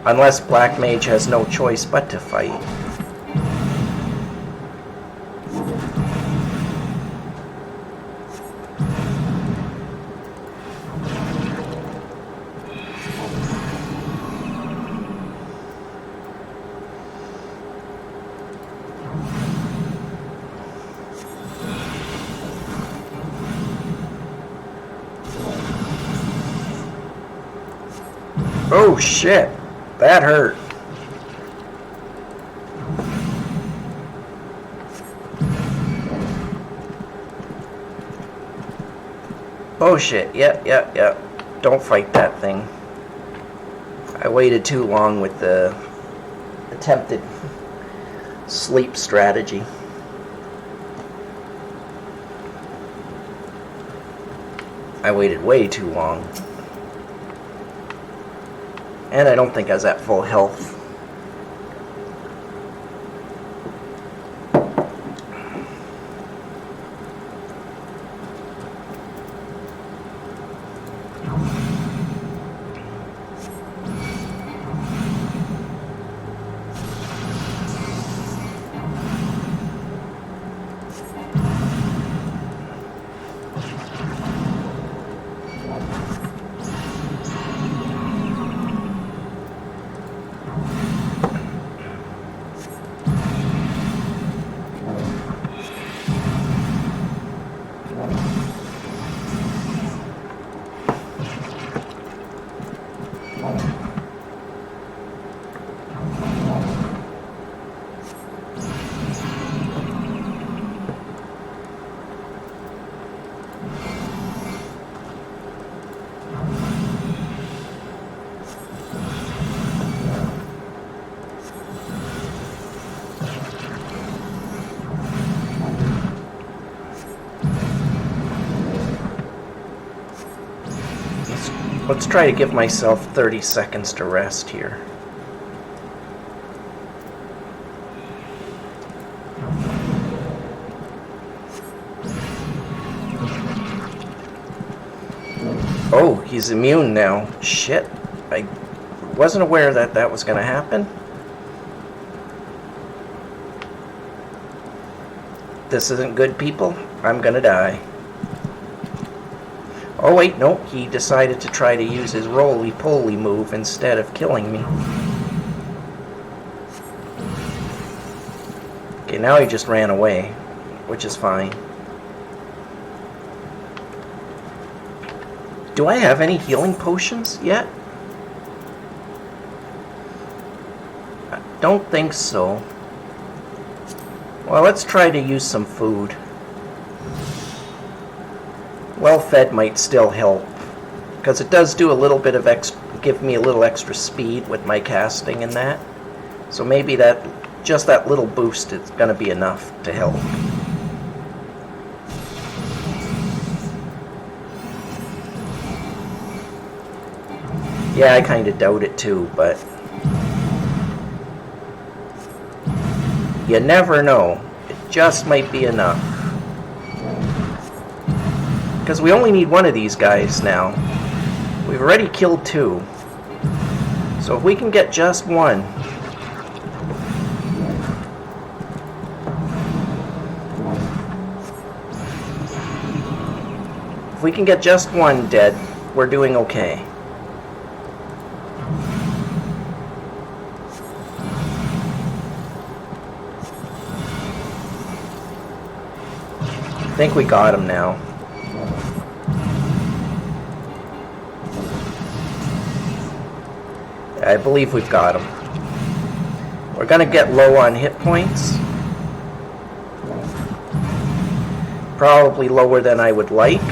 Unless Black Mage has no choice but to fight. Oh shit, that hurt. Oh shit, yep. Don't fight that thing. I waited too long with the attempted sleep strategy. I waited way too long. And I don't think I was at full health. Let's try to give myself 30 seconds to rest here. Oh, he's immune now. Shit. I wasn't aware that that was going to happen. This isn't good, people. I'm going to die. Oh wait, no, he decided to try to use his roly-poly move instead of killing me. Okay, now he just ran away, which is fine. Do I have any healing potions yet? I don't think so. Well, let's try to use some food. Well fed might still help, because it does do a little bit of give me a little extra speed with my casting and that. So maybe just that little boost is going to be enough to help. Yeah, I kind of doubt it too, but you never know. It just might be enough. Because we only need one of these guys now. We've already killed two. So if we can get just one. we can get just one dead, we're doing okay. I think we got him now. I believe we've got him. We're gonna get low on hit points. Probably lower than I would like.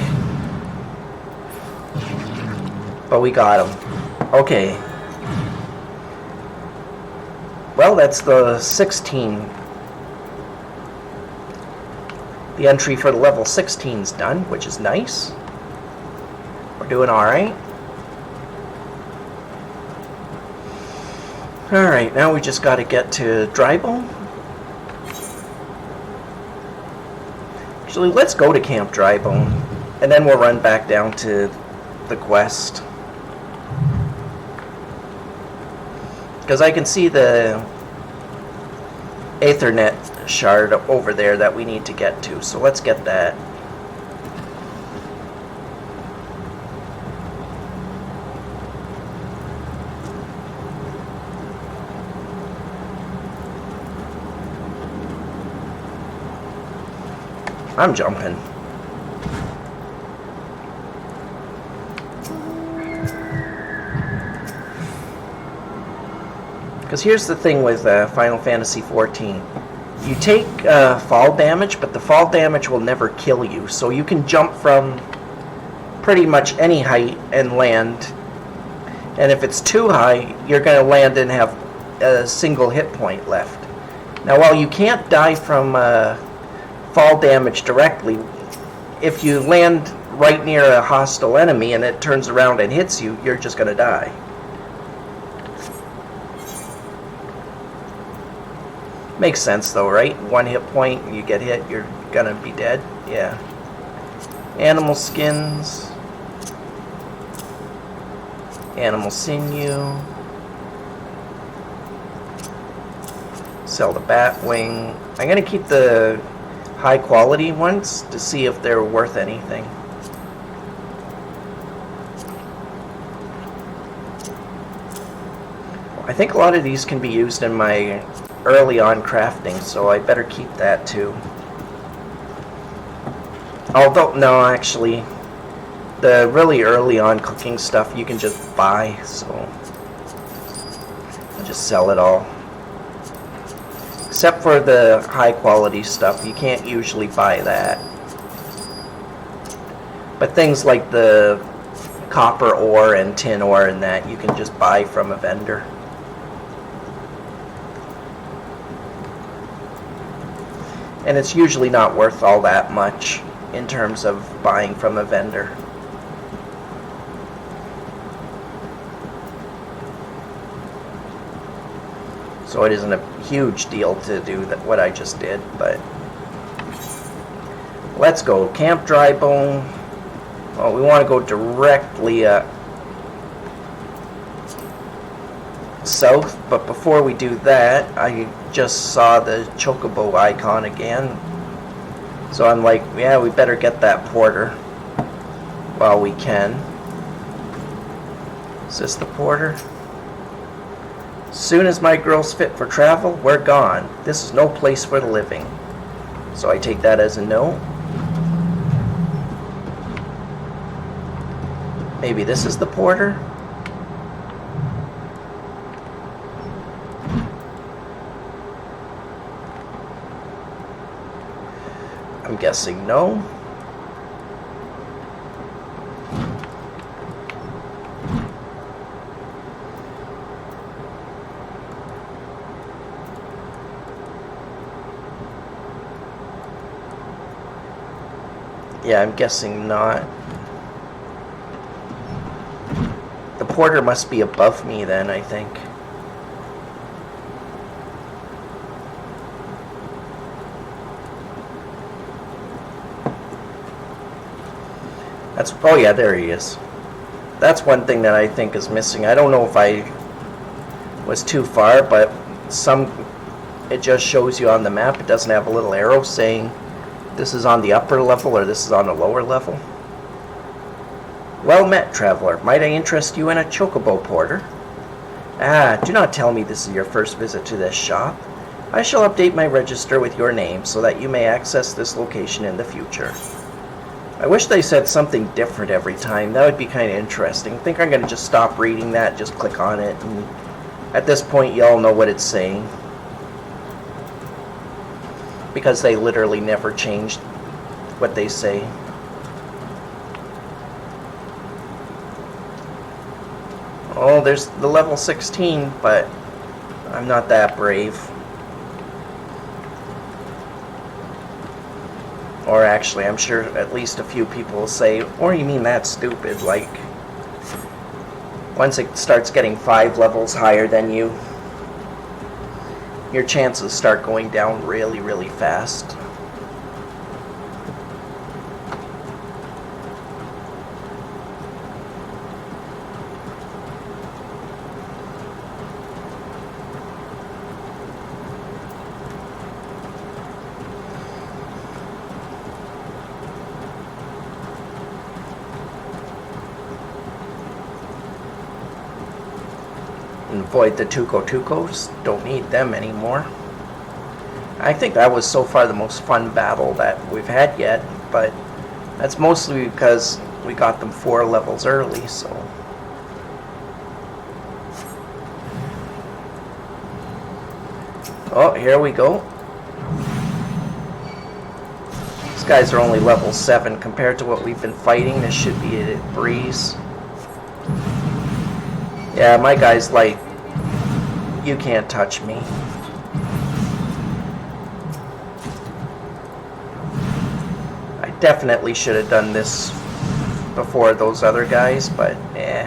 But we got him. Okay. Well, that's the 16. The entry for the level 16's done, which is nice. We're doing alright. Alright, now we just got to get to Drybone. Actually, let's go to Camp Drybone, and then we'll run back down to the quest. Because I can see the Aethernet shard over there that we need to get to, so let's get that. I'm jumping. Because here's the thing with Final Fantasy XIV. You take fall damage, but the fall damage will never kill you. So you can jump from pretty much any height and land. And if it's too high, you're going to land and have a single hit point left. Now, while you can't die from fall damage directly, if you land right near a hostile enemy and it turns around and hits you, you're just going to die. Makes sense though, right? One hit point, you get hit, you're going to be dead. Yeah. Animal skins. Animal sinew. Sell the bat wing. I'm going to keep the high quality ones to see if they're worth anything. I think a lot of these can be used in my early on crafting, so I better keep that too. Although, no, actually, the really early on cooking stuff you can just buy, so I'll just sell it all. Except for the high quality stuff, you can't usually buy that. But things like the copper ore and tin ore and that, you can just buy from a vendor. And it's usually not worth all that much in terms of buying from a vendor. So it isn't a huge deal to do that, what I just did, but let's go. Camp Drybone. Well, we want to go directly south, but before we do that, I just saw the chocobo icon again. So I'm like, yeah, we better get that porter while we can. Is this the porter? Soon as my girl's fit for travel, we're gone. This is no place for the living. So I take that as a no. Maybe this is the porter? I'm guessing no. Yeah, I'm guessing not. The porter must be above me then, I think. That's, oh yeah, there he is. That's one thing that I think is missing. I don't know if I was too far, but it just shows you on the map. It doesn't have a little arrow saying this is on the upper level or this is on the lower level. Well met, traveler. Might I interest you in a chocobo porter? Ah, do not tell me this is your first visit to this shop. I shall update my register with your name so that you may access this location in the future. I wish they said something different every time. That would be kind of interesting. I think I'm going to just stop reading that, just click on it, and at this point you all know what it's saying. Because they literally never changed what they say. Oh, there's the level 16, but I'm not that brave. Or actually, I'm sure at least a few people will say, or you mean that's stupid, like, once it starts getting 5 levels higher than you, your chances start going down really, really fast. Avoid the Tuco-Tucos. Don't need them anymore. I think that was so far the most fun battle that we've had yet, but that's mostly because we got them 4 levels early, so. Oh, here we go. These guys are only level 7 compared to what we've been fighting. This should be a breeze. Yeah, my guy's like, you can't touch me. I definitely should have done this before those other guys, but eh.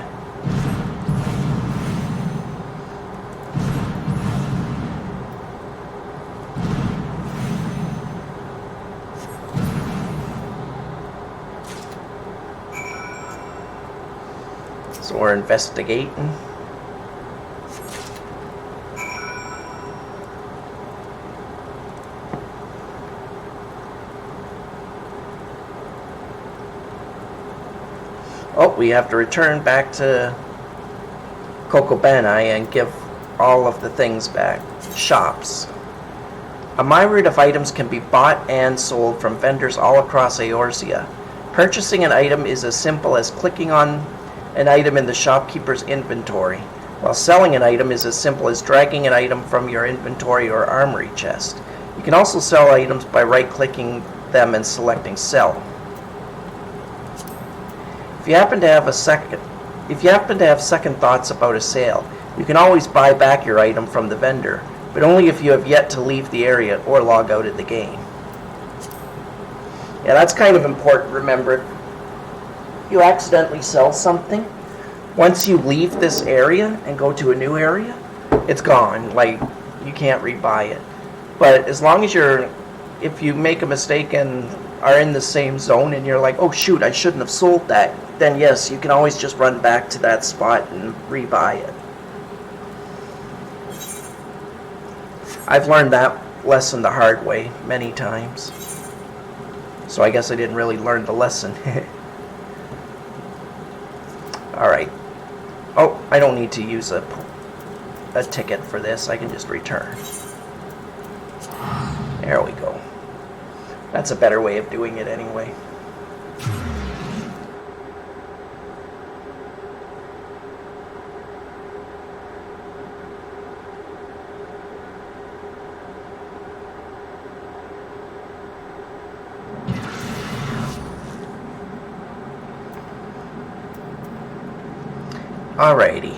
So we're investigating. Oh, we have to return back to Cocobenai and give all of the things back. Shops. A myriad of items can be bought and sold from vendors all across Eorzea. Purchasing an item is as simple as clicking on an item in the shopkeeper's inventory, while selling an item is as simple as dragging an item from your inventory or armory chest. You can also sell items by right-clicking them and selecting Sell. If you happen to have second thoughts about a sale, you can always buy back your item from the vendor, but only if you have yet to leave the area or log out of the game. Yeah, that's kind of important. Remember, if you accidentally sell something, once you leave this area and go to a new area, it's gone. Like, you can't rebuy it. But as long as if you make a mistake and are in the same zone and you're like, oh shoot, I shouldn't have sold that, then yes, you can always just run back to that spot and rebuy it. I've learned that lesson the hard way many times. So I guess I didn't really learn the lesson. Alright. Oh, I don't need to use a ticket for this. I can just return. There we go. That's a better way of doing it anyway. Alrighty.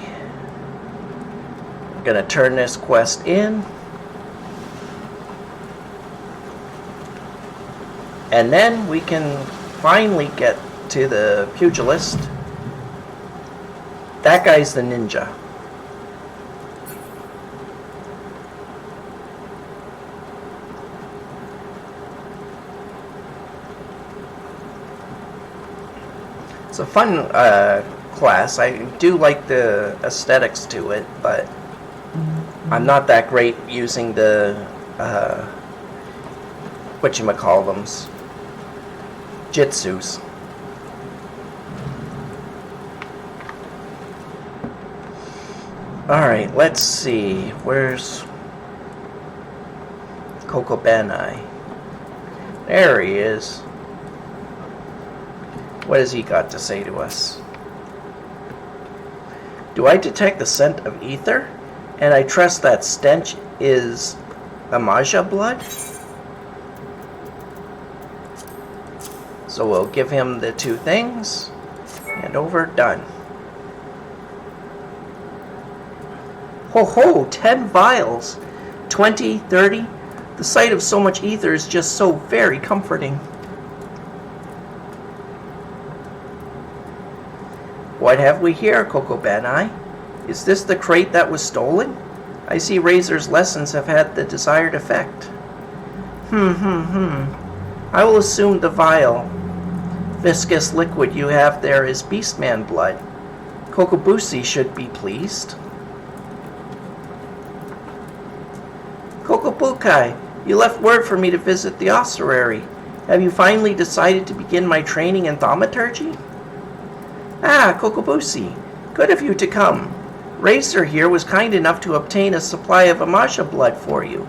I'm gonna turn this quest in. And then we can finally get to the Pugilist. That guy's the ninja. It's a fun class. I do like the aesthetics to it, but I'm not that great using the whatchamacallthems. Jitsus. Alright, let's see. Where's Coco Benai? There he is. What has he got to say to us? Do I detect the scent of ether? And I trust that stench is Amaja blood? So we'll give him the 2 things. And over, done. Ho ho, 10 vials. 20, 30. The sight of so much ether is just so very comforting. What have we here, Coco Benai? Is this the crate that was stolen? I see Razor's lessons have had the desired effect. I will assume the vial, viscous liquid you have there is Beastman blood. Kokobusi should be pleased. Kokobukai, you left word for me to visit the ossuary. Have you finally decided to begin my training in thaumaturgy? Ah, Kokobusi, good of you to come. Razor here was kind enough to obtain a supply of Amaja blood for you.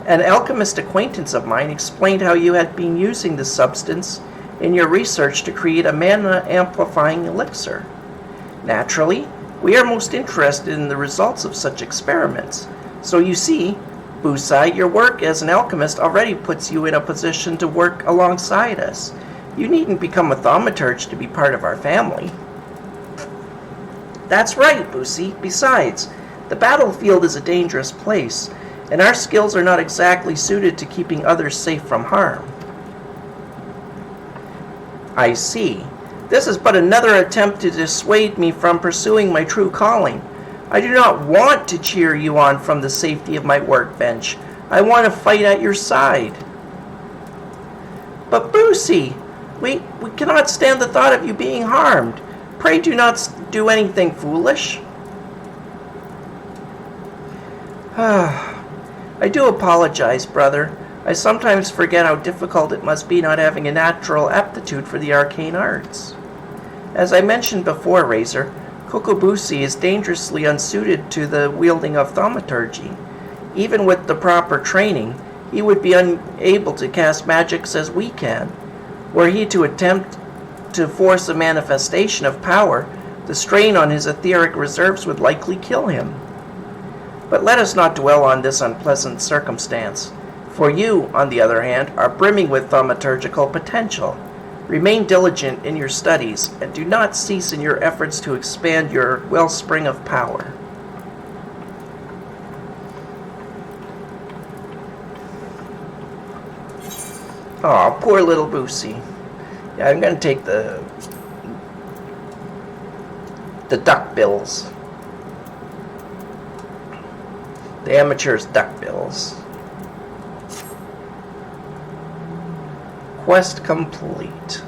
An alchemist acquaintance of mine explained how you had been using the substance in your research to create a mana-amplifying elixir. Naturally, we are most interested in the results of such experiments. So you see, Busai, your work as an alchemist already puts you in a position to work alongside us. You needn't become a thaumaturge to be part of our family. That's right, Busi. Besides, the battlefield is a dangerous place, and our skills are not exactly suited to keeping others safe from harm. I see. This is but another attempt to dissuade me from pursuing my true calling. I do not want to cheer you on from the safety of my workbench. I want to fight at your side. But Busi, we cannot stand the thought of you being harmed. Pray do not do anything foolish. I do apologize, brother. I sometimes forget how difficult it must be not having a natural aptitude for the arcane arts. As I mentioned before, Razor, Kokobusi is dangerously unsuited to the wielding of thaumaturgy. Even with the proper training, he would be unable to cast magics as we can. Were he to attempt to force a manifestation of power, the strain on his etheric reserves would likely kill him. But let us not dwell on this unpleasant circumstance. For you, on the other hand, are brimming with thaumaturgical potential. Remain diligent in your studies, and do not cease in your efforts to expand your wellspring of power. Aw, poor little Busi. Yeah, I'm going to take the duck bills. The amateur's duck bills. Quest complete.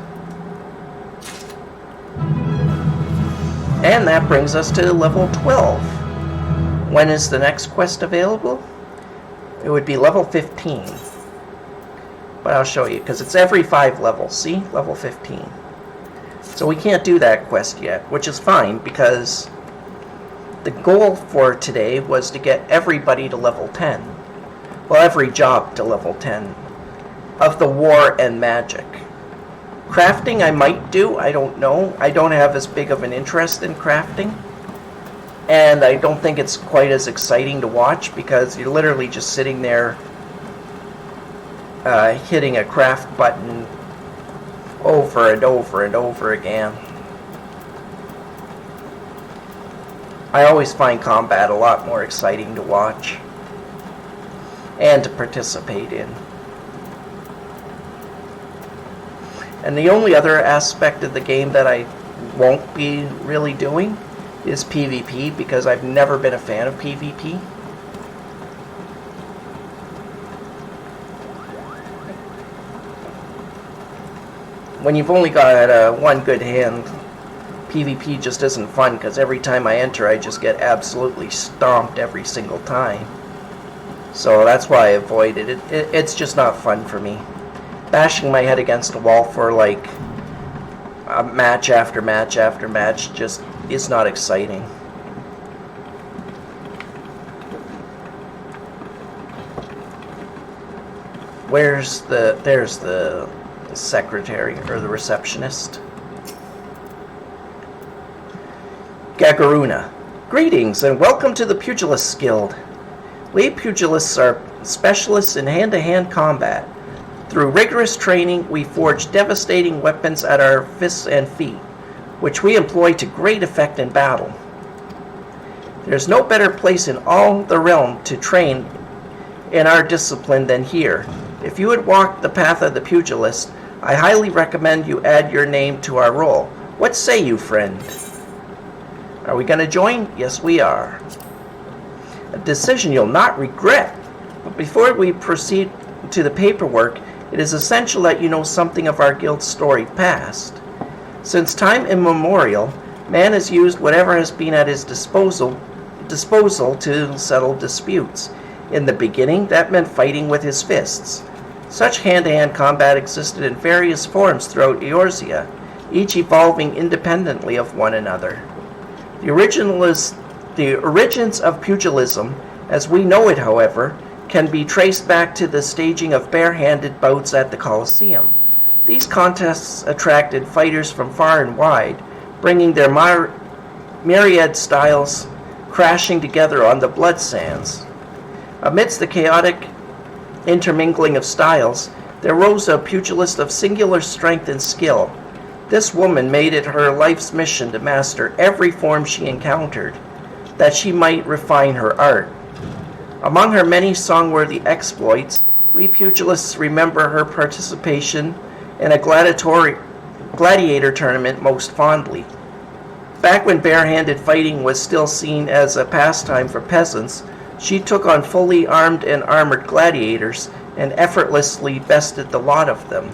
And that brings us to level 12. When is the next quest available? It would be level 15. But I'll show you, because it's every 5 levels. See? Level 15. So we can't do that quest yet, which is fine, because the goal for today was to get everybody to level 10. Well, every job to level 10 of the war and magic. Crafting I might do, I don't know. I don't have as big of an interest in crafting. And I don't think it's quite as exciting to watch, because you're literally just sitting there hitting a craft button over and over and over again. I always find combat a lot more exciting to watch and to participate in. And the only other aspect of the game that I won't be really doing is PvP, because I've never been a fan of PvP. When you've only got one good hand, PvP just isn't fun, because every time I enter I just get absolutely stomped every single time. So that's why I avoid it. It's just not fun for me. Bashing my head against a wall for like a match after match after match just is not exciting. There's the secretary or the receptionist. Gagaruna. Greetings and welcome to the Pugilist Guild. We pugilists are specialists in hand-to-hand combat. Through rigorous training, we forge devastating weapons at our fists and feet, which we employ to great effect in battle. There's no better place in all the realm to train in our discipline than here. If you would walk the path of the pugilist, I highly recommend you add your name to our roll. What say you, friend? Are we going to join? Yes, we are. A decision you'll not regret. But before we proceed to the paperwork, it is essential that you know something of our guild's storied past. Since time immemorial, man has used whatever has been at his disposal to settle disputes. In the beginning, that meant fighting with his fists. Such hand-to-hand combat existed in various forms throughout Eorzea, each evolving independently of one another. The origins of pugilism, as we know it, however, can be traced back to the staging of bare-handed bouts at the Colosseum. These contests attracted fighters from far and wide, bringing their myriad styles crashing together on the blood sands. Amidst the chaotic intermingling of styles, there rose a pugilist of singular strength and skill. This woman made it her life's mission to master every form she encountered, that she might refine her art. Among her many song-worthy exploits, we pugilists remember her participation in a gladiator tournament most fondly. Back when barehanded fighting was still seen as a pastime for peasants, she took on fully armed and armored gladiators and effortlessly bested the lot of them.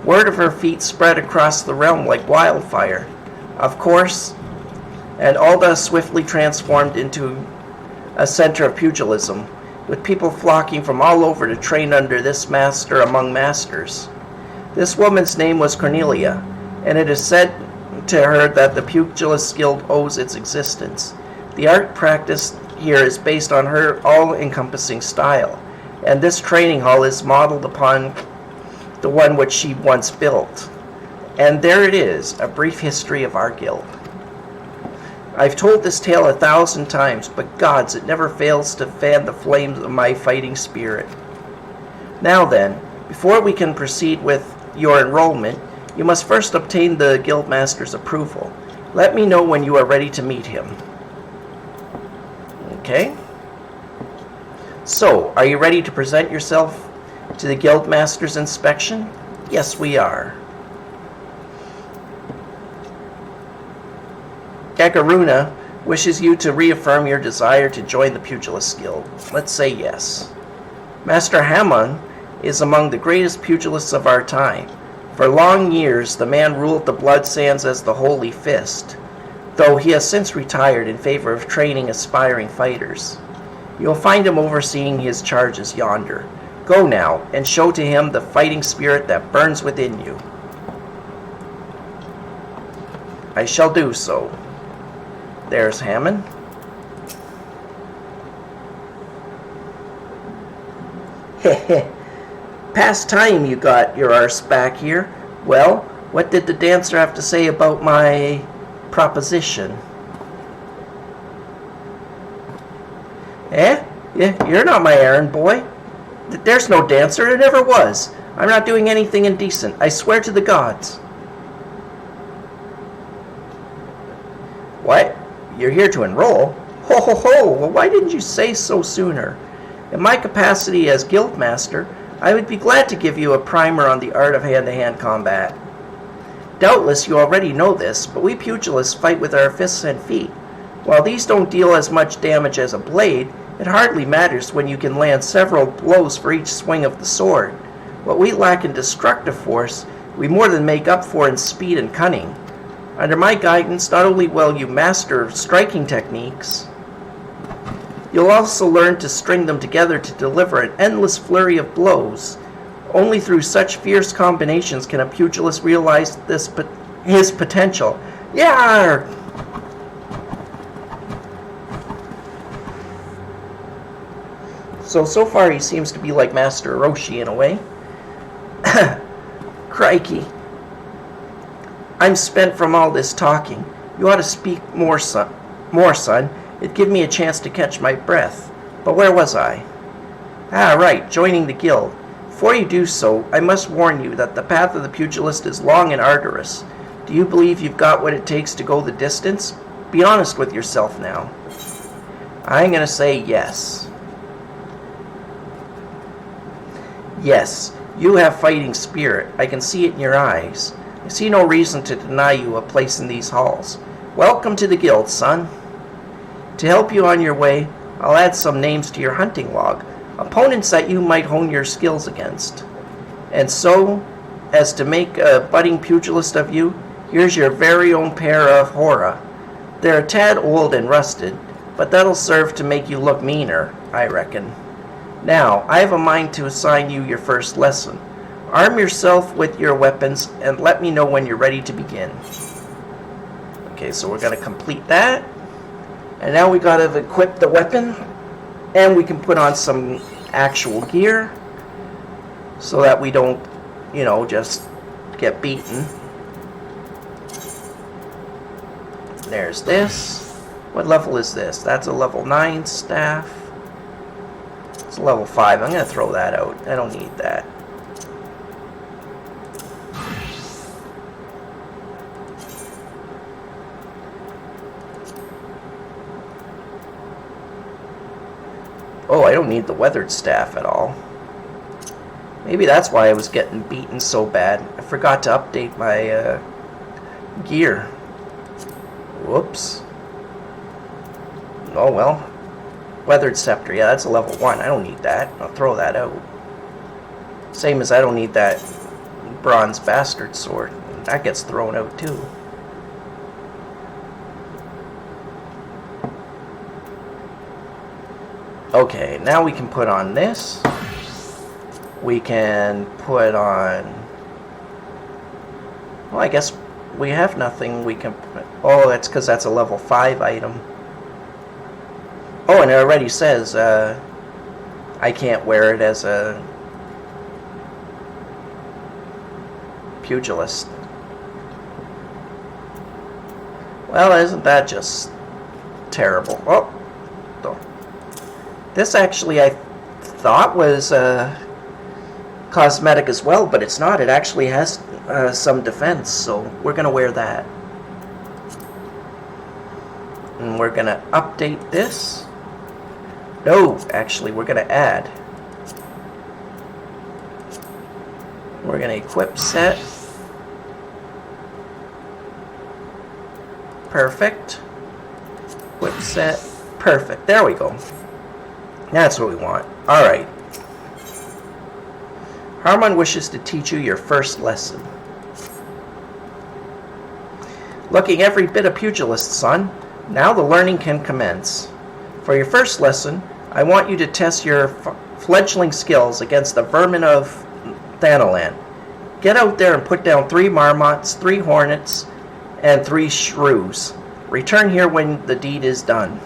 Word of her feat spread across the realm like wildfire. Of course, and Alda swiftly transformed into a center of pugilism, with people flocking from all over to train under this master among masters. This woman's name was Cornelia, and it is said to her that the Pugilist Guild owes its existence. The art practiced here is based on her all-encompassing style, and this training hall is modeled upon the one which she once built. And there it is, a brief history of our guild. I've told this tale 1,000 times, but gods, it never fails to fan the flames of my fighting spirit. Now then, before we can proceed with your enrollment, you must first obtain the Guildmaster's approval. Let me know when you are ready to meet him. Okay? So, are you ready to present yourself to the Guildmaster's inspection? Yes, we are. Gagaruna wishes you to reaffirm your desire to join the Pugilist Guild. Let's say yes. Master Hamon is among the greatest pugilists of our time. For long years, the man ruled the Blood Sands as the Holy Fist, though he has since retired in favor of training aspiring fighters. You'll find him overseeing his charges yonder. Go now, and show to him the fighting spirit that burns within you. I shall do so. There's Hammond. Heh. Past time you got your arse back here. Well, what did the dancer have to say about my proposition? Eh? Yeah, you're not my errand boy. There's no dancer, there never was. I'm not doing anything indecent, I swear to the gods. What? You're here to enroll? Ho ho ho! Well, why didn't you say so sooner? In my capacity as Guildmaster, I would be glad to give you a primer on the art of hand-to-hand combat. Doubtless you already know this, but we pugilists fight with our fists and feet. While these don't deal as much damage as a blade, it hardly matters when you can land several blows for each swing of the sword. What we lack in destructive force, we more than make up for in speed and cunning. Under my guidance, not only will you master striking techniques, you'll also learn to string them together to deliver an endless flurry of blows. Only through such fierce combinations can a pugilist realize his potential. Yeah! So far he seems to be like Master Orochi in a way. Crikey. I'm spent from all this talking. You ought to speak more, son. It'd give me a chance to catch my breath. But where was I? Ah, right, joining the guild. Before you do so, I must warn you that the path of the pugilist is long and arduous. Do you believe you've got what it takes to go the distance? Be honest with yourself now. I'm going to say yes. Yes, you have fighting spirit. I can see it in your eyes. I see no reason to deny you a place in these halls. Welcome to the guild, son. To help you on your way, I'll add some names to your hunting log. Opponents that you might hone your skills against. And so, as to make a budding pugilist of you, here's your very own pair of Hora. They're a tad old and rusted, but that'll serve to make you look meaner, I reckon. Now, I have a mind to assign you your first lesson. Arm yourself with your weapons and let me know when you're ready to begin. Okay, so we're going to complete that. And now we got to equip the weapon. And we can put on some actual gear so that we don't, just get beaten. There's this. What level is this? That's a level 9 staff. It's a level 5. I'm going to throw that out. I don't need that. Oh, I don't need the weathered staff at all. Maybe that's why I was getting beaten so bad. I forgot to update my gear. Whoops. Oh well. Weathered scepter, yeah, that's a level 1. I don't need that. I'll throw that out. Same as I don't need that bronze bastard sword. That gets thrown out too. Okay, now we can put on this. We can put on... Well, I guess we have nothing we can put... Oh, that's because that's a level 5 item. Oh, and it already says I can't wear it as a pugilist. Well, isn't that just terrible? Oh, this actually I thought was cosmetic as well, but it's not. It actually has some defense, so we're going to wear that. And we're going to update this. No, actually, we're going to add. We're going to equip set. Perfect. Equip set. Perfect. There we go. That's what we want. Alright. Harmon wishes to teach you your first lesson. Looking every bit a pugilist, son. Now the learning can commence. For your first lesson, I want you to test your fledgling skills against the vermin of Thanalan. Get out there and put down 3 marmots, 3 hornets, and 3 shrews. Return here when the deed is done.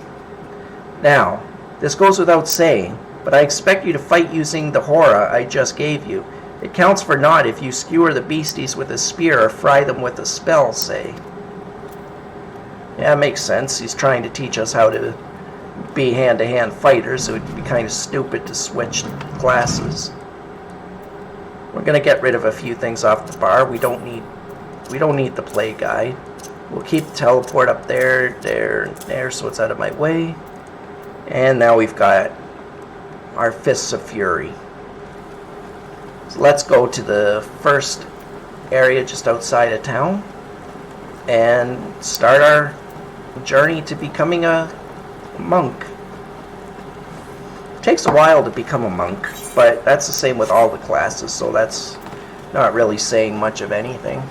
Now, this goes without saying, but I expect you to fight using the Hora I just gave you. It counts for naught if you skewer the beasties with a spear or fry them with a spell, say. Yeah, makes sense. He's trying to teach us how to be hand-to-hand fighters, so it would be kind of stupid to switch classes. We're going to get rid of a few things off the bar. We don't need the play guide. We'll keep the teleport up there, there, so it's out of my way. And now we've got our Fists of Fury. So let's go to the first area just outside of town and start our journey to becoming a monk. It takes a while to become a monk, but that's the same with all the classes, so that's not really saying much of anything.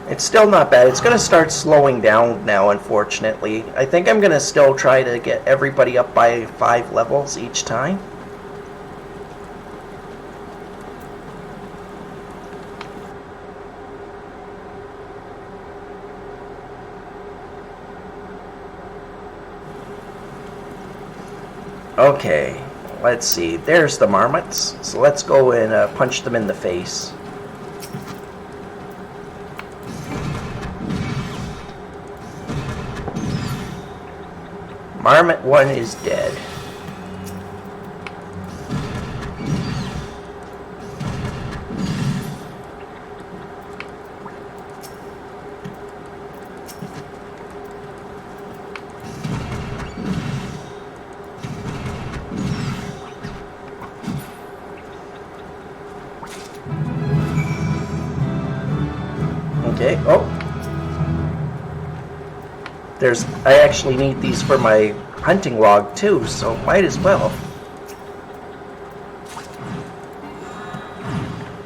It's still not bad. It's going to start slowing down now, unfortunately. I think I'm going to still try to get everybody up by 5 levels each time. Okay, let's see. There's the marmots. So let's go and punch them in the face. Marmot 1 is dead. Okay, oh. I actually need these for my hunting log too, so might as well.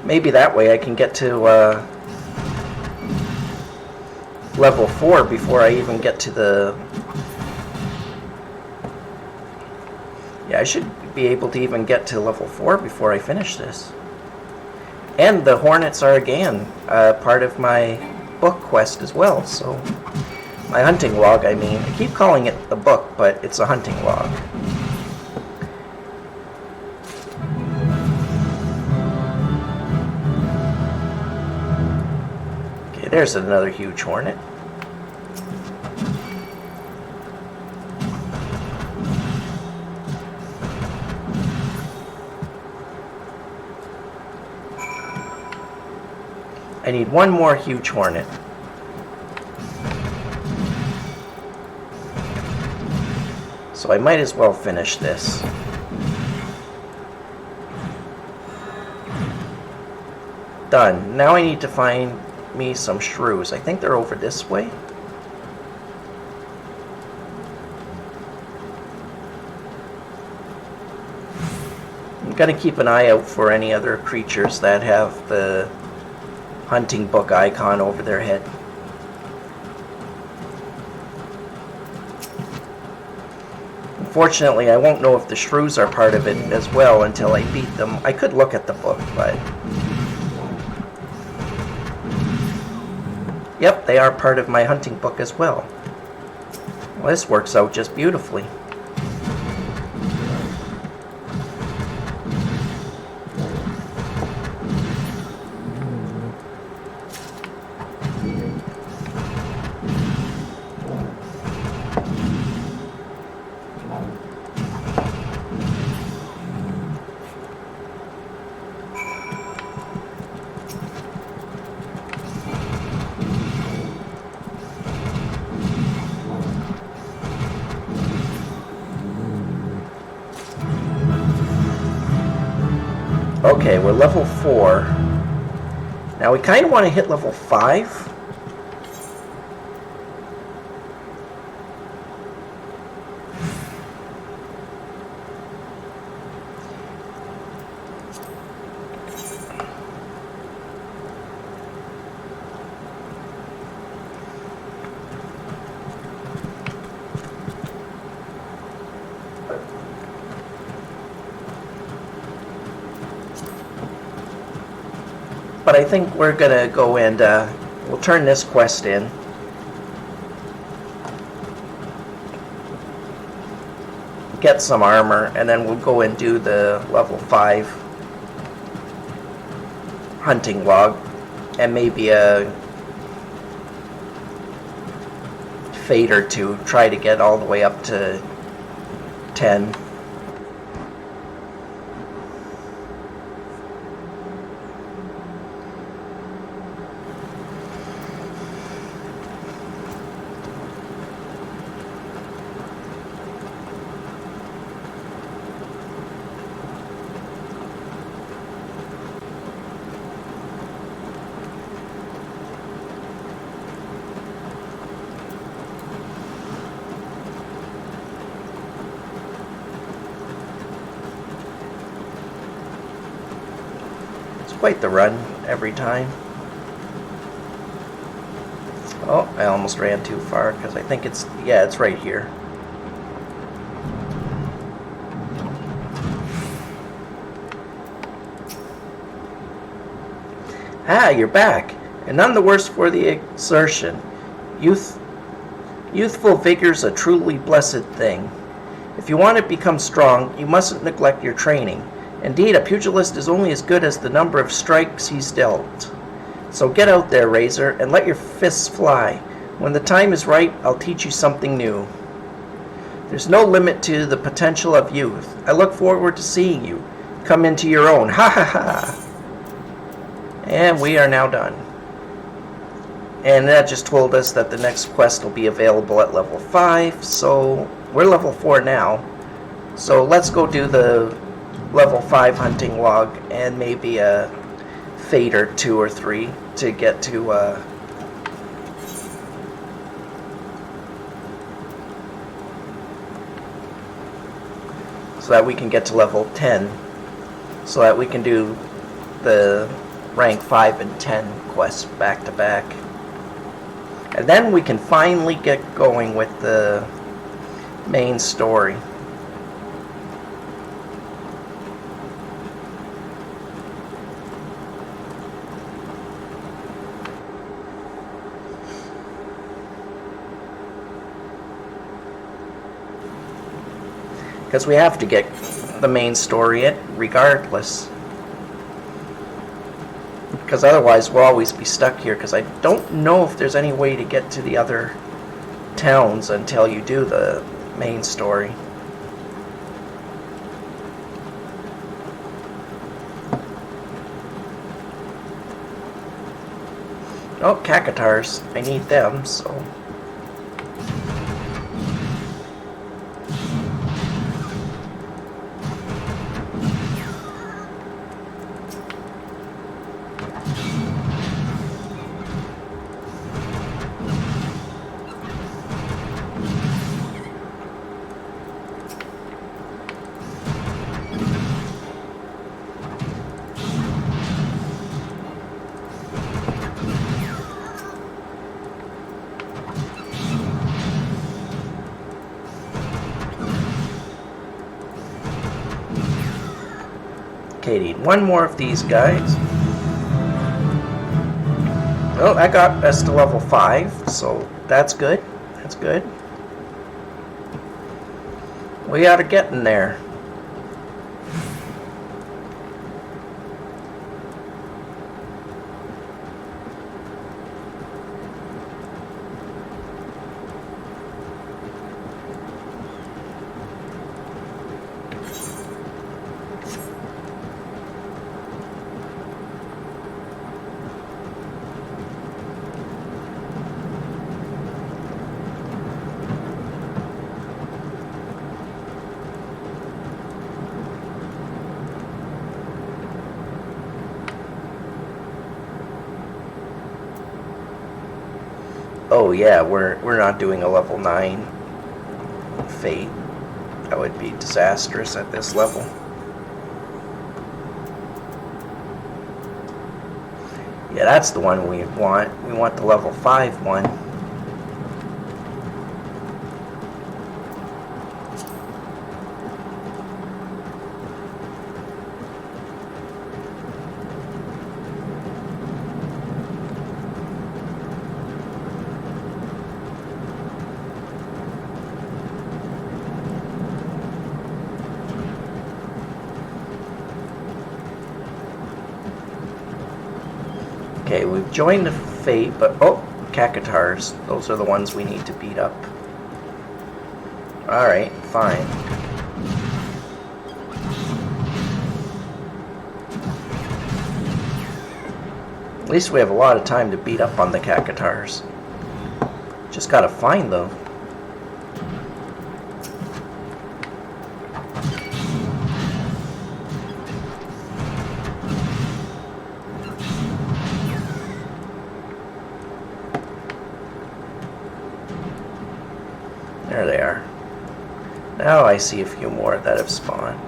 Maybe that way I can get to level 4 before I even get to the... Yeah, I should be able to even get to level 4 before I finish this. And the hornets are again part of my book quest as well, so... My hunting log, I mean. I keep calling it the book, but it's a hunting log. Okay, there's another huge hornet. I need one more huge hornet. So I might as well finish this. Done. Now I need to find me some shrews. I think they're over this way. I'm gonna keep an eye out for any other creatures that have the hunting book icon over their head. Unfortunately, I won't know if the shrews are part of it as well until I beat them. I could look at the book, but... Yep, they are part of my hunting book as well. Well, this works out just beautifully. Okay, we're level 4. Now we kind of want to hit level 5. But I think we're gonna go and we'll turn this quest in. Get some armor, and then we'll go and do the level 5 hunting log, and maybe a fate or two. Try to get all the way up to 10. Quite the run every time. Oh, I almost ran too far because I think it's right here. Ah, you're back, and none the worse for the exertion. Youthful vigor's a truly blessed thing. If you want to become strong, you mustn't neglect your training. Indeed, a pugilist is only as good as the number of strikes he's dealt. So get out there, Razor, and let your fists fly. When the time is right, I'll teach you something new. There's no limit to the potential of youth. I look forward to seeing you come into your own. Ha ha ha! And we are now done. And that just told us that the next quest will be available at level 5, so we're level 4 now. So let's go do the level 5 hunting log and maybe a fate or 2 or 3 to get to so that we can get to level 10, so that we can do the rank 5 and 10 quests back to back. And then we can finally get going with the main story. Because we have to get the main story in regardless. Because otherwise we'll always be stuck here, because I don't know if there's any way to get to the other towns until you do the main story. Oh, cacatars. I need them, so... Okay, need one more of these guys. Well, that got us to level 5, so that's good. That's good. We ought to get in there. Oh yeah, we're not doing a level 9 fate. That would be disastrous at this level. Yeah, that's the one we want. We want the level 5 one. Okay, we've joined the fate, but oh, cacatars. Those are the ones we need to beat up. Alright, fine. At least we have a lot of time to beat up on the cacatars. Just gotta find them. There they are. Now I see a few more that have spawned.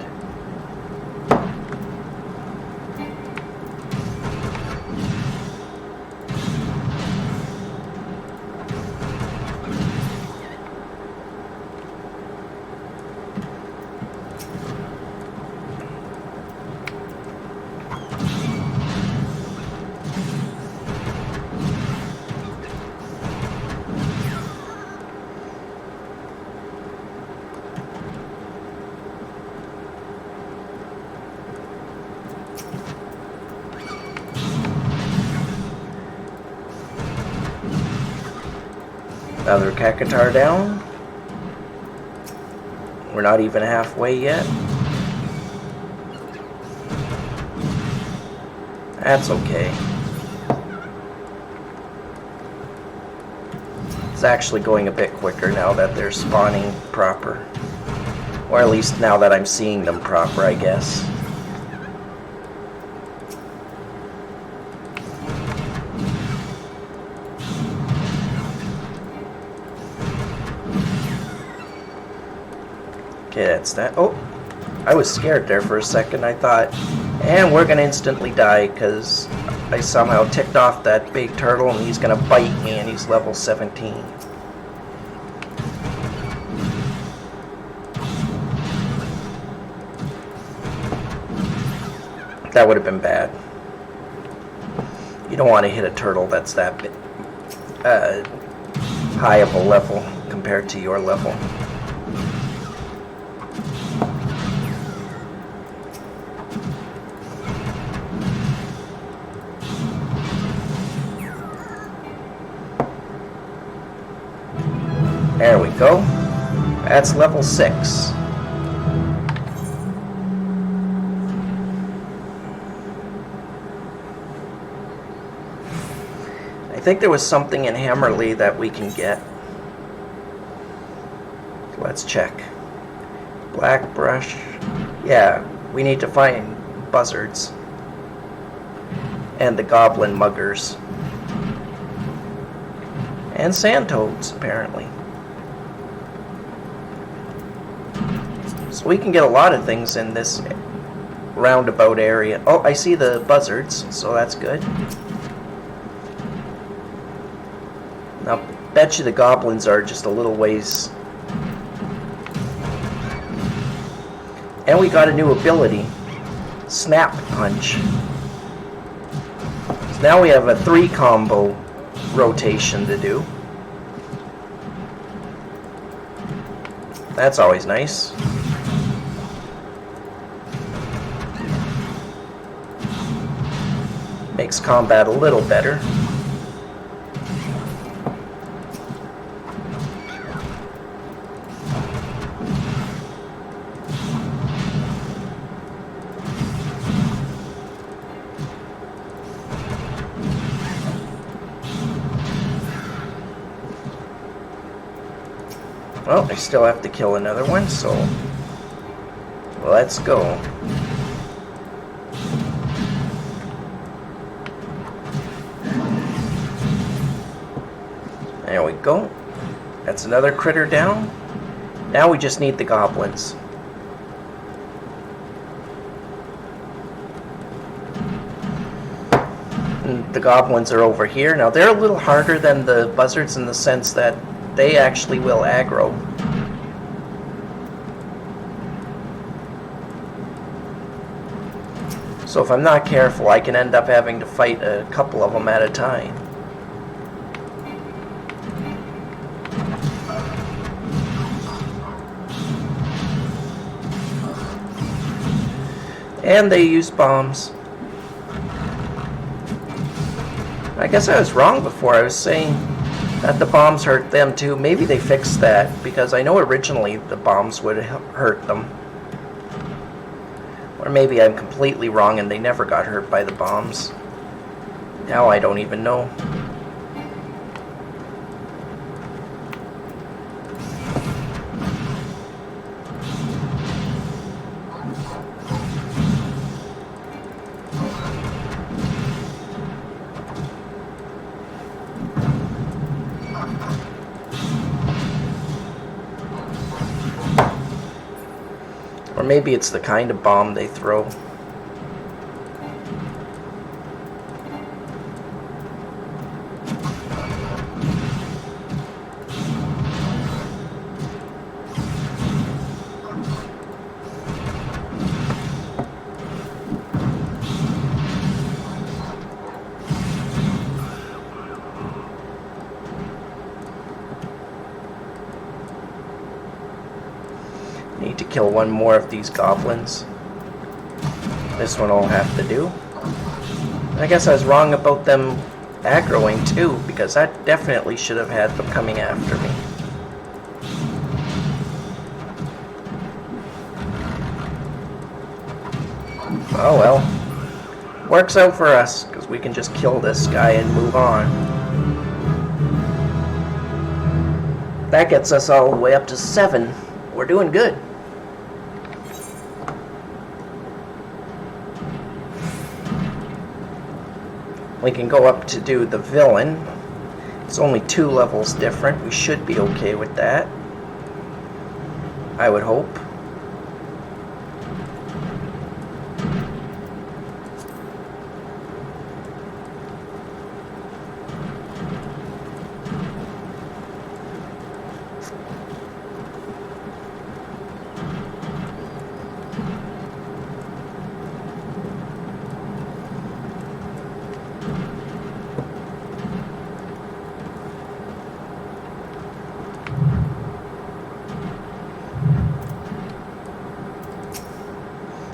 Another Kakatar down. We're not even halfway yet. That's okay. It's actually going a bit quicker now that they're spawning proper. Or at least now that I'm seeing them proper, I guess. Okay, that's that. Oh, I was scared there for a second. I thought, and we're gonna instantly die because I somehow ticked off that big turtle and he's gonna bite me and he's level 17. That would have been bad. You don't want to hit a turtle that's that high of a level compared to your level. There we go. That's level 6. I think there was something in Hammerly that we can get. Let's check. Black brush. Yeah, we need to find buzzards. And the goblin muggers. And sand toads, apparently. So we can get a lot of things in this roundabout area. Oh, I see the buzzards, so that's good. Now, bet you the goblins are just a little ways. And we got a new ability. Snap Punch. So now we have a 3 combo rotation to do. That's always nice. Makes combat a little better. Well, I still have to kill another one, so let's go. There we go. That's another critter down. Now we just need the goblins. And the goblins are over here. Now they're a little harder than the buzzards in the sense that they actually will aggro. So if I'm not careful, I can end up having to fight a couple of them at a time. And they use bombs. I guess I was wrong before. I was saying that the bombs hurt them too. Maybe they fixed that, because I know originally the bombs would hurt them. Or maybe I'm completely wrong and they never got hurt by the bombs. Now I don't even know. Or maybe it's the kind of bomb they throw. Need to kill one more of these goblins. This one I'll have to do. I guess I was wrong about them aggroing too, because that definitely should have had them coming after me. Oh well. Works out for us, because we can just kill this guy and move on. That gets us all the way up to 7. We're doing good. We can go up to do the villain. It's only 2 levels different. We should be okay with that, I would hope.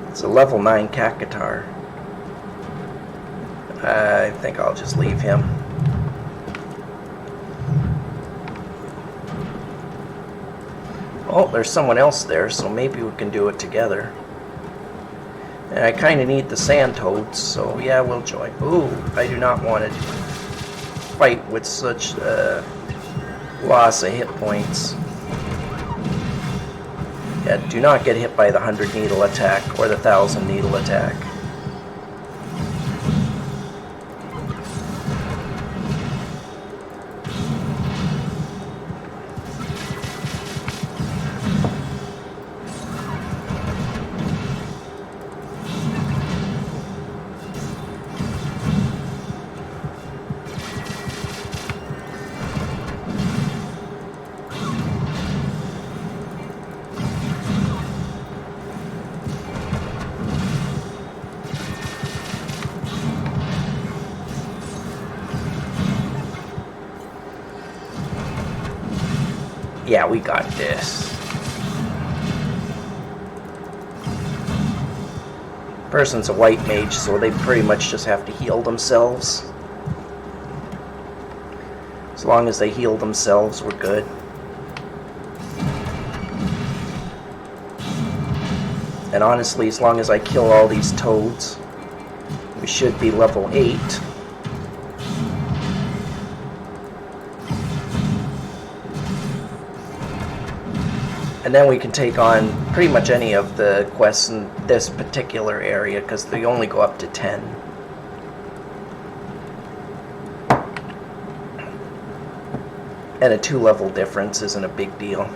It's a level 9 Cactuar. I think I'll just leave him. Oh, there's someone else there, so maybe we can do it together. And I kind of need the sand toads, so yeah, we'll join. Ooh, I do not want to fight with such loss of hit points. Yeah, do not get hit by the 100 needle attack or the 1000 needle attack. Yeah, we got this. Person's a white mage, so they pretty much just have to heal themselves. As long as they heal themselves, we're good. And honestly, as long as I kill all these toads, we should be level 8. And then we can take on pretty much any of the quests in this particular area, because they only go up to 10. And a 2-level difference isn't a big deal.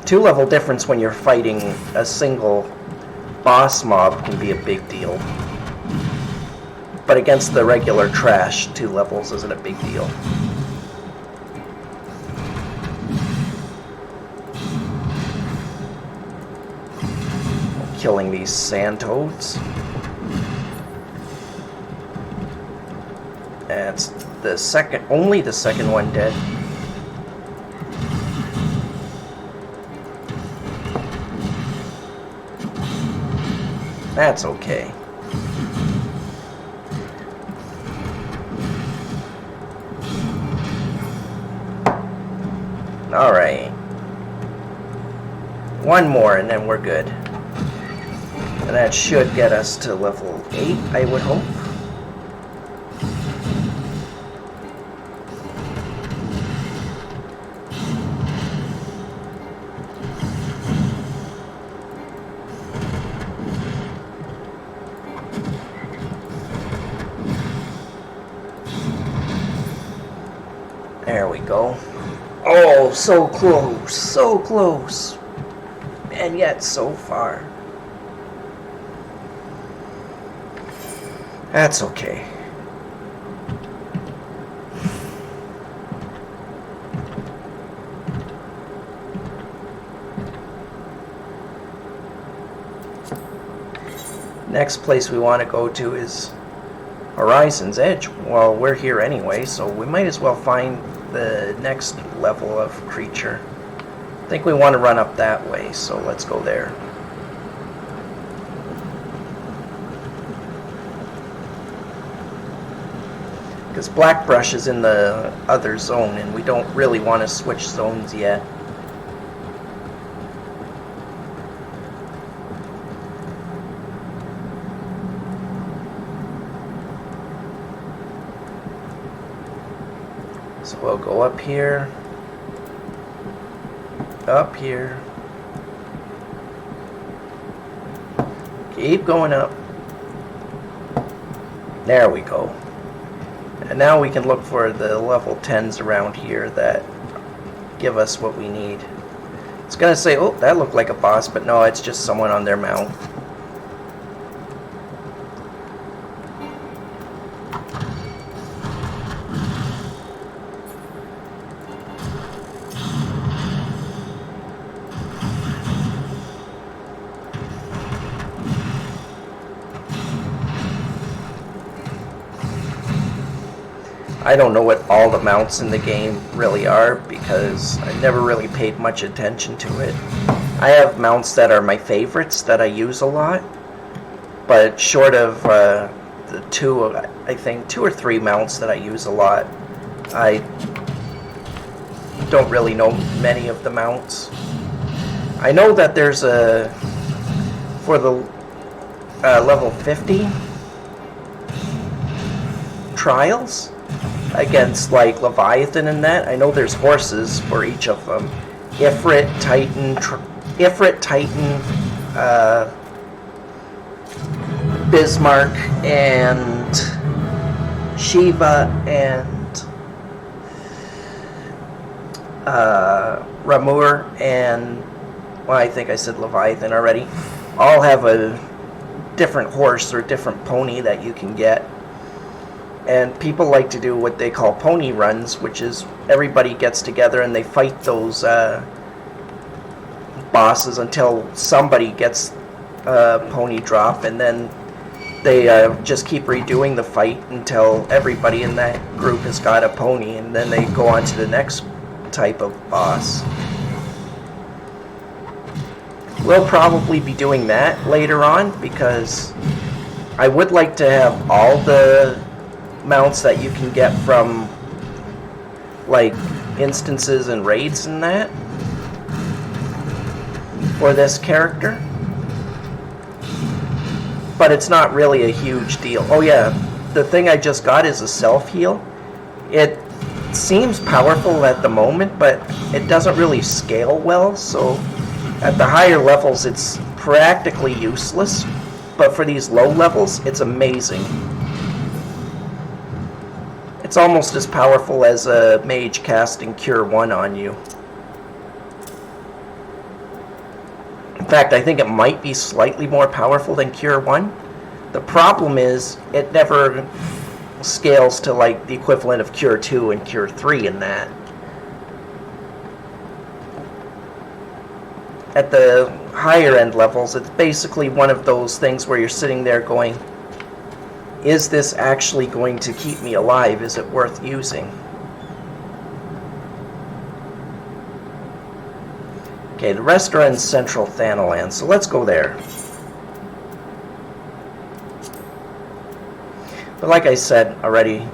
2-level difference when you're fighting a single boss mob can be a big deal. But against the regular trash, 2 levels isn't a big deal. Killing these sand toads. That's the second, only the second one dead. That's okay. Alright. One more and then we're good. And that should get us to level 8, I would hope. There we go. Oh, so close, so close. And yet so far. That's okay. Next place we want to go to is Horizon's Edge. Well, we're here anyway, so we might as well find the next level of creature. I think we want to run up that way, so let's go there. Because Blackbrush is in the other zone, and we don't really want to switch zones yet. So we'll go up here, keep going up. There we go. And now we can look for the level 10s around here that give us what we need. It's gonna say, oh, that looked like a boss, but no, it's just someone on their mount. I don't know what all the mounts in the game really are because I never really paid much attention to it. I have mounts that are my favorites that I use a lot, but short of the I think two or three mounts that I use a lot, I don't really know many of the mounts. I know that there's for the level 50 trials against like Leviathan and that. I know there's horses for each of them. Ifrit, Titan, Bismarck, and Shiva, and Ramur, and well, I think I said Leviathan already. All have a different horse or different pony that you can get. And people like to do what they call pony runs, which is everybody gets together and they fight those bosses until somebody gets a pony drop, and then they just keep redoing the fight until everybody in that group has got a pony, and then they go on to the next type of boss. We'll probably be doing that later on because I would like to have all the mounts that you can get from like instances and raids and that for this character, but it's not really a huge deal. Oh yeah, the thing I just got is a self-heal. It seems powerful at the moment, but it doesn't really scale well, so at the higher levels it's practically useless, but for these low levels it's amazing. It's almost as powerful as a mage casting Cure 1 on you. In fact, I think it might be slightly more powerful than Cure 1. The problem is, it never scales to like the equivalent of Cure 2 and Cure 3 in that. At the higher end levels, it's basically one of those things where you're sitting there going, is this actually going to keep me alive? Is it worth using? Okay, the rest are in Central Thanalan, so let's go there. But like I said already,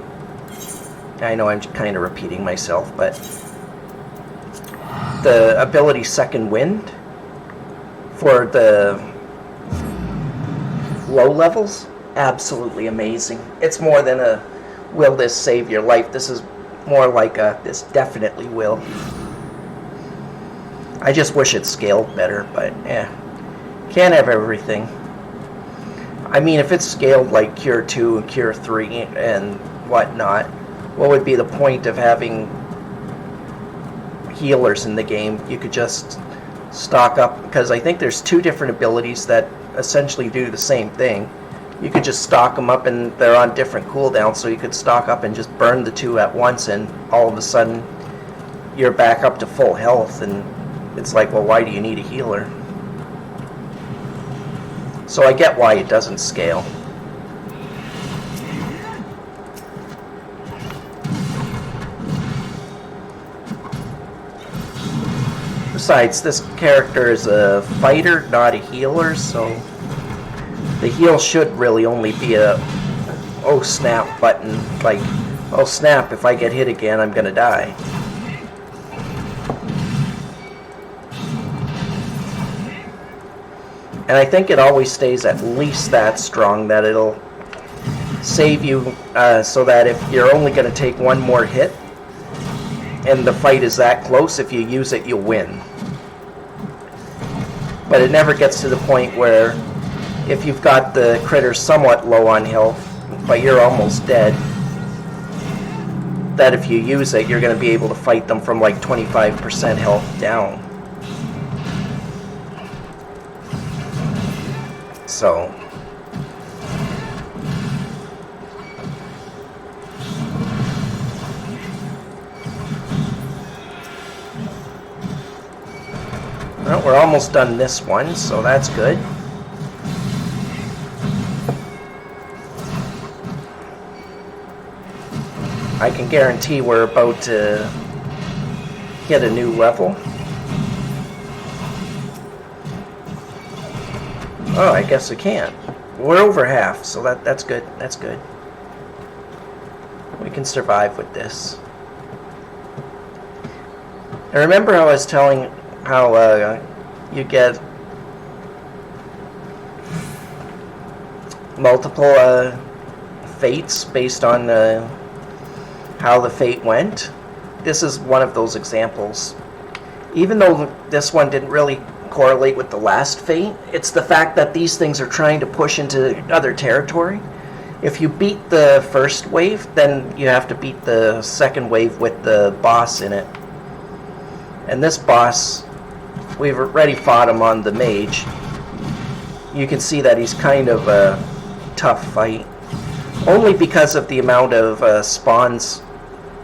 I know I'm kind of repeating myself, but the ability Second Wind for the low levels, absolutely amazing. It's more than a will this save your life. This is more like a this definitely will. I just wish it scaled better, but can't have everything. I mean, if it's scaled like Cure 2 and Cure 3 and whatnot, what would be the point of having healers in the game? You could just stock up, because I think there's two different abilities that essentially do the same thing. You could just stock them up and they're on different cooldowns, so you could stock up and just burn the two at once, and all of a sudden you're back up to full health, and it's like, well, why do you need a healer? So I get why it doesn't scale. Besides, this character is a fighter, not a healer, so the heal should really only be a oh snap button, like Oh snap, if I get hit again, I'm gonna die. And I think it always stays at least that strong that it'll save you so that if you're only going to take one more hit and the fight is that close, if you use it, you'll win. But it never gets to the point where if you've got the critter somewhat low on health, but you're almost dead, that if you use it, you're going to be able to fight them from like 25% health down. So well, we're almost done this one, so that's good. I can guarantee we're about to hit a new level. Oh, I guess we can. We're over half, so that's good. That's good. We can survive with this. I remember how I was telling how you get multiple fates based on how the fate went. This is one of those examples. Even though this one didn't really correlate with the last fate, it's the fact that these things are trying to push into other territory. If you beat the first wave, then you have to beat the second wave with the boss in it. And this boss, we've already fought him on the mage. You can see that he's kind of a tough fight, only because of the amount of spawns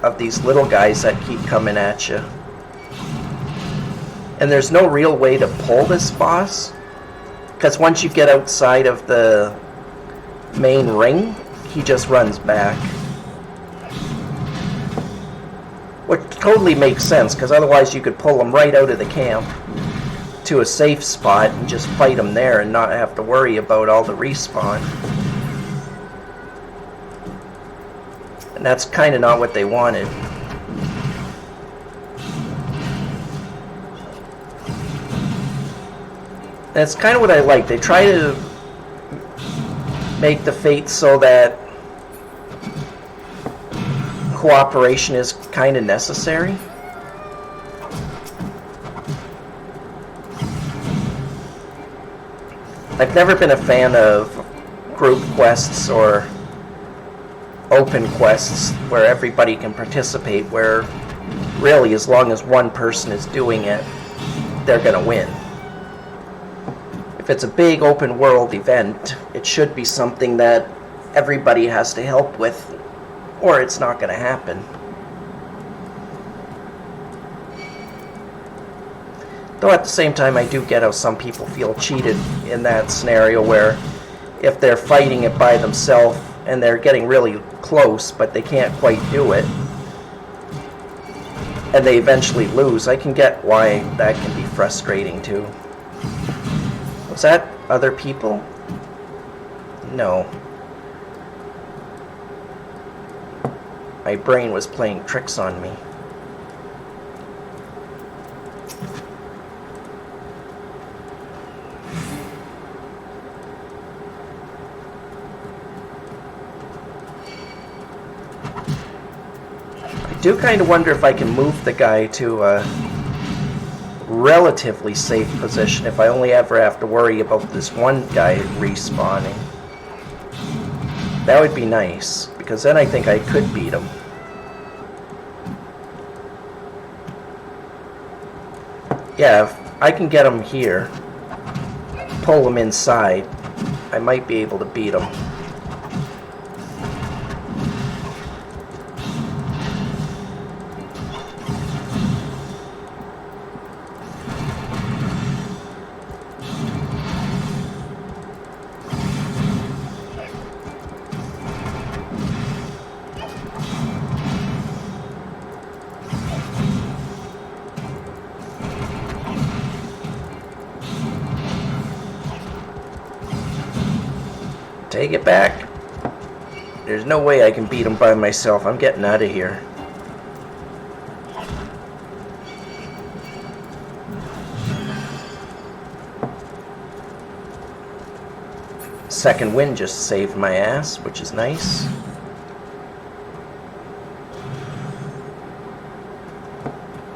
of these little guys that keep coming at you. And there's no real way to pull this boss, because once you get outside of the main ring, he just runs back. Which totally makes sense, because otherwise you could pull him right out of the camp to a safe spot and just fight him there and not have to worry about all the respawn. And that's kind of not what they wanted. That's kind of what I like. They try to make the fates so that cooperation is kind of necessary. I've never been a fan of group quests or open quests where everybody can participate, where really as long as one person is doing it, they're going to win. If it's a big open world event, it should be something that everybody has to help with, or it's not going to happen. Though at the same time, I do get how some people feel cheated in that scenario, where if they're fighting it by themselves and they're getting really close, but they can't quite do it, and they eventually lose, I can get why that can be frustrating too. Was that other people? No. My brain was playing tricks on me. I do kind of wonder if I can move the guy to a relatively safe position if I only ever have to worry about this one guy respawning. That would be nice, because then I think I could beat him. Yeah, if I can get him here, pull him inside, I might be able to beat him. Take it back. There's no way I can beat him by myself. I'm getting out of here. Second wind just saved my ass, which is nice.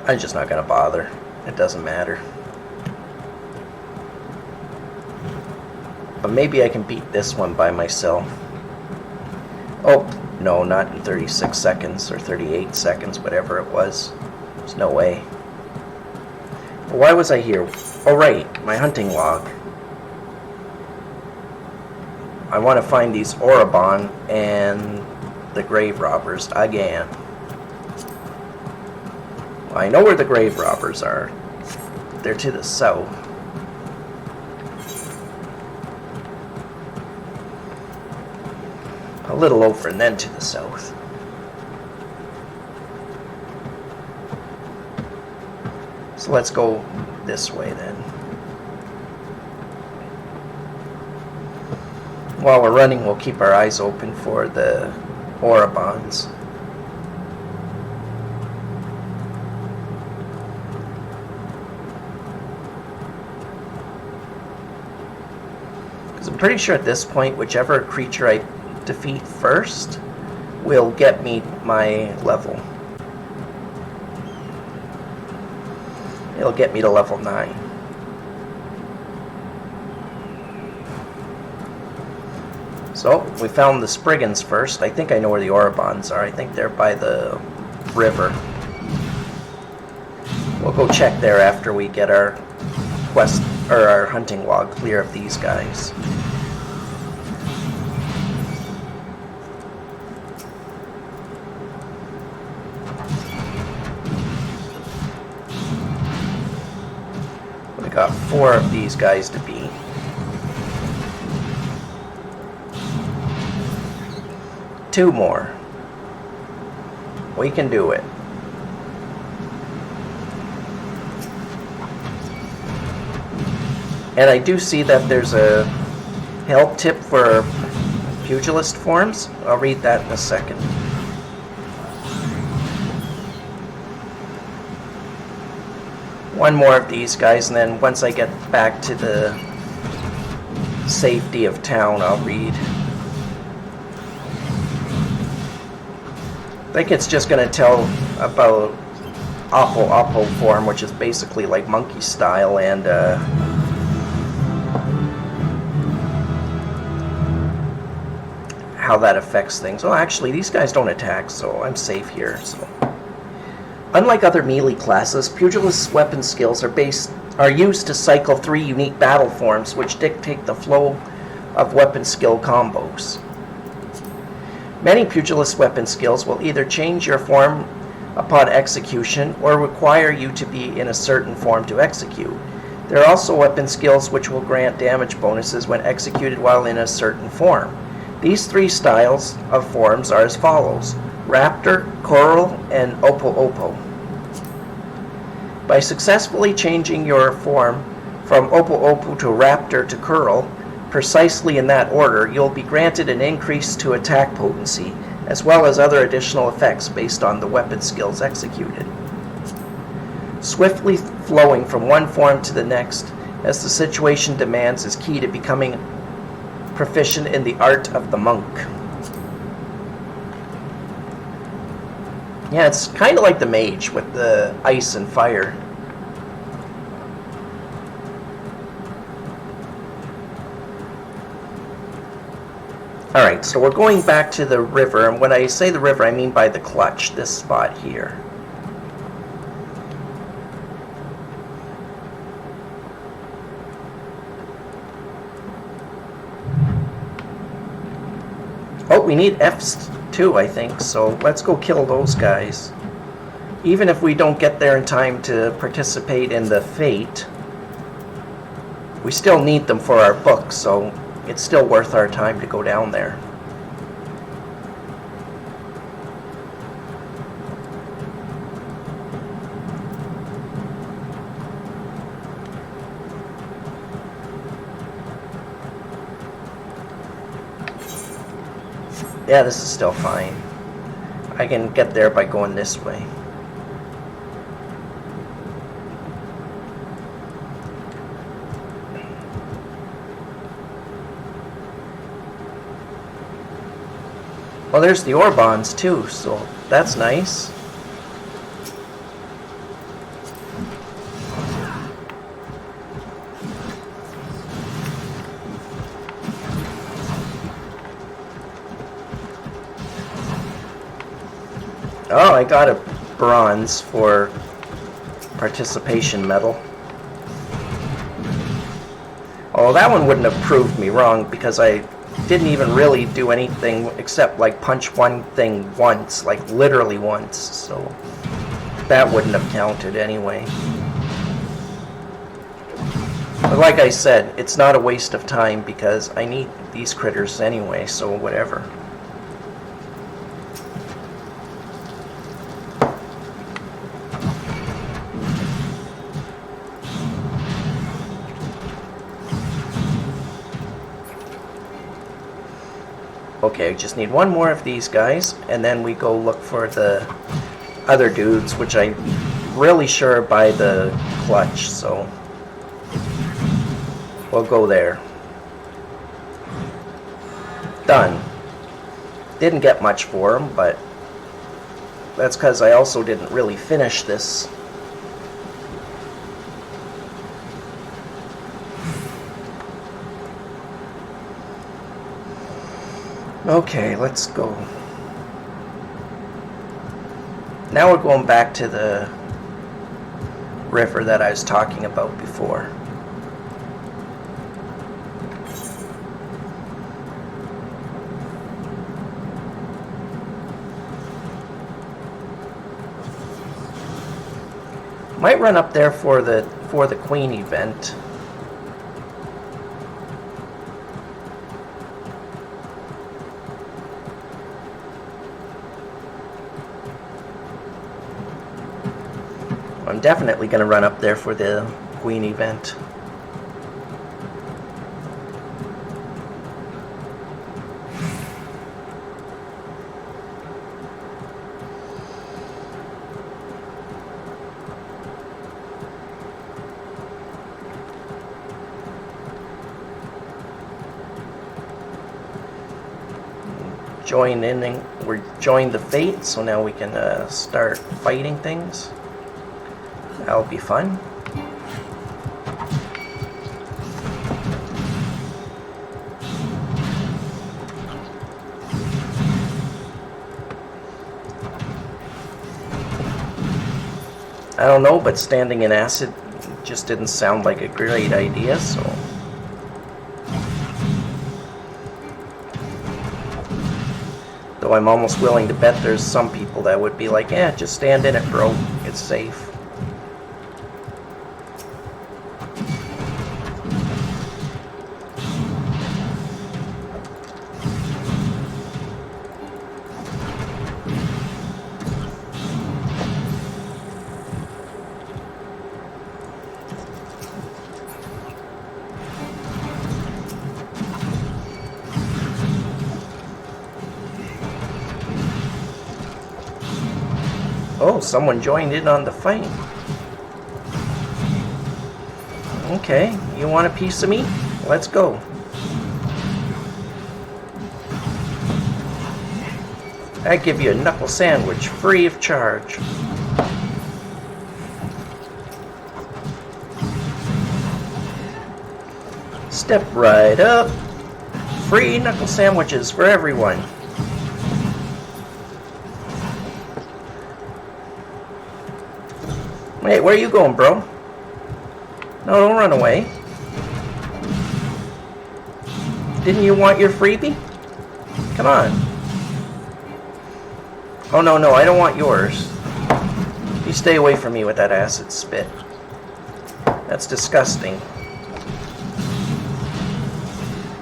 I'm just not gonna bother. It doesn't matter. But maybe I can beat this one by myself. Oh, no, not in 36 seconds or 38 seconds, whatever it was. There's no way. Well, why was I here? Oh, right, my hunting log. I want to find these Orobon and the grave robbers again. Well, I know where the grave robbers are. They're to the south. A little over and then to the south. So let's go this way then. While we're running, we'll keep our eyes open for the Orobons. Because I'm pretty sure at this point, whichever creature I defeat first will get me my level. It'll get me to level 9. So, we found the Spriggans first. I think I know where the Orobons are. I think they're by the river. We'll go check there after we get our quest, or our hunting log clear of these guys. We got 4 of these guys to beat. Two more. We can do it. And I do see that there's a help tip for Pugilist forms. I'll read that in a second. One more of these guys, and then once I get back to the safety of town, I'll read. I think it's just going to tell about Oppo form, which is basically like monkey style, and how that affects things. Well, actually, these guys don't attack, so I'm safe here. So, unlike other melee classes, Pugilist's weapon skills are used to cycle 3 unique battle forms, which dictate the flow of weapon skill combos. Many Pugilist weapon skills will either change your form upon execution or require you to be in a certain form to execute. There are also weapon skills which will grant damage bonuses when executed while in a certain form. These 3 styles of forms are as follows: Raptor, Coral, and Oppo. By successfully changing your form from Oppo to Raptor to Coral, precisely in that order, you'll be granted an increase to attack potency, as well as other additional effects based on the weapon skills executed. Swiftly flowing from one form to the next, as the situation demands, is key to becoming proficient in the art of the monk. Yeah, it's kind of like the mage with the ice and fire. Alright, so we're going back to the river, and when I say the river, I mean by the clutch, this spot here. Oh, we need Fs too, I think, so let's go kill those guys. Even if we don't get there in time to participate in the fate, we still need them for our book, so it's still worth our time to go down there. Yeah, this is still fine. I can get there by going this way. Well, there's the ore bonds too, so that's nice. Oh, I got a bronze for participation medal. Oh, that one wouldn't have proved me wrong because I didn't even really do anything except like punch one thing once, like literally once, so that wouldn't have counted anyway. But like I said, it's not a waste of time because I need these critters anyway, so whatever. Okay, I just need one more of these guys, and then we go look for the other dudes, which I'm really sure by the clutch, so we'll go there. Done. Didn't get much for them, but that's because I also didn't really finish this. Okay, let's go. Now we're going back to the river that I was talking about before. Might run up there for the Queen event. I'm definitely going to run up there for the Queen event. We're joined the fate, so now we can start fighting things. That'll be fun. I don't know, but standing in acid just didn't sound like a great idea, so... Though I'm almost willing to bet there's some people that would be like, yeah, just stand in it, bro. It's safe. Oh, someone joined in on the fight. Okay, you want a piece of me? Let's go. I give you a knuckle sandwich free of charge. Step right up. Free knuckle sandwiches for everyone. Wait, where are you going, bro? No, don't run away. Didn't you want your freebie? Come on. Oh, no, I don't want yours. You stay away from me with that acid spit. That's disgusting.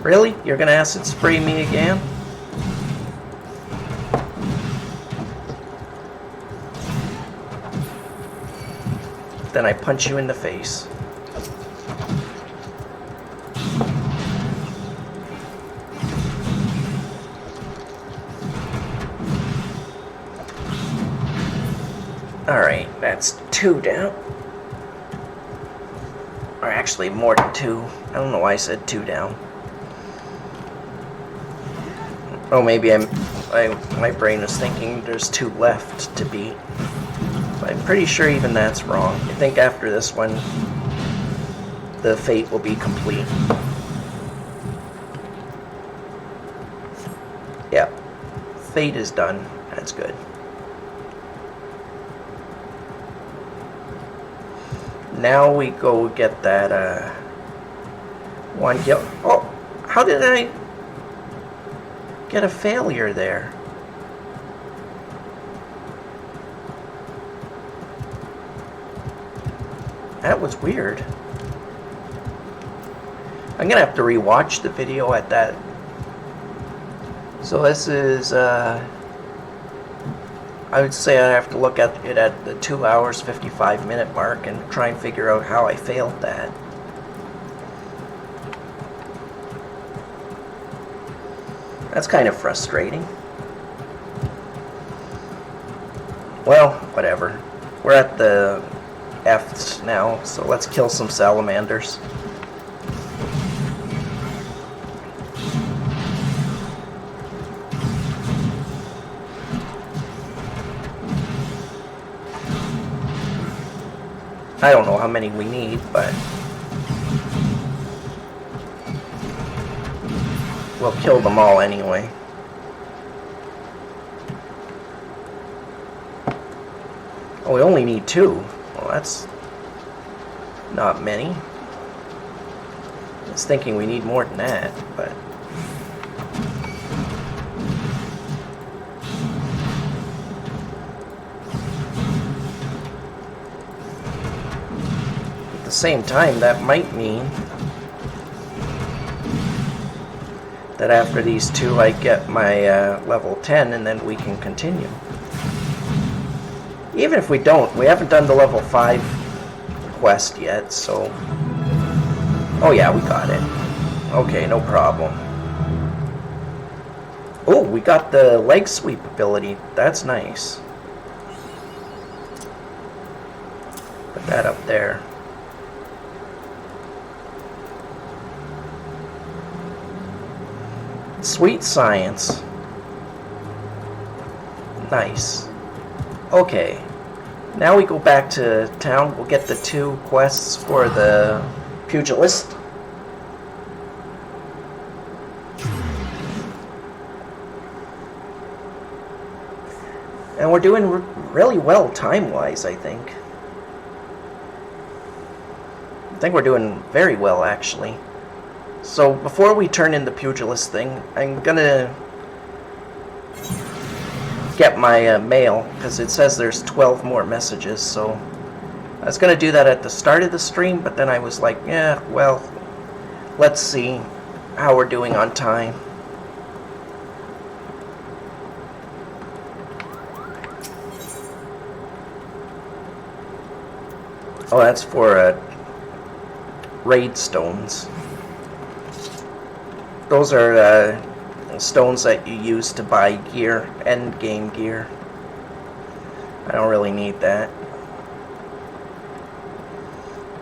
Really? You're gonna acid spray me again? Then I punch you in the face. Alright, that's 2 down. Or actually more than 2. I don't know why I said 2 down. Oh, maybe my brain is thinking there's 2 left to beat. But I'm pretty sure even that's wrong. I think after this one, the fate will be complete. Yep. Fate is done. That's good. Now we go get that, 1 kill. Oh! How did I get a failure there? That was weird. I'm gonna have to rewatch the video at that. So this is, I would say I'd have to look at it at the 2 hours 55 minute mark and try and figure out how I failed that. That's kind of frustrating. Well, whatever. We're at the F's now, so let's kill some salamanders. I don't know how many we need, but we'll kill them all anyway. Oh, we only need 2. Well, that's not many. I was thinking we need more than that, but at the same time, that might mean that after these 2 I get my level 10 and then we can continue. Even if we don't, we haven't done the level 5 quest yet, so... Oh yeah, we got it. Okay, no problem. Oh, we got the leg sweep ability. That's nice. Put that up there. Sweet science. Nice. Okay. Now we go back to town. We'll get the 2 quests for the Pugilist. And we're doing really well time-wise, I think. I think we're doing very well, actually. So before we turn in the Pugilist thing, I'm gonna get my mail, because it says there's 12 more messages, so I was gonna do that at the start of the stream, but then I was like, yeah, well, let's see how we're doing on time. Oh, that's for raid stones. Those are stones that you use to buy gear, end game gear. I don't really need that.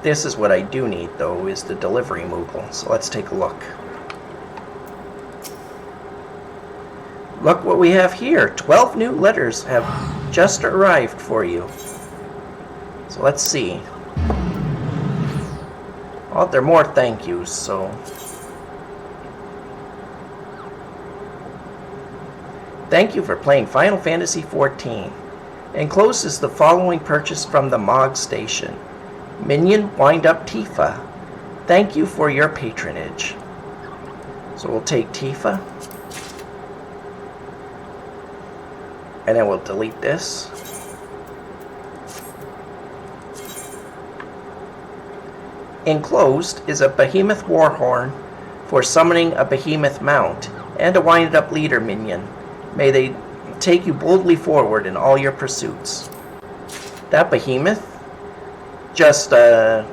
This is what I do need, though, is the delivery Moogle. So let's take a look. Look what we have here. 12 new letters have just arrived for you. So let's see. Oh, there are more thank yous, so... Thank you for playing Final Fantasy XIV. Enclosed is the following purchase from the Mog Station. Minion Wind Up Tifa. Thank you for your patronage. So we'll take Tifa. And then we'll delete this. Enclosed is a Behemoth Warhorn for summoning a Behemoth mount and a Wind Up Leader minion. May they take you boldly forward in all your pursuits. That Behemoth just will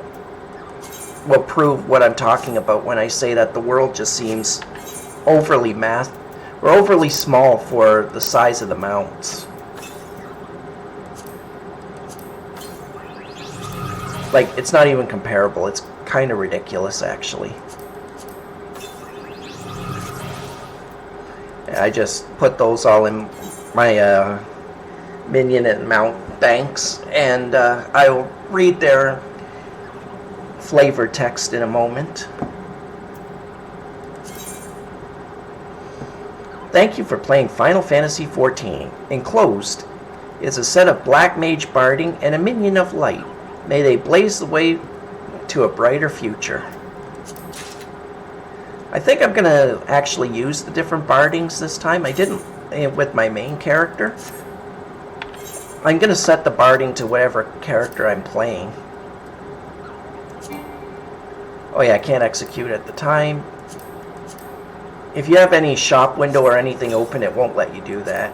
prove what I'm talking about when I say that the world just seems overly small for the size of the mounts. like, it's not even comparable. It's kind of ridiculous, actually. I just put those all in my minion and mount banks, and I'll read their flavor text in a moment. Thank you for playing Final Fantasy XIV. Enclosed is a set of Black Mage barding and a minion of light. May they blaze the way to a brighter future. I think I'm going to actually use the different bardings this time. I didn't with my main character. I'm going to set the barding to whatever character I'm playing. Oh yeah, I can't execute at the time. If you have any shop window or anything open, it won't let you do that.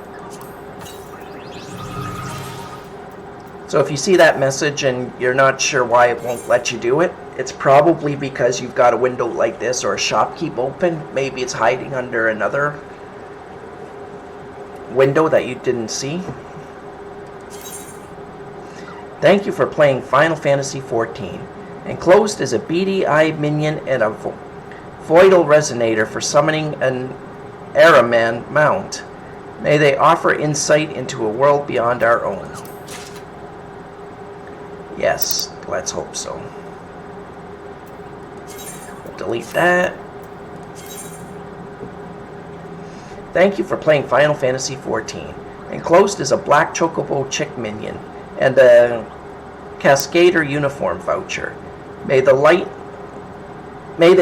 So if you see that message and you're not sure why it won't let you do it, it's probably because you've got a window like this or a shopkeep open. Maybe it's hiding under another window that you didn't see. Thank you for playing Final Fantasy XIV. Enclosed is a beady-eyed minion and a voidal resonator for summoning an Araman mount. May they offer insight into a world beyond our own. Yes, let's hope so. We'll delete that. Thank you for playing Final Fantasy XIV. Enclosed is a black chocobo chick minion and a Cascader uniform voucher. May they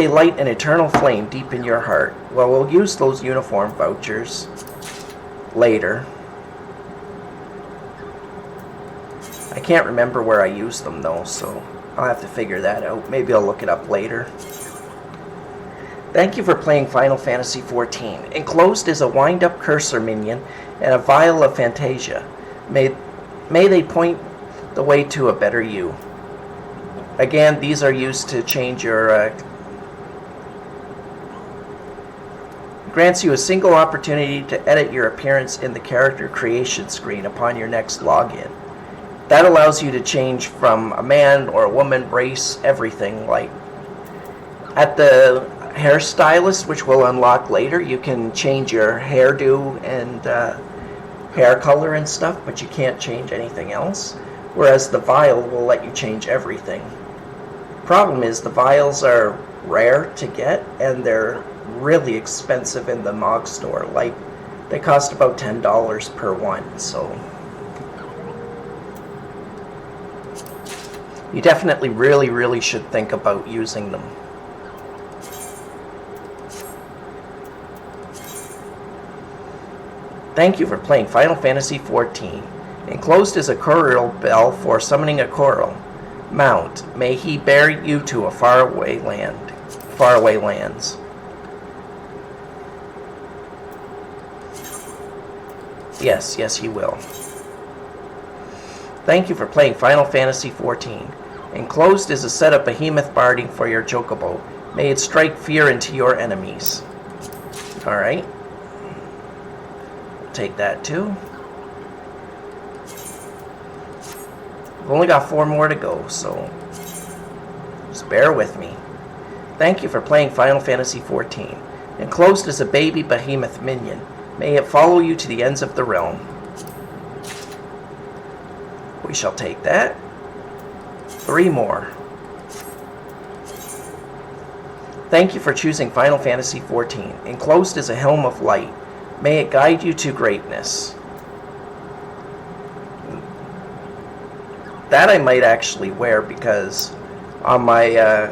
light an eternal flame deep in your heart. Well, we'll use those uniform vouchers later. I can't remember where I used them though, so I'll have to figure that out. Maybe I'll look it up later. Thank you for playing Final Fantasy XIV. Enclosed is a wind-up cursor minion and a vial of Fantasia. May they point the way to a better you. Again, these are used to change your... grants you a single opportunity to edit your appearance in the character creation screen upon your next login. That allows you to change from a man or a woman, race, everything. Like at the hairstylist, which we'll unlock later, you can change your hairdo and hair color and stuff, but you can't change anything else. Whereas the vial will let you change everything. Problem is the vials are rare to get and they're really expensive in the MOG store. Like they cost about $10 per one, so you definitely really should think about using them. Thank you for playing Final Fantasy XIV. Enclosed is a courier bell for summoning a Coral mount. May he bear you to a faraway lands. Yes, he will. Thank you for playing Final Fantasy XIV. Enclosed is a set of behemoth barding for your chocobo. May it strike fear into your enemies. Alright. Take that too. We've only got 4 more to go, so just bear with me. Thank you for playing Final Fantasy XIV. Enclosed is a baby behemoth minion. May it follow you to the ends of the realm. We shall take that. 3 more. Thank you for choosing Final Fantasy XIV. Enclosed is a helm of light. May it guide you to greatness. That I might actually wear because on my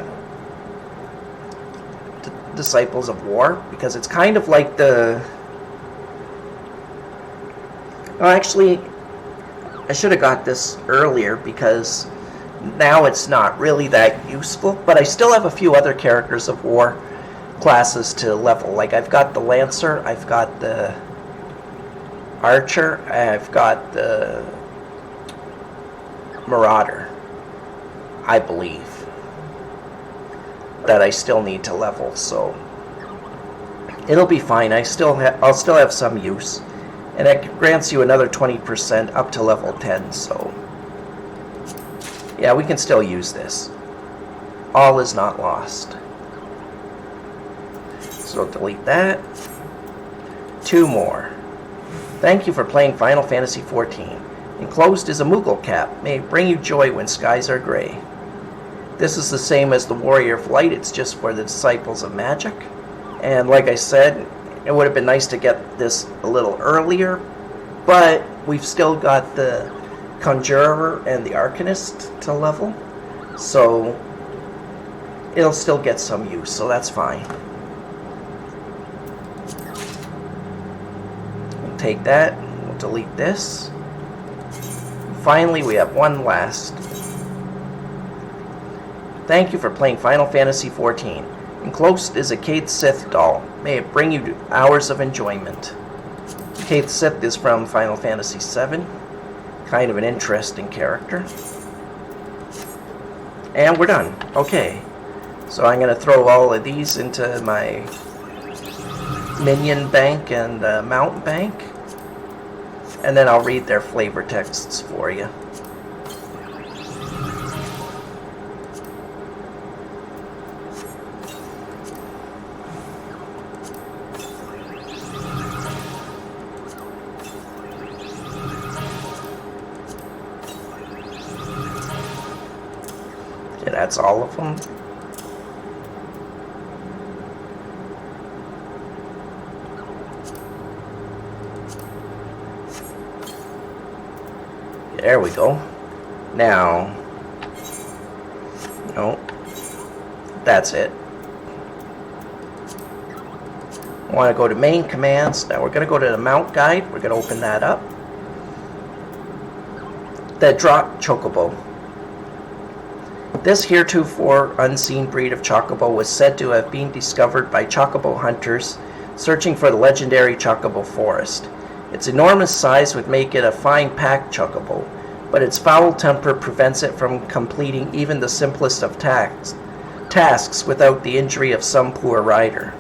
Disciples of War, because it's kind of like the... Well, actually, I should have got this earlier because now it's not really that useful, but I still have a few other characters of war classes to level. Like I've got the Lancer, I've got the Archer, I've got the Marauder, I believe, that I still need to level, so it'll be fine. I'll still have some use. And it grants you another 20% up to level 10, so Yeah, we can still use this. All is not lost. So delete that. 2 more. Thank you for playing Final Fantasy XIV. Enclosed is a Moogle cap. May it bring you joy when skies are gray. This is the same as the Warrior of Light. It's just for the Disciples of Magic. And like I said, it would have been nice to get this a little earlier, but we've still got the Conjurer and the Arcanist to level, so it'll still get some use, so that's fine. We'll take that, we'll delete this. Finally, we have one last. Thank you for playing Final Fantasy XIV. Enclosed is a Kate Sith doll. May it bring you hours of enjoyment. Kate Sith is from Final Fantasy VII. Kind of an interesting character. And we're done. Okay. So I'm going to throw all of these into my minion bank and mount bank. And then I'll read their flavor texts for you. Okay, that's all of them. There we go. Now, no, that's it. I want to go to main commands. Now we're going to go to the mount guide. We're going to open that up. The drop chocobo. This heretofore unseen breed of chocobo was said to have been discovered by chocobo hunters searching for the legendary chocobo forest. Its enormous size would make it a fine pack chocobo, but its foul temper prevents it from completing even the simplest of tasks without the injury of some poor rider.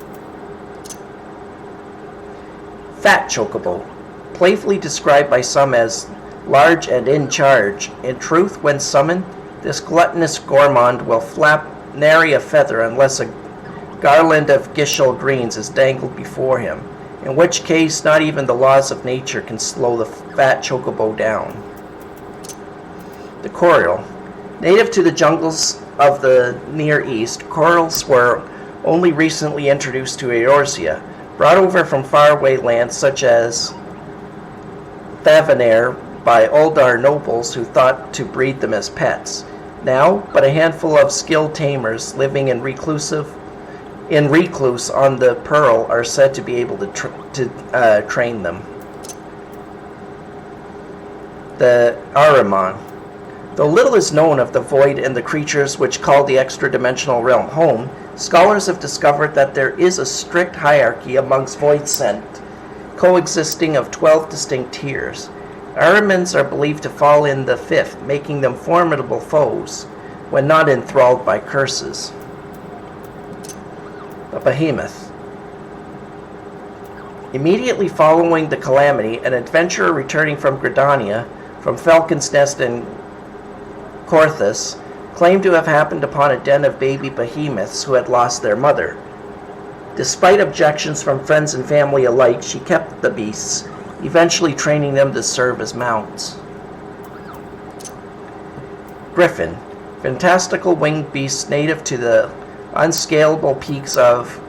Fat chocobo, playfully described by some as large and in charge. In truth, when summoned, this gluttonous gourmand will flap nary a feather unless a garland of gishel greens is dangled before him, in which case not even the laws of nature can slow the fat chocobo down. The coral. Native to the jungles of the Near East, corals were only recently introduced to Eorzea, brought over from faraway lands such as Thavanair by Uldar nobles who thought to breed them as pets. Now, but a handful of skilled tamers living in recluse on the Pearl are said to be able to train them. The Ahriman. Though little is known of the Void and the creatures which call the extra-dimensional realm home, scholars have discovered that there is a strict hierarchy amongst Void sent, coexisting of 12 distinct tiers. Ahrimans are believed to fall in the 5th, making them formidable foes when not enthralled by curses. The Behemoth. Immediately following the calamity, an adventurer returning from Gridania, from Falcon's Nest in Korthus, claimed to have happened upon a den of baby behemoths who had lost their mother. Despite objections from friends and family alike, she kept the beasts, eventually training them to serve as mounts. Griffin. Fantastical winged beasts native to the unscalable peaks of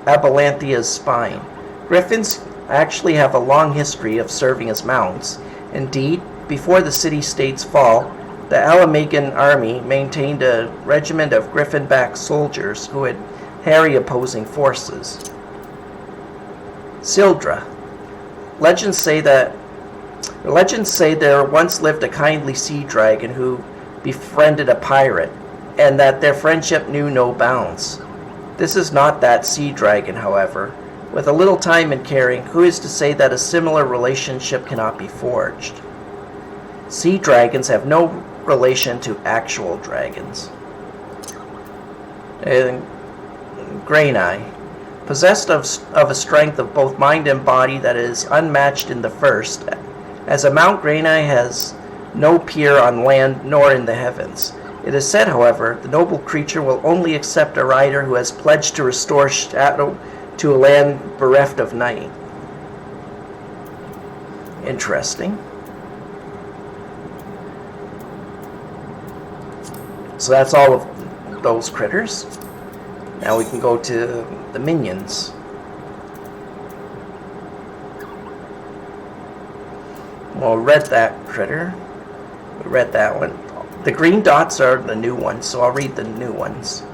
Abalanthia's spine. Griffins actually have a long history of serving as mounts. Indeed, before the city-state's fall, the Alamagan army maintained a regiment of griffin-backed soldiers who had harry opposing forces. Sildra. Legends say there once lived a kindly sea dragon who befriended a pirate, and that their friendship knew no bounds. This is not that sea dragon, however. With a little time and caring, who is to say that a similar relationship cannot be forged? Sea dragons have no relation to actual dragons. Grainai. Possessed of a strength of both mind and body that is unmatched in the first. As a Mount, Grainai has no peer on land nor in the heavens. It is said, however, the noble creature will only accept a rider who has pledged to restore shadow to a land bereft of night. Interesting. So that's all of those critters. Now we can go to the minions. Well, we read that critter. We read that one. The green dots are the new ones, so I'll read the new ones.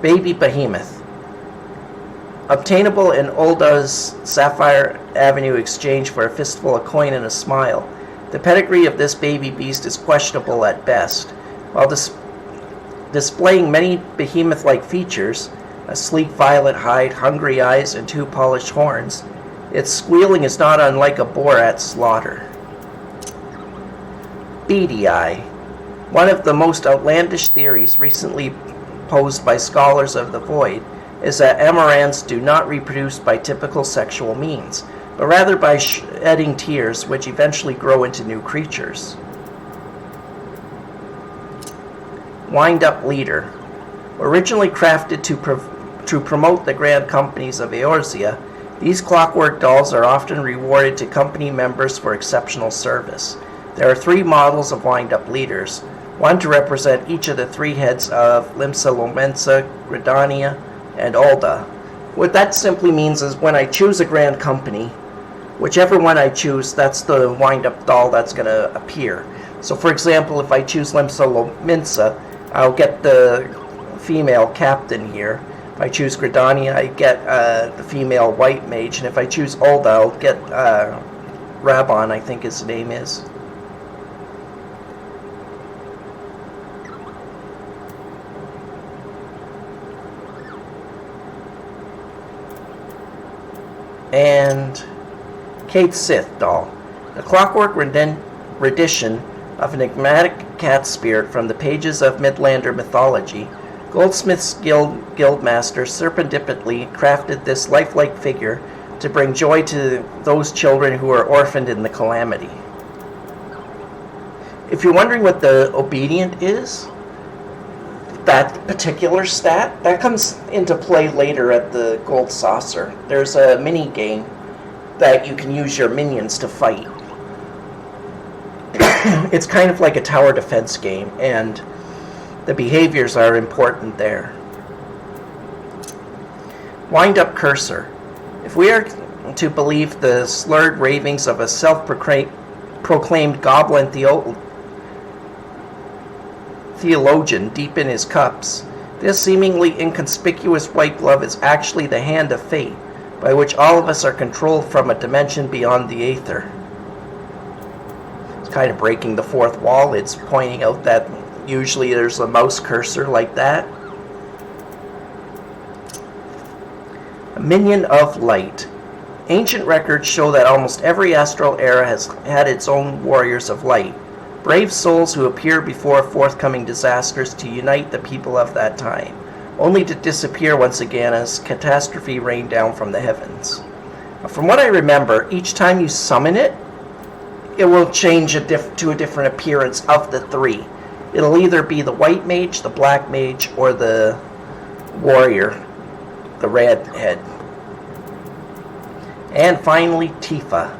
Baby Behemoth. Obtainable in Ulda's Sapphire Avenue exchange for a fistful, a coin, and a smile. The pedigree of this baby beast is questionable at best. While displaying many behemoth-like features, a sleek violet hide, hungry eyes, and 2 polished horns, its squealing is not unlike a boar at slaughter. Beady Eye. One of the most outlandish theories recently posed by scholars of the void is that Amarants do not reproduce by typical sexual means, but rather by shedding tears which eventually grow into new creatures. Wind-Up Leader. Originally crafted to promote the grand companies of Eorzea, these clockwork dolls are often rewarded to company members for exceptional service. There are 3 models of wind-up leaders, one to represent each of the 3 heads of Limsa, Lomensa, Gridania, and Ulda. What that simply means is when I choose a grand company, whichever one I choose, that's the wind-up doll that's going to appear. So for example, if I choose Limsa Lomensa, I'll get the female captain here. If I choose Gridania, I get the female white mage, and if I choose Ulda, I'll get Rabon, I think his name is. And Kate Sith doll. A clockwork rendition of an enigmatic cat spirit from the pages of Midlander mythology, Goldsmith's Guildmaster serendipitously crafted this lifelike figure to bring joy to those children who are orphaned in the calamity. If you're wondering what the Obedient is, that particular stat, that comes into play later at the Gold Saucer. There's a mini game that you can use your minions to fight. It's kind of like a tower defense game, and the behaviors are important there. Wind-Up Cursor. If we are to believe the slurred ravings of a self-proclaimed goblin theologian deep in his cups, this seemingly inconspicuous white glove is actually the hand of fate, by which all of us are controlled from a dimension beyond the aether. It's kind of breaking the fourth wall. It's pointing out that usually there's a mouse cursor like that. A Minion of Light. Ancient records show that almost every astral era has had its own warriors of light, brave souls who appear before forthcoming disasters to unite the people of that time, only to disappear once again as catastrophe rained down from the heavens. From what I remember, each time you summon it, it will change to a different appearance of the 3. It'll either be the white mage, the black mage, or the warrior, the red head. And finally, Tifa.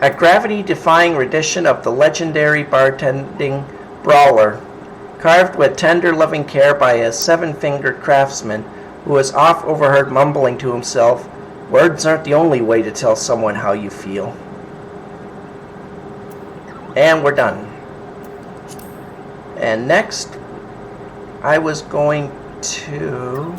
A gravity-defying rendition of the legendary bartending brawler, carved with tender, loving care by a 7-fingered craftsman who was oft overheard mumbling to himself, "Words aren't the only way to tell someone how you feel." And we're done. And next, I was going to...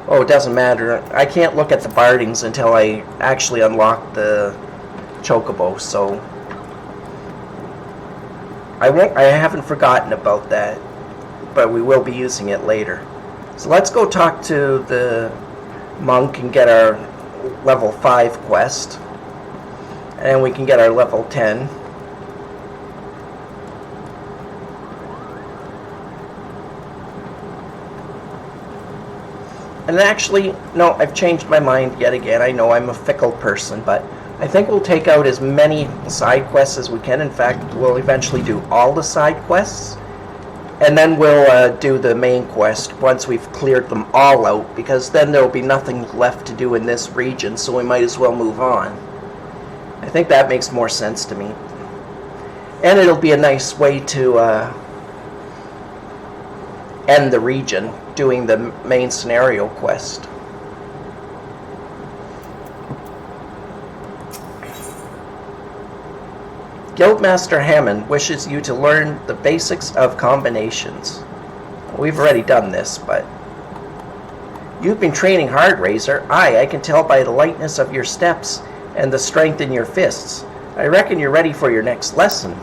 Oh, it doesn't matter. I can't look at the bardings until I actually unlock the chocobo, so I haven't forgotten about that, but we will be using it later. So let's go talk to the monk and get our level 5 quest, and then we can get our level 10. And actually, no, I've changed my mind yet again. I know I'm a fickle person, but I think we'll take out as many side quests as we can. In fact, we'll eventually do all the side quests. And then we'll do the main quest once we've cleared them all out, because then there'll be nothing left to do in this region, so we might as well move on. I think that makes more sense to me. And it'll be a nice way to end the region, doing the main scenario quest. Guildmaster Hammond wishes you to learn the basics of combinations. We've already done this, but... You've been training hard, Razor. Aye, I can tell by the lightness of your steps and the strength in your fists. I reckon you're ready for your next lesson.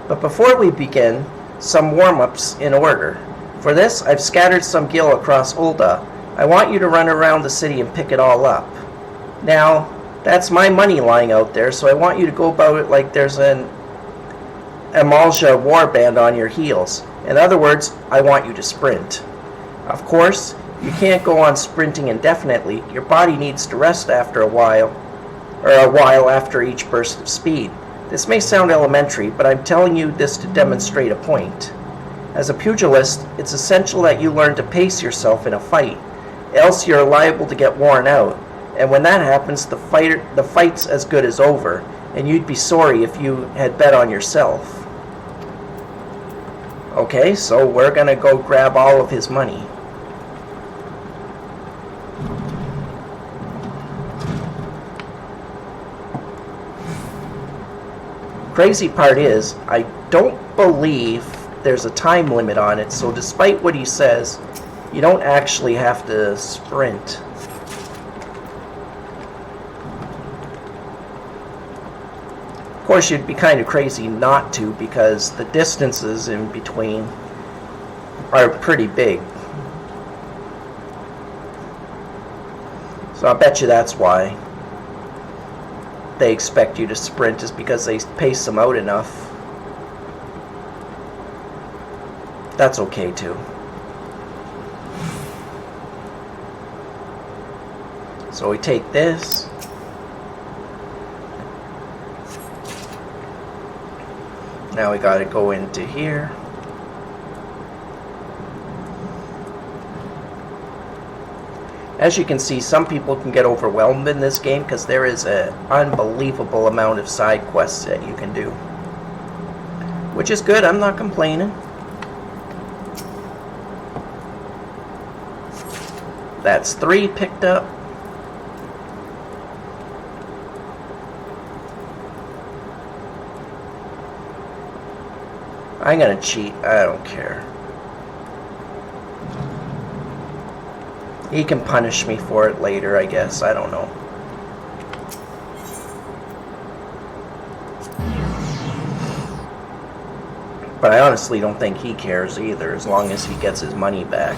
But before we begin, some warm-ups in order. For this, I've scattered some gil across Ul'dah. I want you to run around the city and pick it all up. Now, that's my money lying out there, so I want you to go about it like there's an Amalja warband on your heels. In other words, I want you to sprint. Of course, you can't go on sprinting indefinitely. Your body needs to rest after a while after each burst of speed. This may sound elementary, but I'm telling you this to demonstrate a point. As a pugilist, it's essential that you learn to pace yourself in a fight, else you're liable to get worn out. And when that happens, the fight's as good as over, and you'd be sorry if you had bet on yourself. Okay, so we're gonna go grab all of his money. Crazy part is, I don't believe there's a time limit on it, so despite what he says, you don't actually have to sprint. Of course, you'd be kind of crazy not to, because the distances in between are pretty big. So I bet you that's why they expect you to sprint, is because they pace them out enough. That's okay too. So we take this. Now we gotta go into here. As you can see, some people can get overwhelmed in this game because there is an unbelievable amount of side quests that you can do. Which is good, I'm not complaining. That's 3 picked up. I'm gonna cheat, I don't care. He can punish me for it later, I guess, I don't know. But I honestly don't think he cares either, as long as he gets his money back.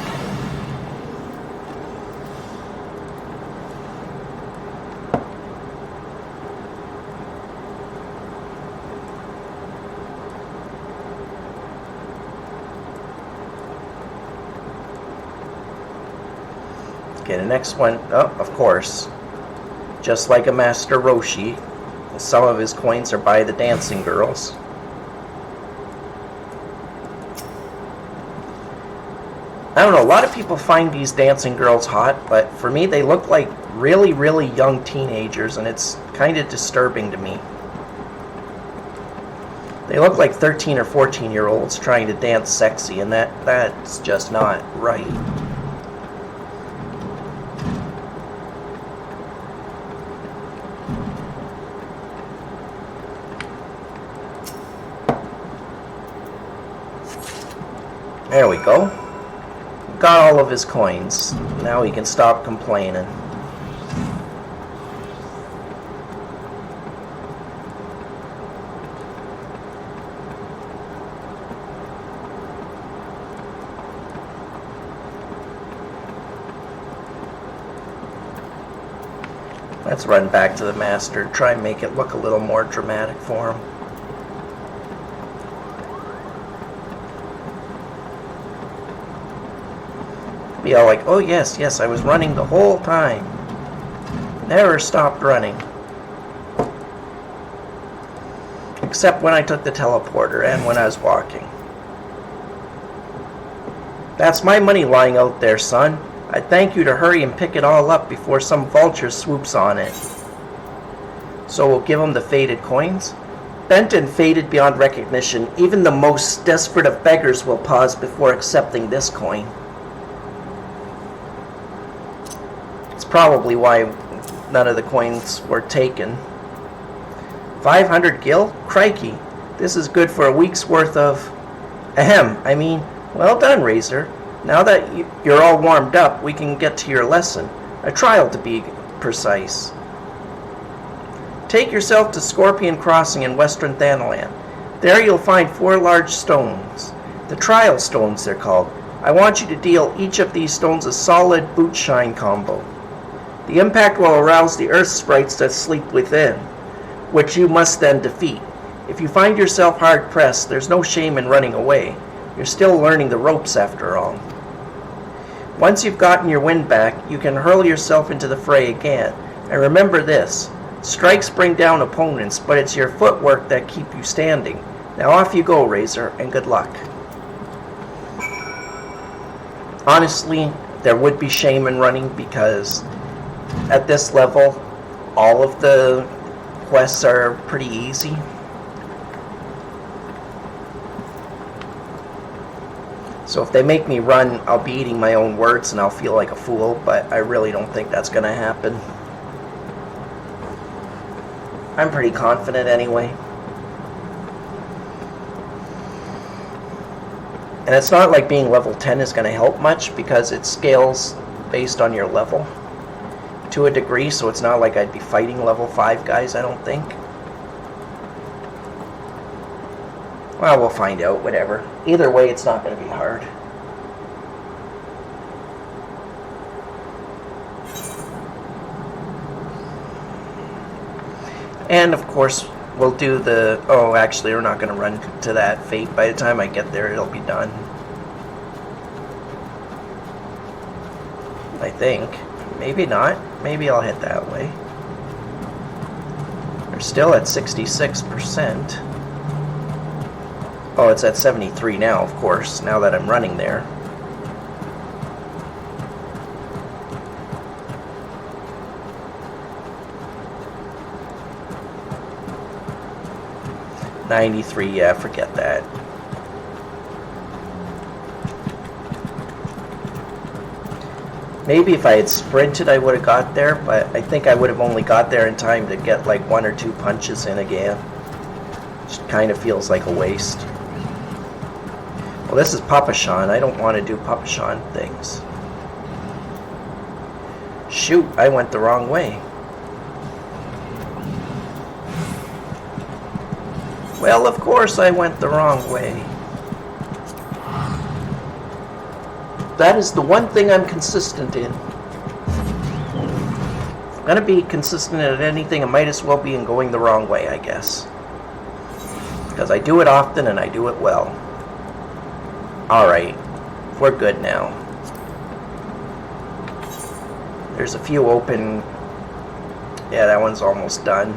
Okay, the next one, oh, of course, just like a Master Roshi, some of his coins are by the dancing girls. I don't know, a lot of people find these dancing girls hot, but for me they look like really, really young teenagers, and it's kind of disturbing to me. They look like 13 or 14-year-olds trying to dance sexy, and that's just not right. There we go. Got all of his coins. Now he can stop complaining. Let's run back to the master, try and make it look a little more dramatic for him. be all like, oh yes, yes, I was running the whole time. Never stopped running. Except when I took the teleporter and when I was walking. That's my money lying out there, son. I thank you to hurry and pick it all up before some vulture swoops on it. So we'll give him the faded coins? Bent and faded beyond recognition, even the most desperate of beggars will pause before accepting this coin. It's probably why none of the coins were taken. 500 gil? Crikey, this is good for a week's worth of... I mean, well done, Razor. Now that you're all warmed up, we can get to your lesson. A trial, to be precise. Take yourself to Scorpion Crossing in Western Thanalan. There you'll find 4 large stones. The trial stones, they're called. I want you to deal each of these stones a solid boot shine combo. The impact will arouse the earth sprites that sleep within, which you must then defeat. If you find yourself hard pressed, there's no shame in running away. You're still learning the ropes after all. Once you've gotten your wind back, you can hurl yourself into the fray again. And remember this, strikes bring down opponents, but it's your footwork that keep you standing. Now off you go, Razor, and good luck. Honestly, there would be shame in running because at this level, all of the quests are pretty easy. So if they make me run, I'll be eating my own words and I'll feel like a fool, but I really don't think that's going to happen. I'm pretty confident anyway. And it's not like being level 10 is going to help much because it scales based on your level to a degree, so it's not like I'd be fighting level 5 guys, I don't think. Well, we'll find out, whatever. Either way, it's not going to be hard. And, of course, we'll do the... Oh, actually, we're not going to run to that fate. By the time I get there, it'll be done. I think. Maybe not. Maybe I'll head that way. We're still at 66%. Oh, it's at 73 now, of course, now that I'm running there. $93, yeah, forget that. Maybe if I had sprinted, I would have got there, but I think I would have only got there in time to get like 1 or 2 punches in again. Which kind of feels like a waste. Well, this is Papashan. I don't want to do Papashan things. Shoot, I went the wrong way. Well, of course I went the wrong way. That is the one thing I'm consistent in. If I'm going to be consistent at anything, I might as well be in going the wrong way, I guess. Because I do it often and I do it well. Alright, we're good now. There's a few open... Yeah, that one's almost done.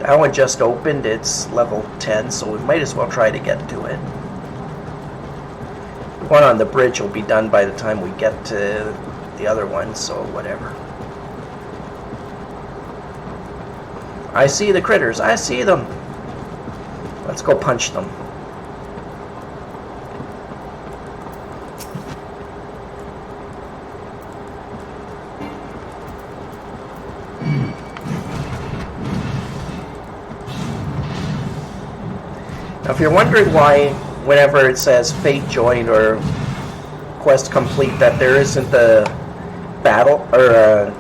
That one just opened, it's level 10, so we might as well try to get to it. The one on the bridge will be done by the time we get to the other one, so whatever. I see the critters, I see them! Let's go punch them. Now, if you're wondering why, whenever it says Fate Joined or Quest Complete, that there isn't a battle or a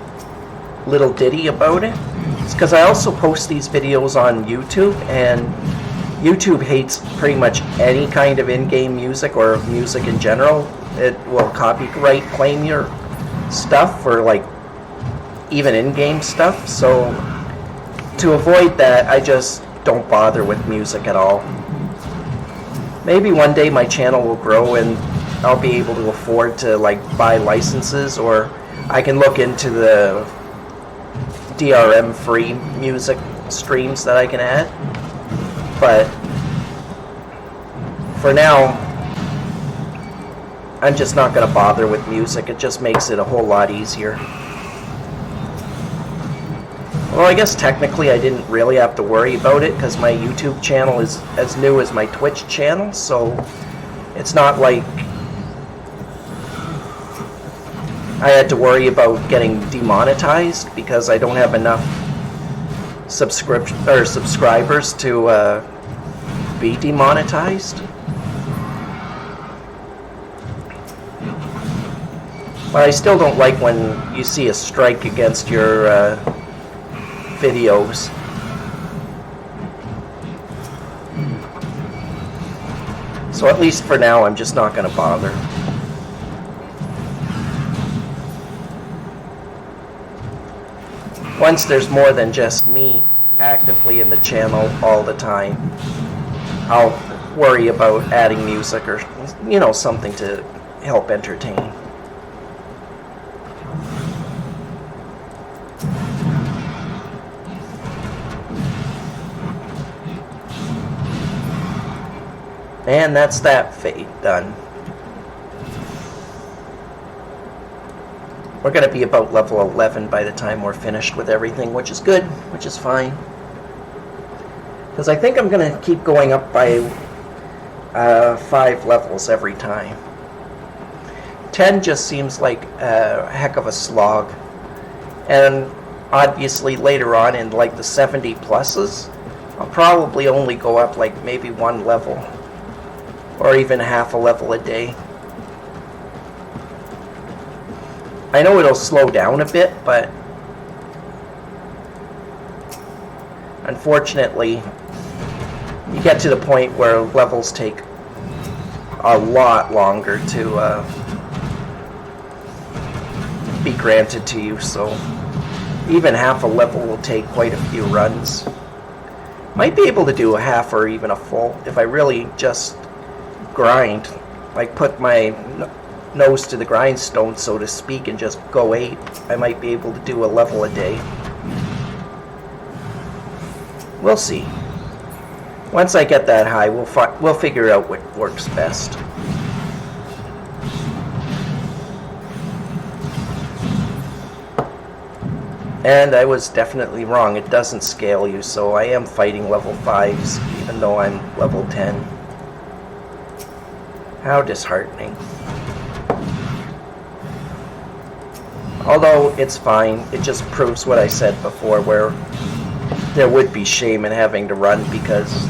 little ditty about it, it's because I also post these videos on YouTube, and YouTube hates pretty much any kind of in-game music or music in general. It will copyright claim your stuff for, like, even in-game stuff, so to avoid that, I just don't bother with music at all. Maybe one day my channel will grow and I'll be able to afford to like buy licenses, or I can look into the DRM free music streams that I can add. But for now, I'm just not going to bother with music. It just makes it a whole lot easier. Well, I guess technically I didn't really have to worry about it because my YouTube channel is as new as my Twitch channel, so it's not like I had to worry about getting demonetized because I don't have enough subscribers to be demonetized. But I still don't like when you see a strike against your videos. So at least for now, I'm just not going to bother. Once there's more than just me actively in the channel all the time, I'll worry about adding music or, you know, something to help entertain. And that's that fate done. We're going to be about level 11 by the time we're finished with everything, which is good, which is fine. Because I think I'm going to keep going up by 5 levels every time. 10 just seems like a heck of a slog. And obviously later on in like the 70 pluses, I'll probably only go up like maybe 1 level. Or even half a level a day. I know it'll slow down a bit, but unfortunately, you get to the point where levels take a lot longer to be granted to you, so even half a level will take quite a few runs. Might be able to do a half or even a full if I really just grind, like put my nose to the grindstone, so to speak, and just go 8. I might be able to do a level a day. We'll see. Once I get that high, we'll figure out what works best. And I was definitely wrong. It doesn't scale you, so I am fighting level 5s, even though I'm level 10. How disheartening. Although it's fine, it just proves what I said before, where there would be shame in having to run, because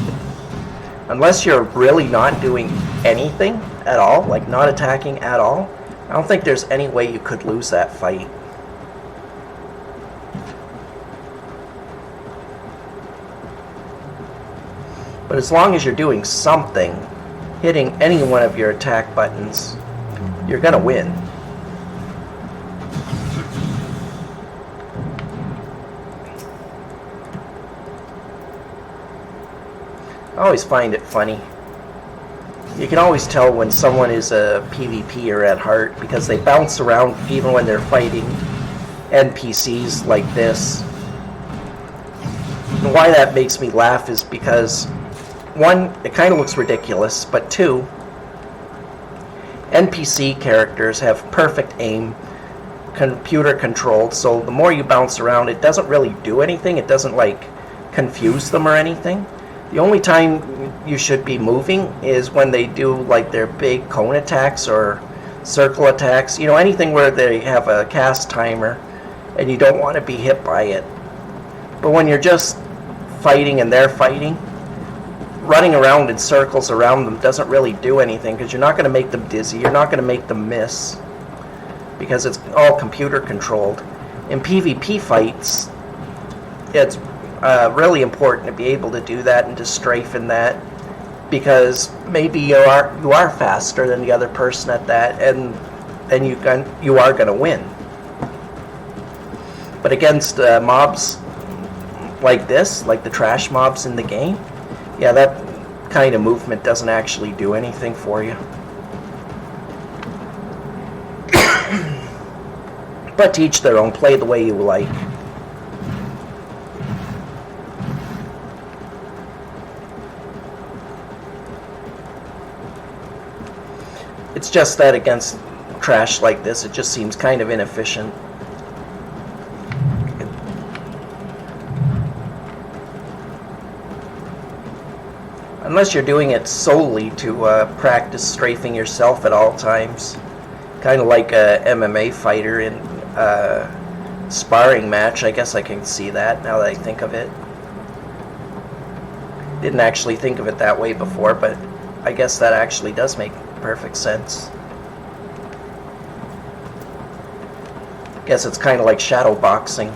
unless you're really not doing anything at all, like not attacking at all, I don't think there's any way you could lose that fight. But as long as you're doing something, hitting any one of your attack buttons, you're gonna win. I always find it funny. You can always tell when someone is a PvPer at heart because they bounce around even when they're fighting NPCs like this. And why that makes me laugh is because, 1, it kind of looks ridiculous, but 2, NPC characters have perfect aim, computer controlled, so the more you bounce around, it doesn't really do anything. It doesn't like confuse them or anything. The only time you should be moving is when they do like their big cone attacks or circle attacks, you know, anything where they have a cast timer and you don't want to be hit by it. But when you're just fighting and they're fighting, running around in circles around them doesn't really do anything, because you're not going to make them dizzy, you're not going to make them miss, because it's all computer controlled. In PvP fights, it's really important to be able to do that and to strafe in that, because maybe you are faster than the other person at that, and you are going to win. But against mobs like this, like the trash mobs in the game, yeah, that kind of movement doesn't actually do anything for you. But to each their own, play the way you like. It's just that against trash like this, it just seems kind of inefficient. Unless you're doing it solely to practice strafing yourself at all times. Kind of like a MMA fighter in a sparring match. I guess I can see that now that I think of it. Didn't actually think of it that way before, but I guess that actually does make perfect sense. Guess it's kind of like shadow boxing.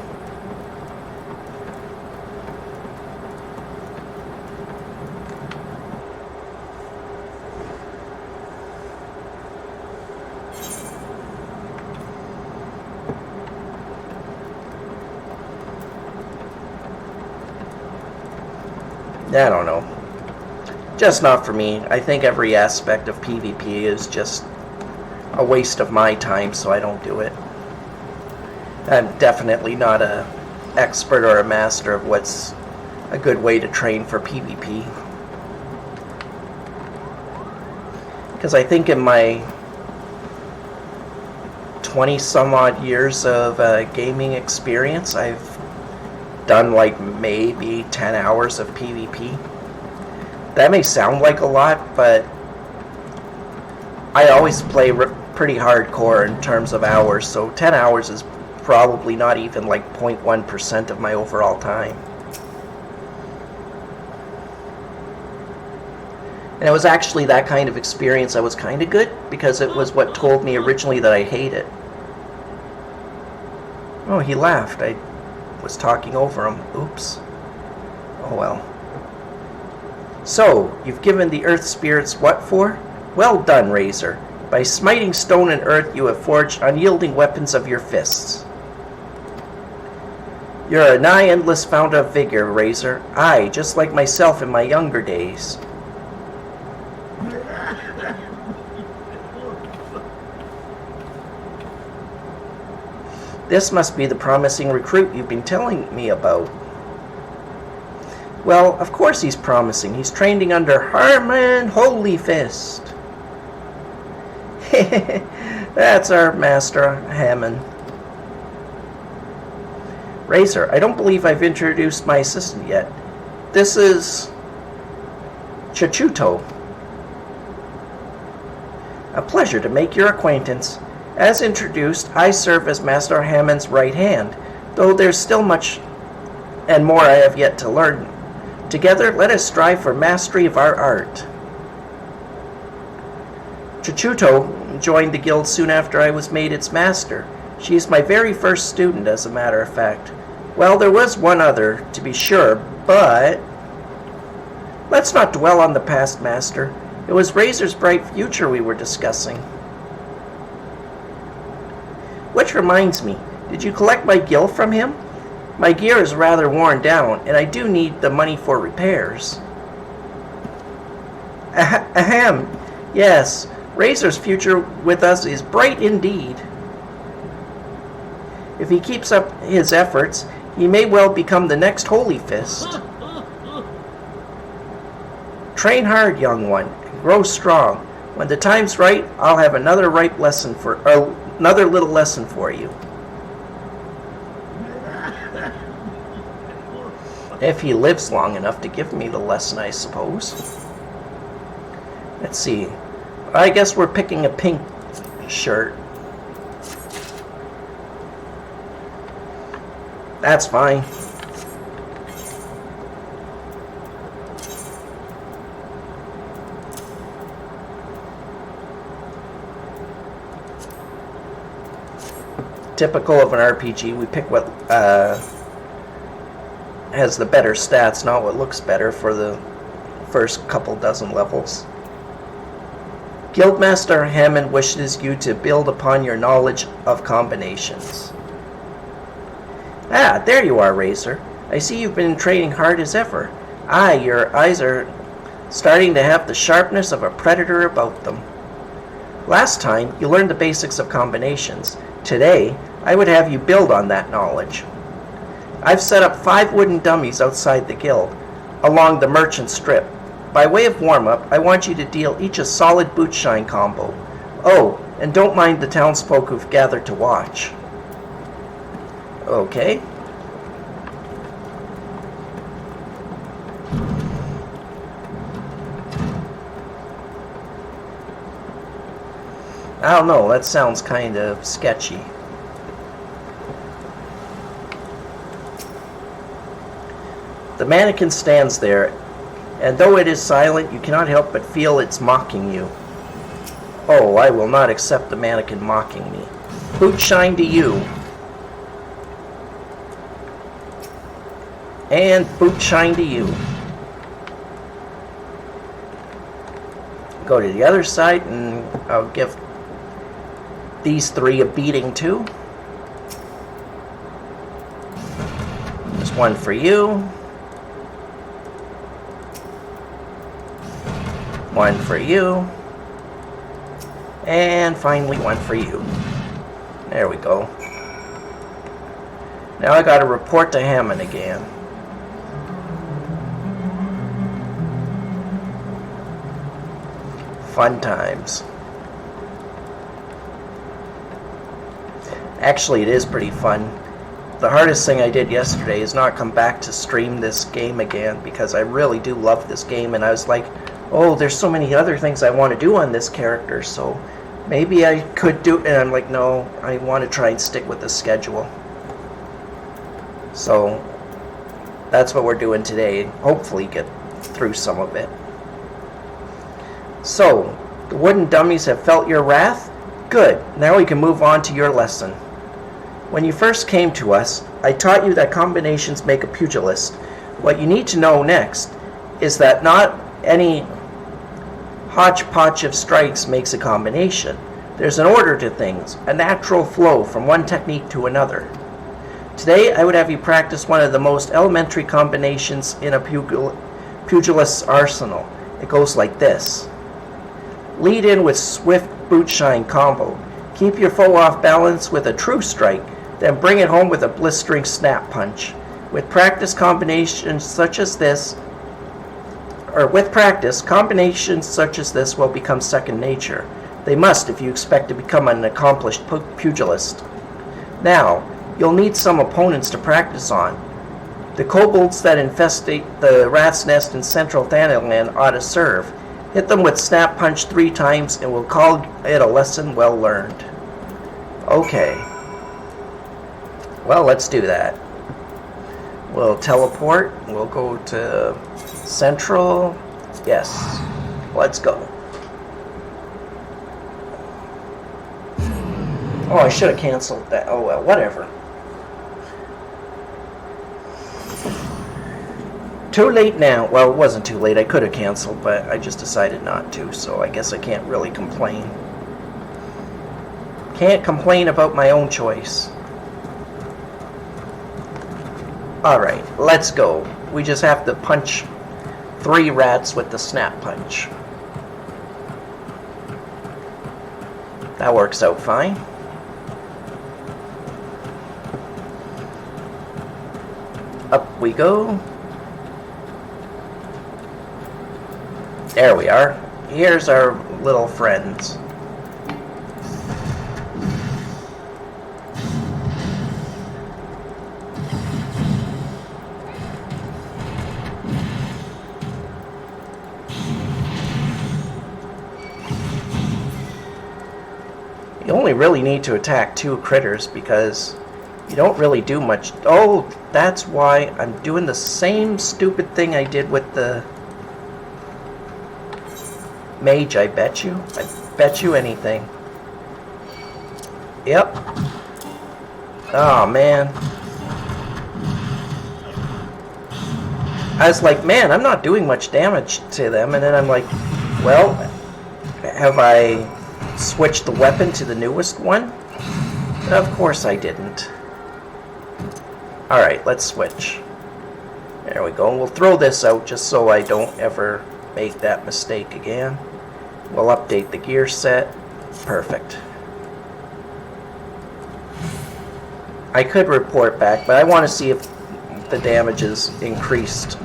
I don't know. Just not for me. I think every aspect of PvP is just a waste of my time, so I don't do it. I'm definitely not an expert or a master of what's a good way to train for PvP. Because I think in my 20 some odd years of gaming experience, I've done like maybe 10 hours of PvP. That may sound like a lot, but I always play pretty hardcore in terms of hours, so 10 hours is probably not even like 0.1% of my overall time. And it was actually that kind of experience that was kind of good, because it was what told me originally that I hate it. Oh, he laughed. I was talking over him. Oops. Oh well. So, you've given the earth spirits what for? Well done, Razor. By smiting stone and earth, you have forged unyielding weapons of your fists. You're a nigh endless fount of vigor, Razor. Aye, just like myself in my younger days. This must be the promising recruit you've been telling me about. Well, of course he's promising. He's training under Harmon Holy Fist. That's our Master Hammond. Razor, I don't believe I've introduced my assistant yet. This is Chachuto. A pleasure to make your acquaintance. As introduced, I serve as Master Hammond's right hand, though there's still much and more I have yet to learn. Together, let us strive for mastery of our art. Chachuto joined the guild soon after I was made its master. She is my very first student, as a matter of fact. Well, there was one other, to be sure, but let's not dwell on the past, Master. It was Razor's bright future we were discussing. Which reminds me, did you collect my gil from him? My gear is rather worn down, and I do need the money for repairs. Ahem. Yes, Razor's future with us is bright indeed. If he keeps up his efforts, he may well become the next Holy Fist. Train hard, young one, and grow strong. When the time's right, I'll have another another little lesson for you. If he lives long enough to give me the lesson, I suppose. Let's see. I guess we're picking a pink shirt. That's fine. Typical of an RPG, we pick what has the better stats, not what looks better for the first couple dozen levels. Guildmaster Hammond wishes you to build upon your knowledge of combinations. Ah, there you are, Razor. I see you've been training hard as ever. Aye, your eyes are starting to have the sharpness of a predator about them. Last time, you learned the basics of combinations. Today, I would have you build on that knowledge. I've set up 5 wooden dummies outside the guild, along the merchant strip. By way of warm-up, I want you to deal each a solid boot shine combo. Oh, and don't mind the townsfolk who've gathered to watch. Okay. I don't know, that sounds kind of sketchy. The mannequin stands there, and though it is silent, you cannot help but feel it's mocking you. Oh, I will not accept the mannequin mocking me. Boot shine to you. And boot shine to you. Go to the other side, and I'll give these 3 a beating too. There's one for you. One for you. And finally one for you. There we go. Now I gotta report to Hammond again. Fun times. Actually, it is pretty fun. The hardest thing I did yesterday is not come back to stream this game again, because I really do love this game, and I was like, oh, there's so many other things I want to do on this character, so maybe I could do it. And I'm like, no, I want to try and stick with the schedule. So that's what we're doing today. Hopefully get through some of it. So, the wooden dummies have felt your wrath? Good. Now we can move on to your lesson. When you first came to us, I taught you that combinations make a pugilist. What you need to know next is that not any hodgepodge of strikes makes a combination. There's an order to things, a natural flow from one technique to another. Today, I would have you practice one of the most elementary combinations in a pugilist's arsenal. It goes like this. Lead in with swift boot shine combo. Keep your foe off balance with a true strike, then bring it home with a blistering snap punch. With practice, combinations such as this will become second nature. They must if you expect to become an accomplished pugilist. Now, you'll need some opponents to practice on. The kobolds that infestate the rat's nest in central Thanaland ought to serve. Hit them with snap punch 3 times and we'll call it a lesson well learned. Okay. Well, let's do that. We'll teleport. We'll go to Central. Yes. Let's go. Oh, I should have canceled that. Oh, well, whatever. Too late now. Well, it wasn't too late. I could have canceled, but I just decided not to, so I guess I can't really complain. Can't complain about my own choice. Alright, let's go. We just have to punch 3 rats with the snap punch. That works out fine. Up we go. There we are. Here's our little friends. You only really need to attack 2 critters because you don't really do much. Oh, that's why I'm doing the same stupid thing I did with the mage, I bet you. I bet you anything. Yep. Oh, man. I was like, man, I'm not doing much damage to them. And then I'm like, well, have I switched the weapon to the newest one? Of course I didn't. Alright, let's switch. There we go. We'll throw this out just so I don't ever make that mistake again. We'll update the gear set. Perfect. I could report back, but I want to see if the damage is increased.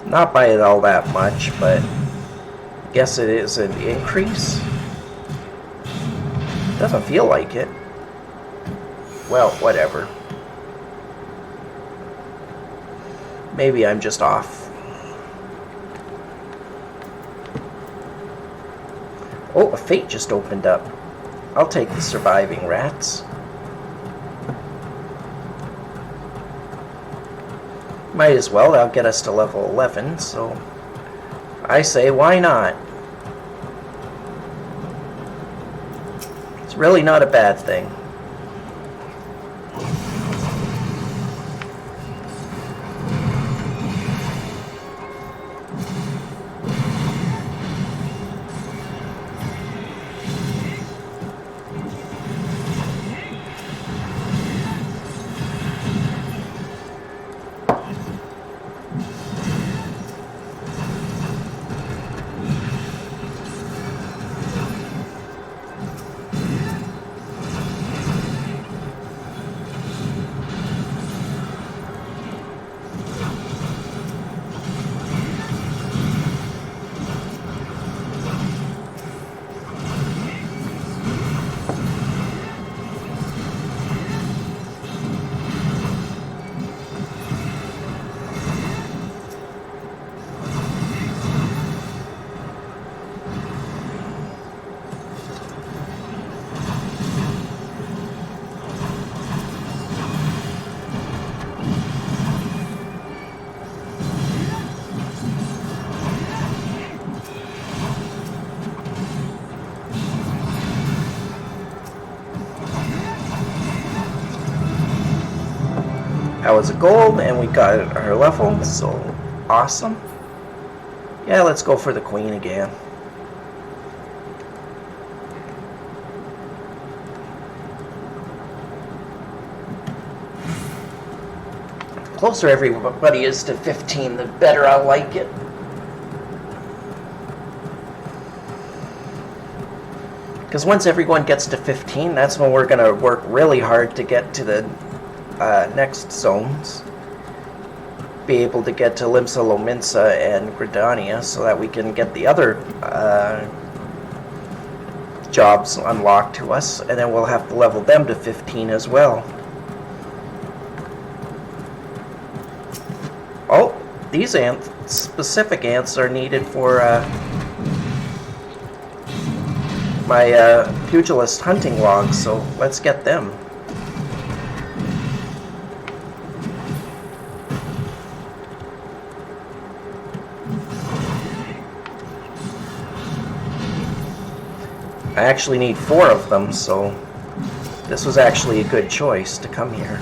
Not by all that much, but I guess it is an increase. Doesn't feel like it. Well, whatever. Maybe I'm just off. Oh, a fate just opened up. I'll take the surviving rats. Might as well, that'll get us to level 11, so I say, why not? It's really not a bad thing. That was a gold, and we got our level, so awesome. Yeah, let's go for the queen again. The closer everybody is to 15, the better I'll like it. Because once everyone gets to 15, that's when we're going to work really hard to get to the next zones. Be able to get to Limsa Lominsa and Gridania so that we can get the other jobs unlocked to us, and then we'll have to level them to 15 as well. Oh, these specific ants are needed for my Pugilist hunting logs, so let's get them. I actually need 4 of them, so this was actually a good choice to come here.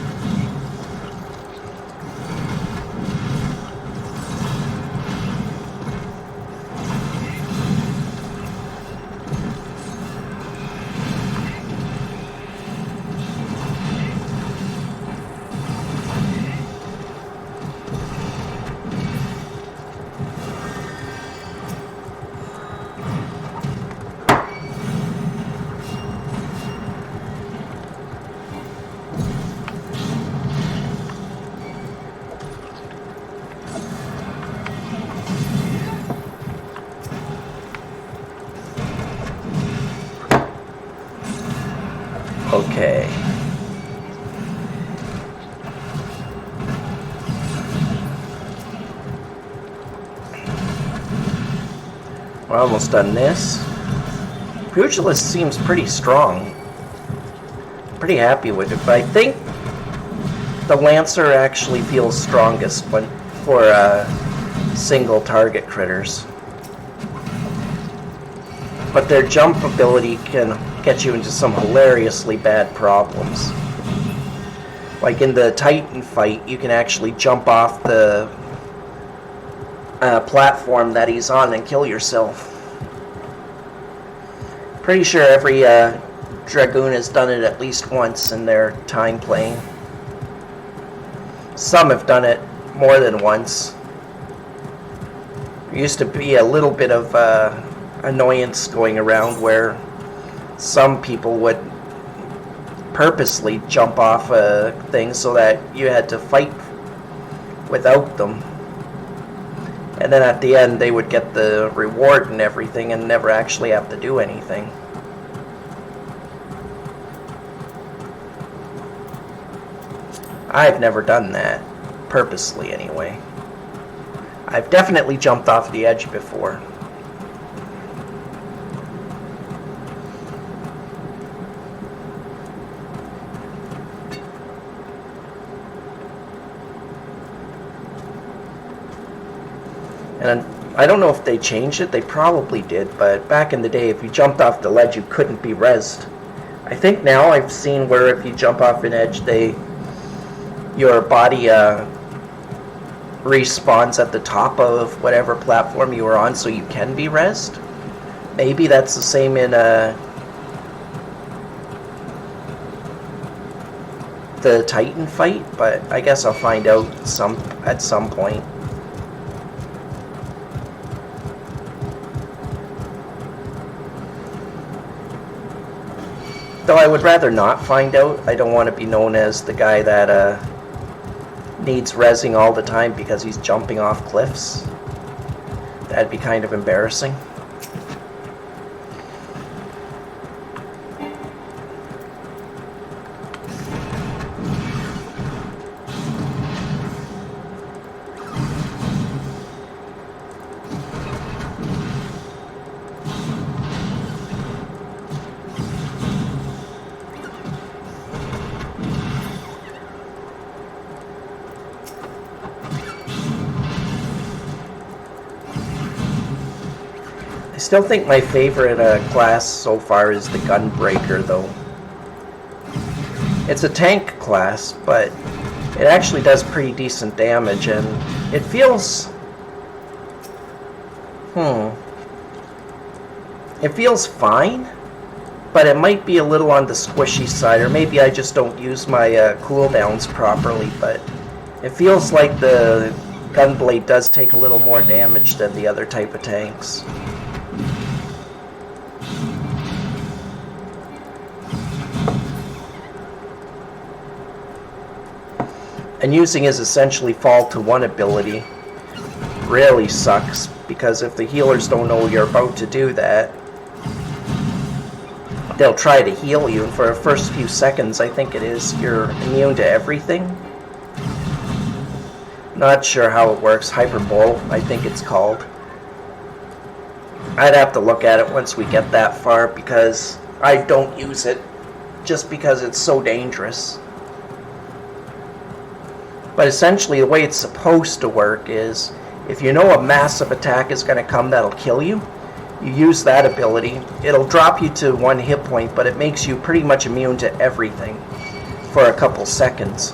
Okay. We're almost done this. Pugilist seems pretty strong. Pretty happy with it, but I think the Lancer actually feels strongest for single target critters. But their jump ability can get you into some hilariously bad problems. Like in the Titan fight, you can actually jump off the platform that he's on and kill yourself. Pretty sure every Dragoon has done it at least once in their time playing. Some have done it more than once. There used to be a little bit of annoyance going around where some people would purposely jump off a thing so that you had to fight without them. And then at the end they would get the reward and everything and never actually have to do anything. I've never done that, purposely anyway. I've definitely jumped off the edge before. And I don't know if they changed it, they probably did, but back in the day, if you jumped off the ledge, you couldn't be rezzed. I think now I've seen where if you jump off an edge, your body respawns at the top of whatever platform you were on, so you can be rezzed. Maybe that's the same in the Titan fight, but I guess I'll find out at some point. Though I would rather not find out. I don't want to be known as the guy that needs rezzing all the time because he's jumping off cliffs. That'd be kind of embarrassing. I still think my favorite class so far is the Gunbreaker, though. It's a tank class, but it actually does pretty decent damage, and it feels... It feels fine, but it might be a little on the squishy side, or maybe I just don't use my cooldowns properly, but it feels like the Gunblade does take a little more damage than the other type of tanks. And using his essentially fall to one ability really sucks, because if the healers don't know you're about to do that, they'll try to heal you, and for the first few seconds, I think it is, you're immune to everything. Not sure how it works. Hyperbole, I think it's called. I'd have to look at it once we get that far, because I don't use it just because it's so dangerous. But essentially, the way it's supposed to work is, if you know a massive attack is going to come that'll kill you, you use that ability. It'll drop you to 1 hit point, but it makes you pretty much immune to everything for a couple seconds.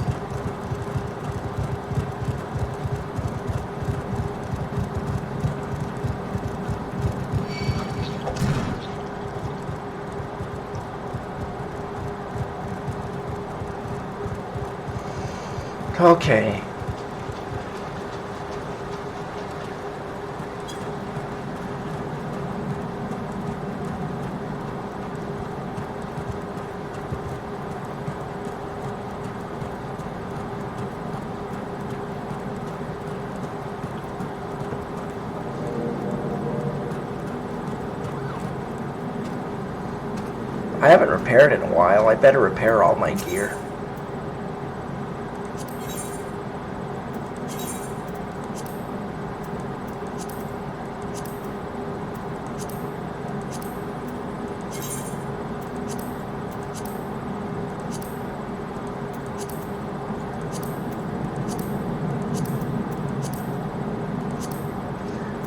Okay. I haven't repaired in a while. I better repair all my gear.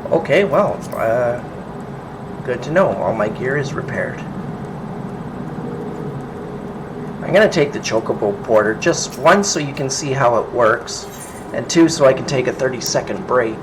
Okay, well, good to know. All my gear is repaired. I'm going to take the Chocobo Porter, just 1 so you can see how it works, and 2 so I can take a 30-second break.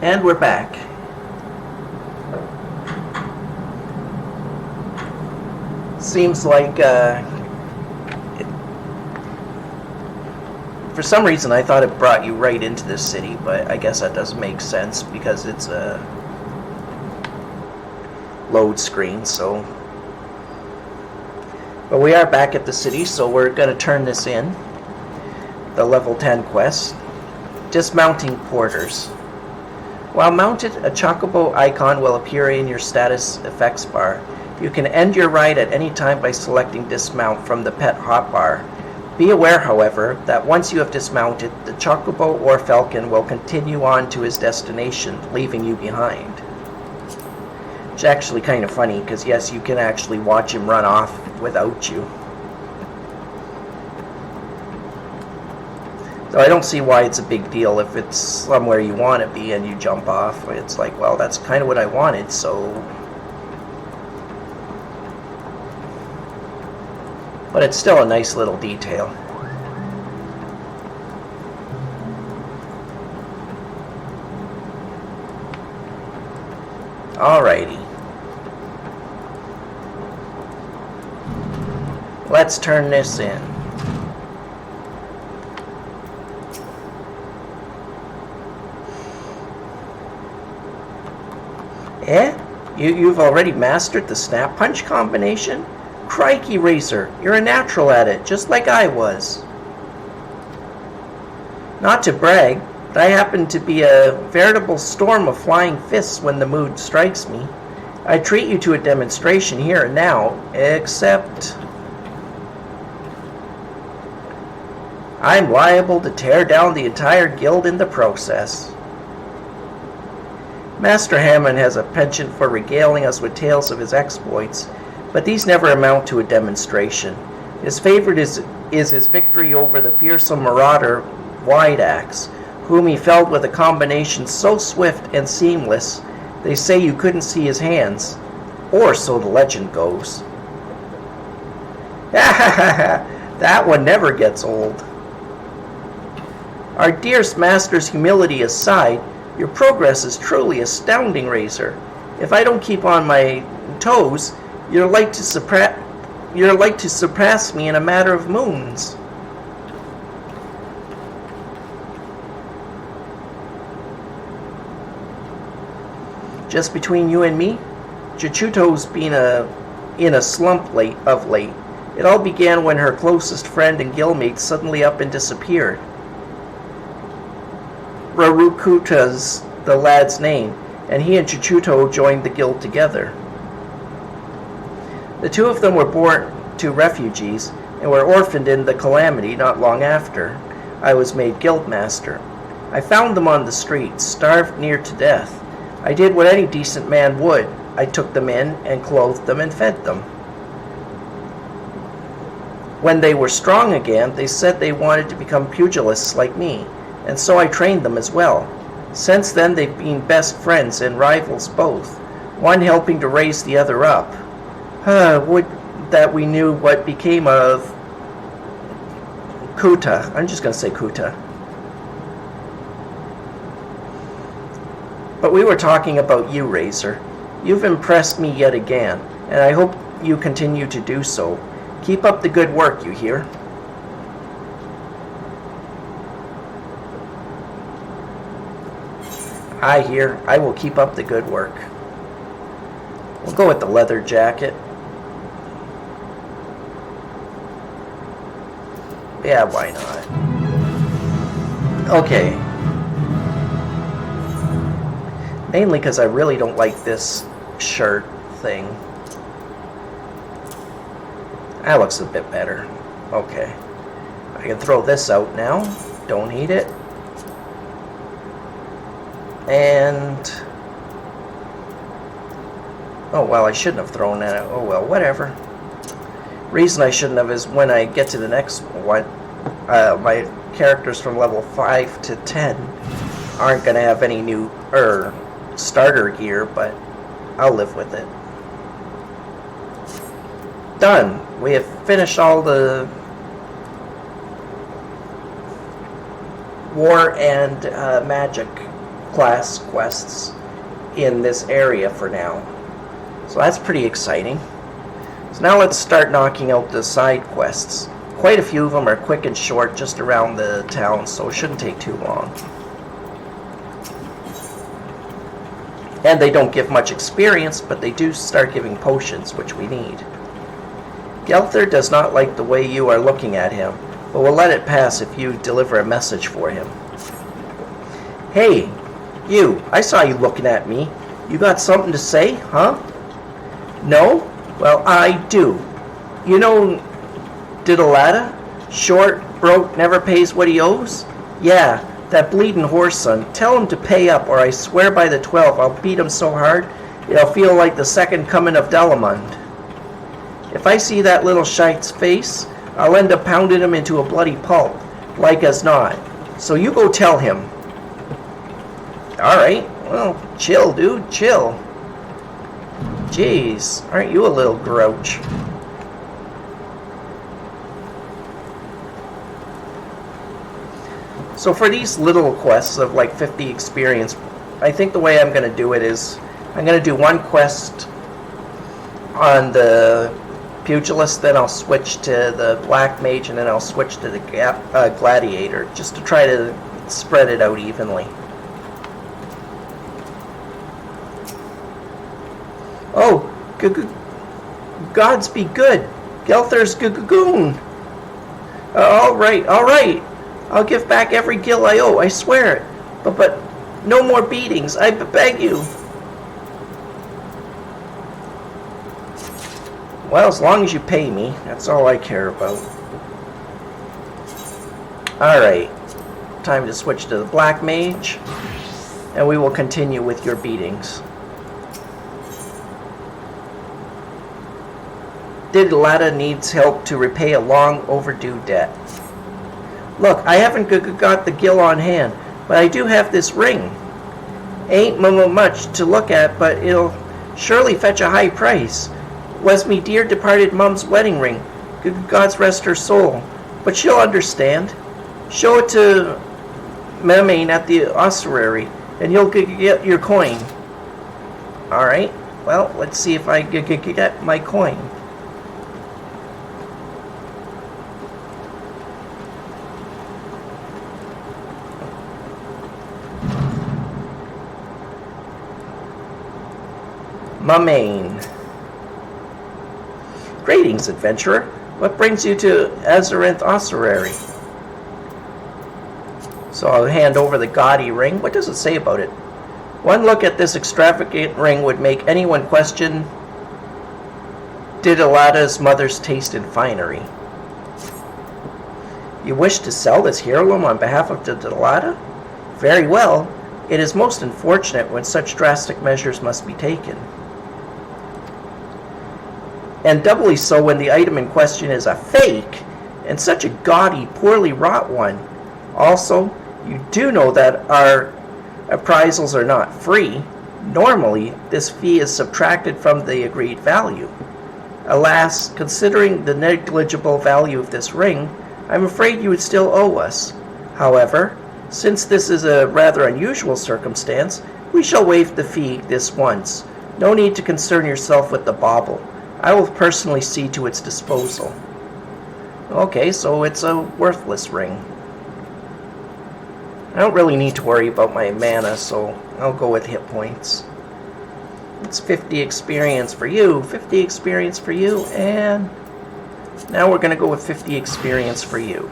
And we're back. Seems like, for some reason I thought it brought you right into this city, but I guess that doesn't make sense because it's a load screen, so. But we are back at the city, so we're going to turn this in. The level 10 quest. Dismounting porters. While mounted, a chocobo icon will appear in your status effects bar. You can end your ride at any time by selecting dismount from the pet hotbar. Be aware, however, that once you have dismounted, the chocobo or falcon will continue on to his destination, leaving you behind. It's actually kind of funny, because yes, you can actually watch him run off without you. So I don't see why it's a big deal if it's somewhere you want to be and you jump off. It's like, well, that's kind of what I wanted, so. But it's still a nice little detail. Alrighty. Let's turn this in. You've already mastered the snap punch combination? Crikey, Racer, you're a natural at it, just like I was. Not to brag, but I happen to be a veritable storm of flying fists when the mood strikes me. I treat you to a demonstration here and now, except I'm liable to tear down the entire guild in the process. Master Hammond has a penchant for regaling us with tales of his exploits, but these never amount to a demonstration. His favorite is his victory over the fearsome marauder Wide Axe, whom he felled with a combination so swift and seamless, they say you couldn't see his hands, or so the legend goes. That one never gets old. Our dearest master's humility aside, your progress is truly astounding, Razor. If I don't keep on my toes, you're like to surpass me in a matter of moons. Just between you and me, Chichuto's been in a slump of late. It all began when her closest friend and guildmate suddenly up and disappeared. Rarukuta's the lad's name, and he and Chichuto joined the guild together. The two of them were born to refugees and were orphaned in the calamity not long after I was made guildmaster. I found them on the streets, starved near to death. I did what any decent man would. I took them in and clothed them and fed them. When they were strong again, they said they wanted to become pugilists like me, and so I trained them as well. Since then, they've been best friends and rivals both, one helping to raise the other up. Would that we knew what became of Kuta. I'm just going to say Kuta. But we were talking about you, Razor. You've impressed me yet again, and I hope you continue to do so. Keep up the good work, you hear? I hear. I will keep up the good work. We'll go with the leather jacket. Yeah, why not? Okay. Mainly because I really don't like this shirt thing. That looks a bit better. Okay. I can throw this out now. Don't need it. And oh well, I shouldn't have thrown that out. Oh well, whatever. Reason I shouldn't have is when I get to the next one, my characters from level 5 to 10 aren't going to have any new starter gear, but I'll live with it. Done. We have finished all the war and magic class quests in this area for now. So that's pretty exciting. So now let's start knocking out the side quests. Quite a few of them are quick and short, just around the town, so it shouldn't take too long. And they don't give much experience, but they do start giving potions, which we need. Gelther does not like the way you are looking at him, but will let it pass if you deliver a message for him. Hey, you, I saw you looking at me. You got something to say, huh? No? Well, I do. You know Diddlada? Short, broke, never pays what he owes? Yeah, that bleeding horse son. Tell him to pay up, or I swear by the 12 I'll beat him so hard it'll feel like the second coming of Delamund. If I see that little shite's face, I'll end up pounding him into a bloody pulp, like as not. So you go tell him. Alright, well, chill, dude, chill. Jeez, aren't you a little grouch? So for these little quests of like 50 experience, I think the way I'm going to do it is I'm going to do one quest on the Pugilist, then I'll switch to the Black Mage, and then I'll switch to the Gladiator, just to try to spread it out evenly. Oh, gods be good. Gelther's goon. All right. I'll give back every gil I owe, I swear it. But no more beatings, I beg you. Well, as long as you pay me, that's all I care about. Alright, time to switch to the Black Mage, and we will continue with your beatings. Diddlada needs help to repay a long overdue debt. Look, I haven't got the gil on hand, but I do have this ring. Ain't much to look at, but it'll surely fetch a high price. Was me dear departed mum's wedding ring. God's rest her soul. But she'll understand. Show it to Memain at the ossuary, and you'll get your coin. Alright, well, let's see if I get my coin. Memain. Greetings, adventurer. What brings you to Azarinth Ossuary? So I'll hand over the gaudy ring. What does it say about it? One look at this extravagant ring would make anyone question Diddlada's mother's taste in finery. You wish to sell this heirloom on behalf of Diddlada? Very well. It is most unfortunate when such drastic measures must be taken. And doubly so when the item in question is a fake, and such a gaudy, poorly wrought one. Also, you do know that our appraisals are not free. Normally, this fee is subtracted from the agreed value. Alas, considering the negligible value of this ring, I'm afraid you would still owe us. However, since this is a rather unusual circumstance, we shall waive the fee this once. No need to concern yourself with the bauble. I will personally see to its disposal. Okay, so it's a worthless ring. I don't really need to worry about my mana, so I'll go with hit points. It's 50 experience for you, 50 experience for you, and now we're going to go with 50 experience for you.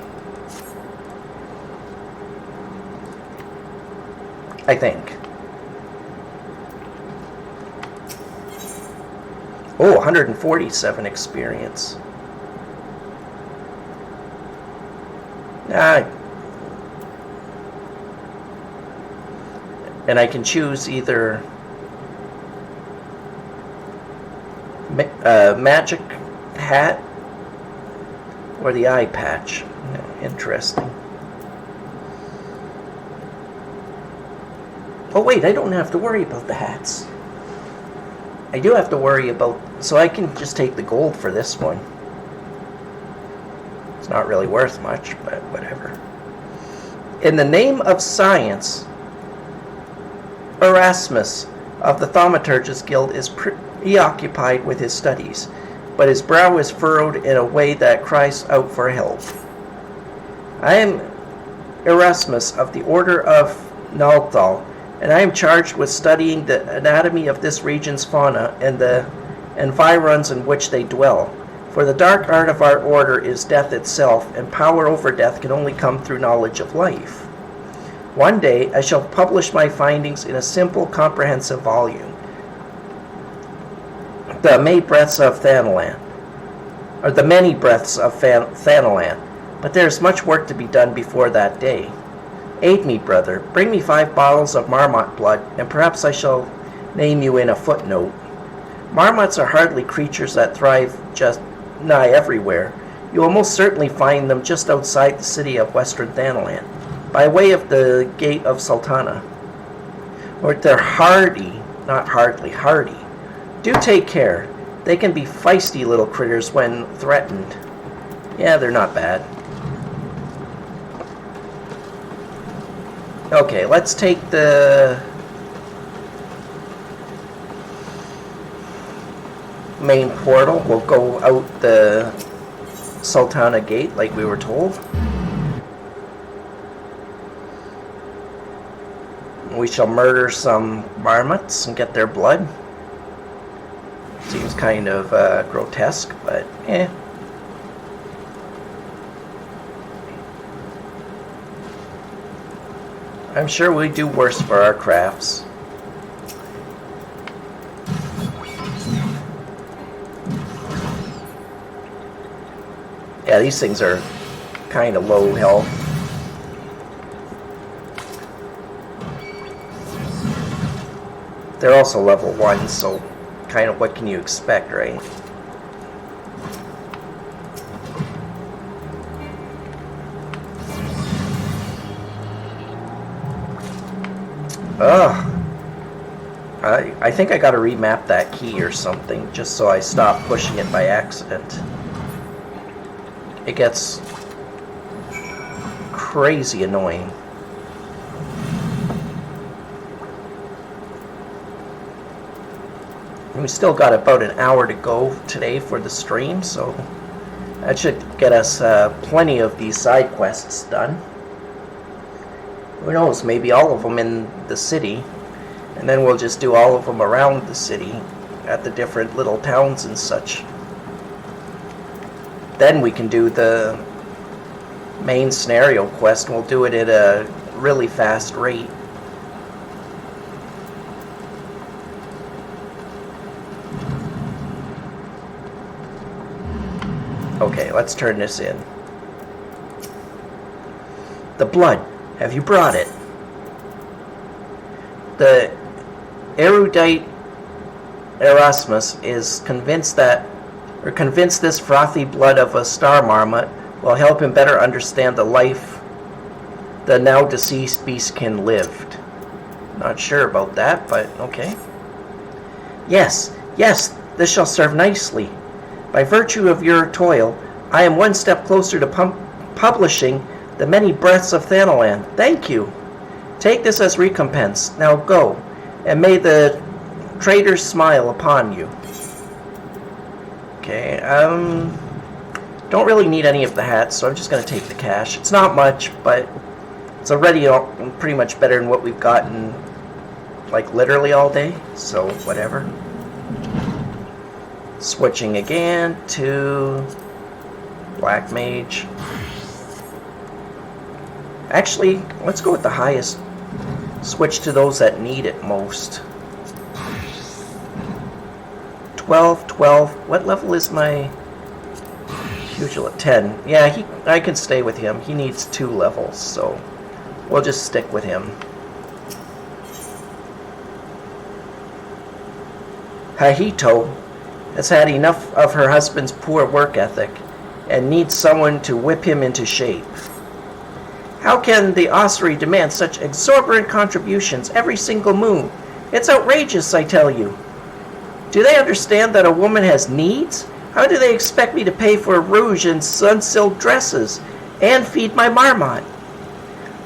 I think. Oh, 147 experience. And I can choose either magic hat or the eye patch. Interesting. Oh wait, I don't have to worry about the hats. I do have to worry about, so I can just take the gold for this one. It's not really worth much, but whatever. In the name of science, Erasmus of the Thaumaturge's Guild is preoccupied with his studies, but his brow is furrowed in a way that cries out for help. I am Erasmus of the Order of Nalthal, and I am charged with studying the anatomy of this region's fauna and the environs in which they dwell. For the dark art of our order is death itself, and power over death can only come through knowledge of life. One day I shall publish my findings in a simple, comprehensive volume. The many breaths of Thanalan, but there is much work to be done before that day. Aid me, brother. Bring me 5 bottles of marmot blood, and perhaps I shall name you in a footnote. Marmots are hardly creatures that thrive just nigh everywhere. You will most certainly find them just outside the city of Western Thanalan, by way of the Gate of Sultana. Or they're hardy, not hardly, hardy. Do take care. They can be feisty little critters when threatened. Yeah, they're not bad. Okay, let's take the main portal. We'll go out the Sultana Gate like we were told. We shall murder some marmots and get their blood. Seems kind of grotesque, but eh. I'm sure we do worse for our crafts. Yeah, these things are kind of low health. They're also level 1, so kind of what can you expect, right? Ugh. I think I gotta remap that key or something, just so I stop pushing it by accident. It gets crazy annoying. And we still got about an hour to go today for the stream, so that should get us plenty of these side quests done. Who knows, maybe all of them in the city, and then we'll just do all of them around the city at the different little towns and such. Then we can do the main scenario quest, and we'll do it at a really fast rate. Okay, let's turn this in. The blood. Have you brought it? The erudite Erasmus is convinced this frothy blood of a star marmot will help him better understand the life the now deceased beastkin lived. Not sure about that, but okay. Yes, this shall serve nicely. By virtue of your toil, I am one step closer to publishing the many breaths of Thanalan. Thank you. Take this as recompense. Now go, and may the traitors smile upon you. Okay, don't really need any of the hats, so I'm just going to take the cash. It's not much, but it's already pretty much better than what we've gotten, like, literally all day, so whatever. Switching again to Black Mage. Actually, let's go with the highest. Switch to those that need it most. 12. What level is my Pugilist? 10. Yeah, I can stay with him. He needs 2 levels, so we'll just stick with him. Hahito has had enough of her husband's poor work ethic and needs someone to whip him into shape. How can the ossuary demand such exorbitant contributions every single moon? It's outrageous, I tell you. Do they understand that a woman has needs? How do they expect me to pay for rouge and sun-silk dresses and feed my marmot?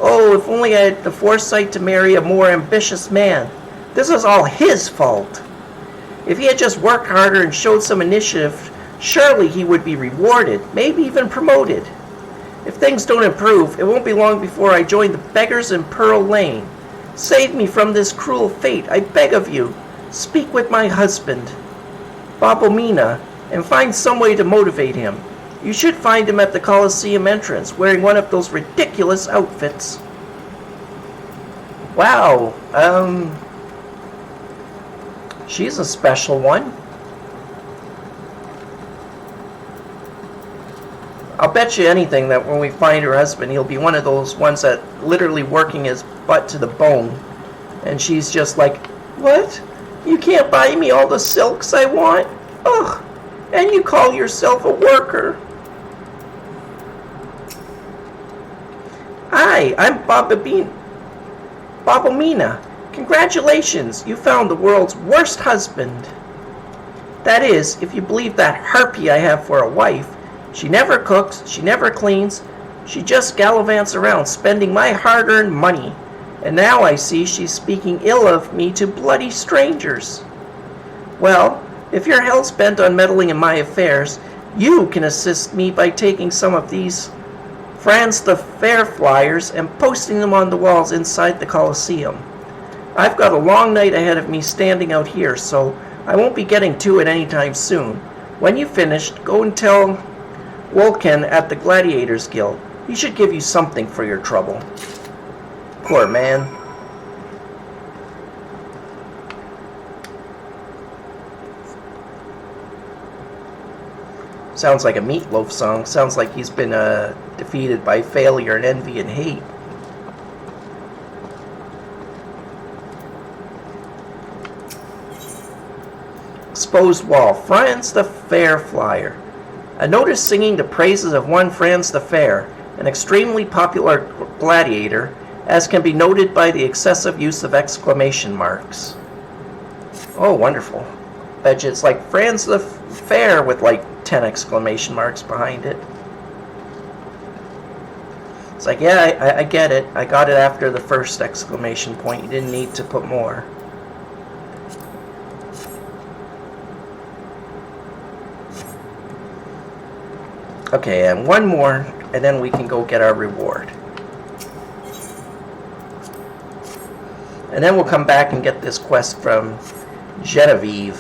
Oh, if only I had the foresight to marry a more ambitious man. This is all his fault. If he had just worked harder and showed some initiative, surely he would be rewarded, maybe even promoted. If things don't improve, it won't be long before I join the beggars in Pearl Lane. Save me from this cruel fate, I beg of you. Speak with my husband, Babomina, and find some way to motivate him. You should find him at the Colosseum entrance, wearing one of those ridiculous outfits. Wow, she's a special one. I'll bet you anything that when we find her husband, he'll be one of those ones that literally working his butt to the bone. And she's just like, what? You can't buy me all the silks I want? Ugh, and you call yourself a worker? Hi, I'm Babomina. Congratulations, you found the world's worst husband. That is, if you believe that harpy I have for a wife. She never cooks, she never cleans, she just gallivants around spending my hard-earned money. And now I see she's speaking ill of me to bloody strangers. Well, if you're hell-bent on meddling in my affairs, you can assist me by taking some of these Franz the Fair flyers and posting them on the walls inside the Colosseum. I've got a long night ahead of me standing out here, so I won't be getting to it anytime soon. When you've finished, go and tell Wolken at the Gladiators Guild. He should give you something for your trouble. Poor man. Sounds like a Meatloaf song. Sounds like he's been defeated by failure and envy and hate. Exposed wall. Franz the Fair Flyer. A notice singing the praises of one Franz the Fair, an extremely popular gladiator, as can be noted by the excessive use of exclamation marks. Oh, wonderful. Bet you it's like Franz the Fair with like 10 exclamation marks behind it. It's like, yeah, I get it. I got it after the first exclamation point. You didn't need to put more. Okay, and one more, and then we can go get our reward. And then we'll come back and get this quest from Genevieve.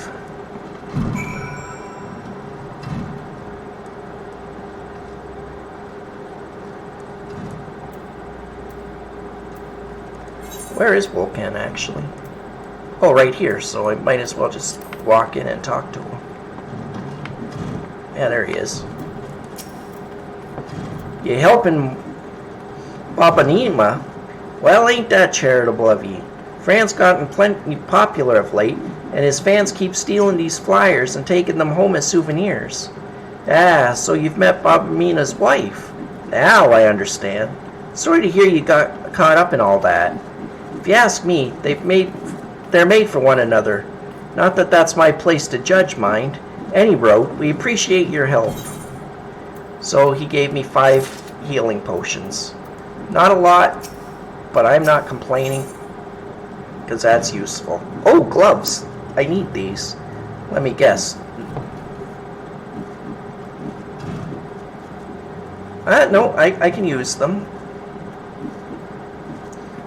Where is Wolken, actually? Oh, right here, so I might as well just walk in and talk to him. Yeah, there he is. You helping Babomina? Well, ain't that charitable of ye. Fran's gotten plenty popular of late, and his fans keep stealing these flyers and taking them home as souvenirs. Ah, so you've met Babomina's wife. Now I understand. Sorry to hear you got caught up in all that. If you ask me, they're made for one another. Not that that's my place to judge, mind. Any road, we appreciate your help. So he gave me 5 healing potions. Not a lot, but I'm not complaining, because that's useful. Oh, gloves! I need these. Let me guess. No, I can use them.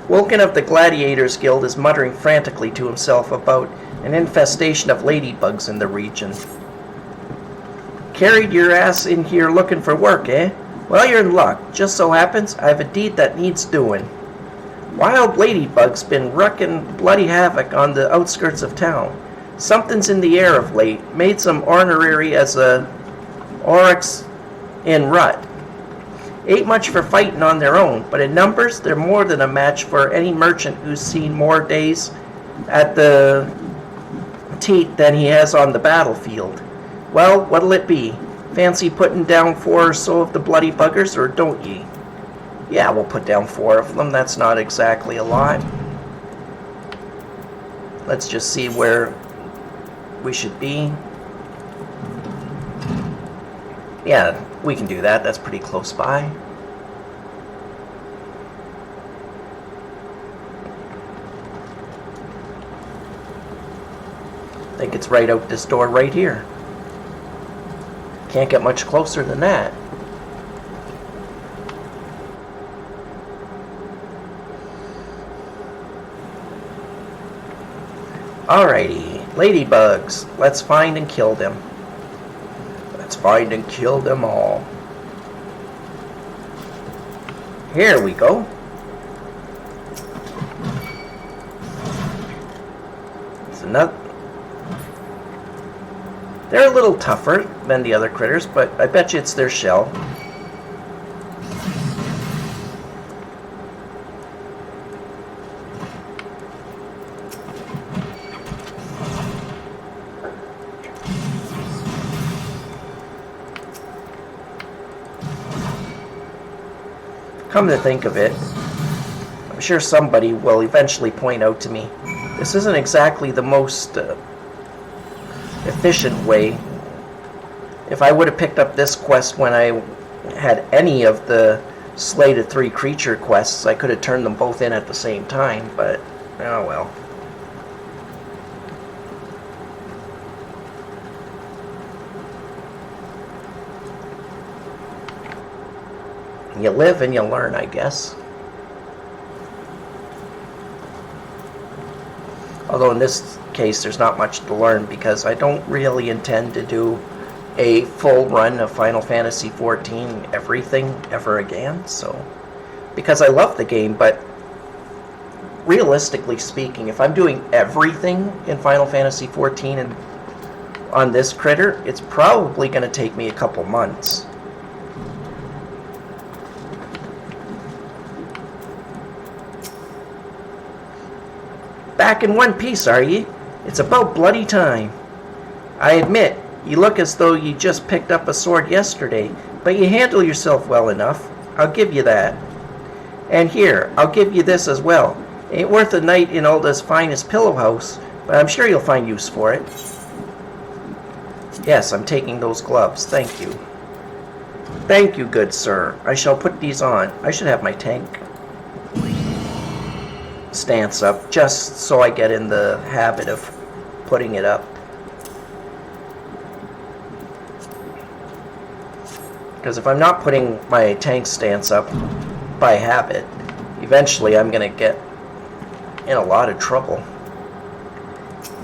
Wolken of the Gladiators Guild is muttering frantically to himself about an infestation of ladybugs in the region. Carried your ass in here looking for work, eh? Well, you're in luck. Just so happens I have a deed that needs doing. Wild ladybugs been wreaking bloody havoc on the outskirts of town. Something's in the air of late. Made some ornery as a oryx in rut. Ain't much for fighting on their own, but in numbers, they're more than a match for any merchant who's seen more days at the teat than he has on the battlefield. Well, what'll it be? Fancy putting down 4 or so of the bloody buggers, or don't ye? Yeah, we'll put down 4 of them. That's not exactly a lot. Let's just see where we should be. Yeah, we can do that. That's pretty close by. think it's right out this door right here. Can't get much closer than that. Alrighty, ladybugs. Let's find and kill them. Let's find and kill them all. Here we go. It's another. They're a little tougher than the other critters, but I bet you it's their shell. Come to think of it, I'm sure somebody will eventually point out to me, this isn't exactly the most efficient way. If I would have picked up this quest when I had any of the slated 3 creature quests, I could have turned them both in at the same time, but oh well. You live and you learn, I guess. Although in this case there's not much to learn because I don't really intend to do a full run of Final Fantasy XIV everything ever again. So, because I love the game, but realistically speaking, if I'm doing everything in Final Fantasy XIV and on this critter, it's probably going to take me a couple months. Back in one piece, are ye? It's about bloody time. I admit, you look as though you just picked up a sword yesterday, but you handle yourself well enough. I'll give you that. And here, I'll give you this as well. Ain't worth a night in Ulda's finest pillow house, but I'm sure you'll find use for it. Yes, I'm taking those gloves, thank you. Thank you, good sir. I shall put these on. I should have my tank stance up, just so I get in the habit of putting it up. Because if I'm not putting my tank stance up by habit, eventually I'm going to get in a lot of trouble.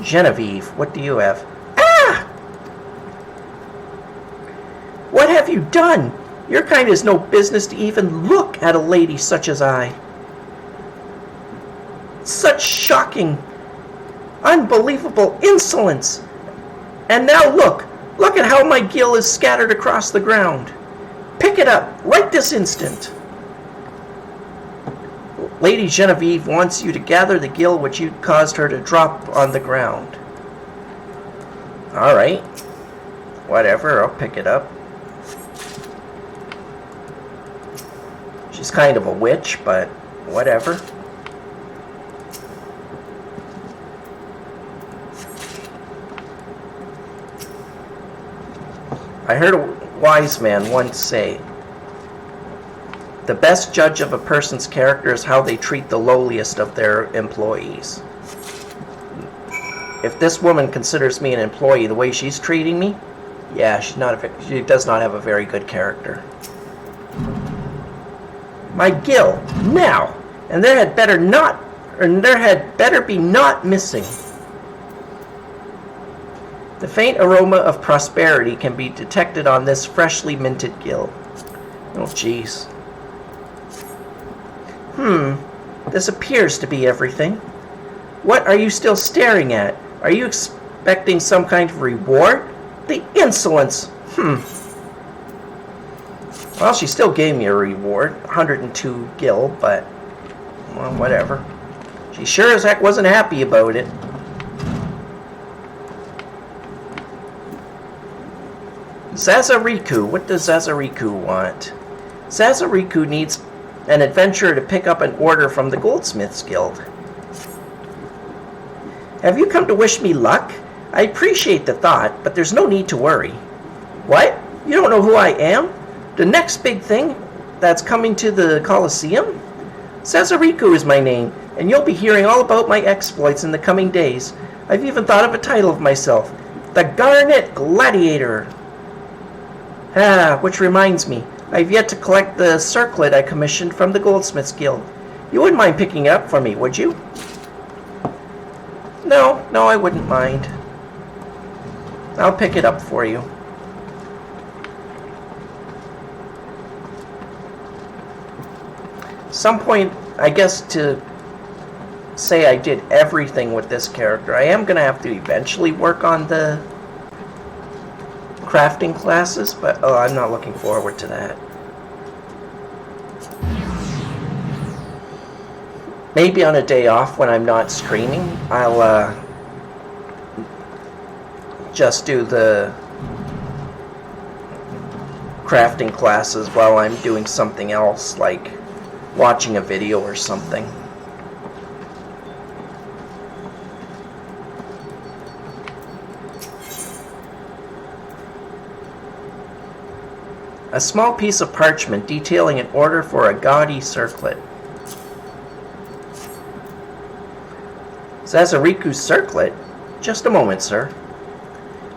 Genevieve, what do you have? Ah! What have you done? Your kind has no business to even look at a lady such as I. Such shocking, unbelievable insolence. And now look at how my gill is scattered across the ground. Pick it up right this instant. Lady Genevieve wants you to gather the gill which you caused her to drop on the ground. Alright. Whatever, I'll pick it up. She's kind of a witch, but whatever. I heard a wise man once say, the best judge of a person's character is how they treat the lowliest of their employees. If this woman considers me an employee the way she's treating me, yeah, she does not have a very good character. My gill, now! And there had better be not missing. The faint aroma of prosperity can be detected on this freshly minted gill. Oh, jeez. This appears to be everything. What are you still staring at? Are you expecting some kind of reward? The insolence! Well, she still gave me a reward. 102 gil, but... well, whatever. She sure as heck wasn't happy about it. Zazariku. What does Zazariku want? Zazariku needs an adventurer to pick up an order from the Goldsmiths Guild. Have you come to wish me luck? I appreciate the thought, but there's no need to worry. What? You don't know who I am? The next big thing that's coming to the Colosseum? Zazariku is my name, and you'll be hearing all about my exploits in the coming days. I've even thought of a title of myself. The Garnet Gladiator. Which reminds me, I've yet to collect the circlet I commissioned from the Goldsmiths Guild. You wouldn't mind picking it up for me, would you? No, I wouldn't mind. I'll pick it up for you. Some point, I guess, to say I did everything with this character, I am going to have to eventually work on the crafting classes, but I'm not looking forward to that. Maybe on a day off when I'm not streaming, I'll just do the crafting classes while I'm doing something else, like watching a video or something. A small piece of parchment detailing an order for a gaudy circlet. Zazariku's circlet? Just a moment, sir.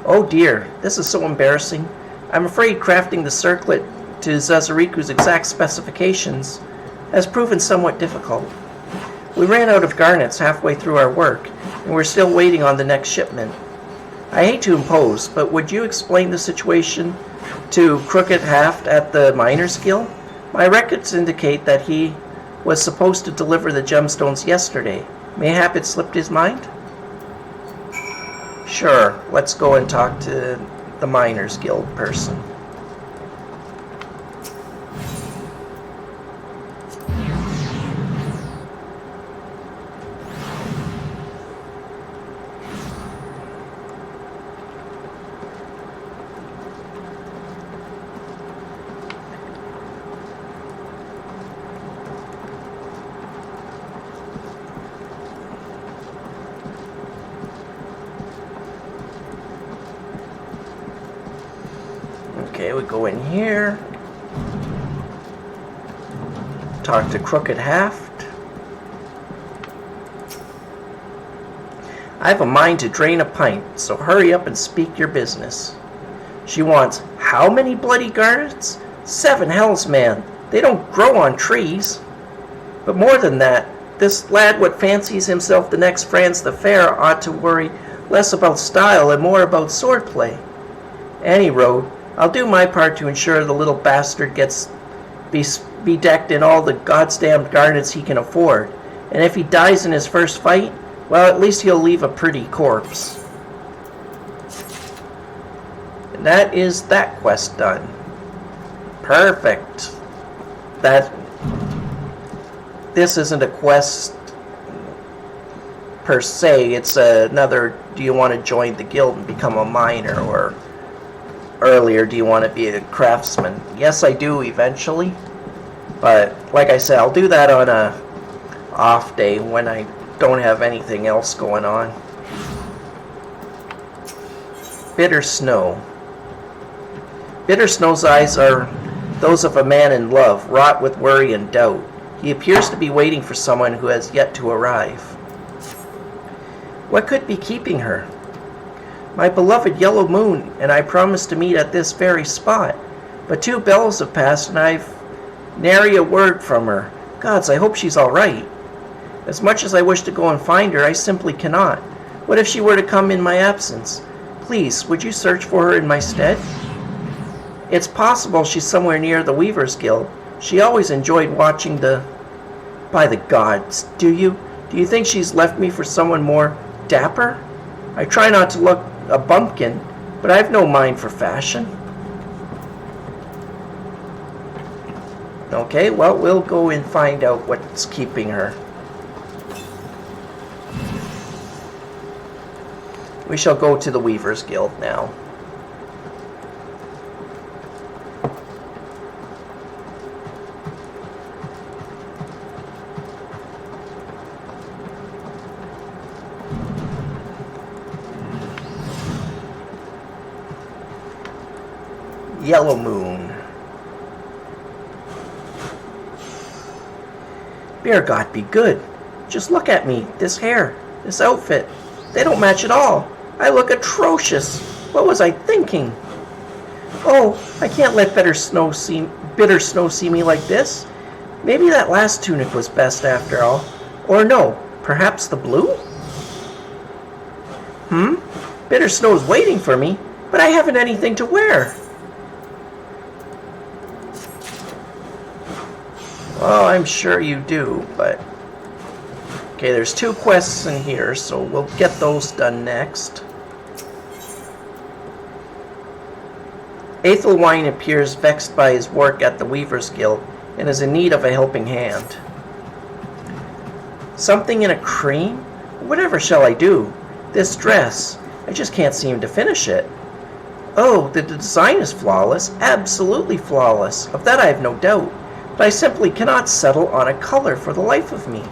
Oh dear, this is so embarrassing. I'm afraid crafting the circlet to Zazariku's exact specifications has proven somewhat difficult. We ran out of garnets halfway through our work, and we're still waiting on the next shipment. I hate to impose, but would you explain the situation to Crooked Haft at the Miners Guild? My records indicate that he was supposed to deliver the gemstones yesterday. Mayhap it slipped his mind? Sure, let's go and talk to the Miners Guild person. Okay, we go in here. Talk to Crooked Haft. I have a mind to drain a pint, so hurry up and speak your business. She wants how many bloody garnets? 7 hells, man. They don't grow on trees. But more than that, this lad what fancies himself the next Franz the Fair ought to worry less about style and more about swordplay. Any road, I'll do my part to ensure the little bastard gets bedecked in all the goddamned garnets he can afford. And if he dies in his first fight, well, at least he'll leave a pretty corpse. And that is that quest done. Perfect. This isn't a quest per se. It's another, do you want to join the guild and become a miner, or earlier, do you want to be a craftsman? Yes, I do eventually. But like I said, I'll do that on a off day when I don't have anything else going on. Bitter Snow. Bitter Snow's eyes are those of a man in love, wrought with worry and doubt. He appears to be waiting for someone who has yet to arrive. What could be keeping her? My beloved Yellow Moon and I promised to meet at this very spot, but 2 bells have passed and I've nary a word from her. Gods, I hope she's all right. As much as I wish to go and find her, I simply cannot. What if she were to come in my absence? Please, would you search for her in my stead? It's possible she's somewhere near the Weavers Guild. She always enjoyed watching the... By the gods, do you? Do you think she's left me for someone more dapper? I try not to look a bumpkin, but I've no mind for fashion. Okay, well, we'll go and find out what's keeping her. We shall go to the Weavers Guild now. Yellow Moon. Bear God be good. Just look at me, this hair, this outfit. They don't match at all. I look atrocious. What was I thinking? Oh, I can't let bitter snow see me like this. Maybe that last tunic was best after all. Or no, perhaps the blue? Bitter snow's waiting for me, but I haven't anything to wear. Well, I'm sure you do, but... Okay, there's 2 quests in here, so we'll get those done next. Aethelwine appears vexed by his work at the Weaver's Guild and is in need of a helping hand. Something in a cream? Whatever shall I do? This dress, I just can't seem to finish it. Oh, the design is flawless, absolutely flawless. Of that I have no doubt. But I simply cannot settle on a color for the life of me.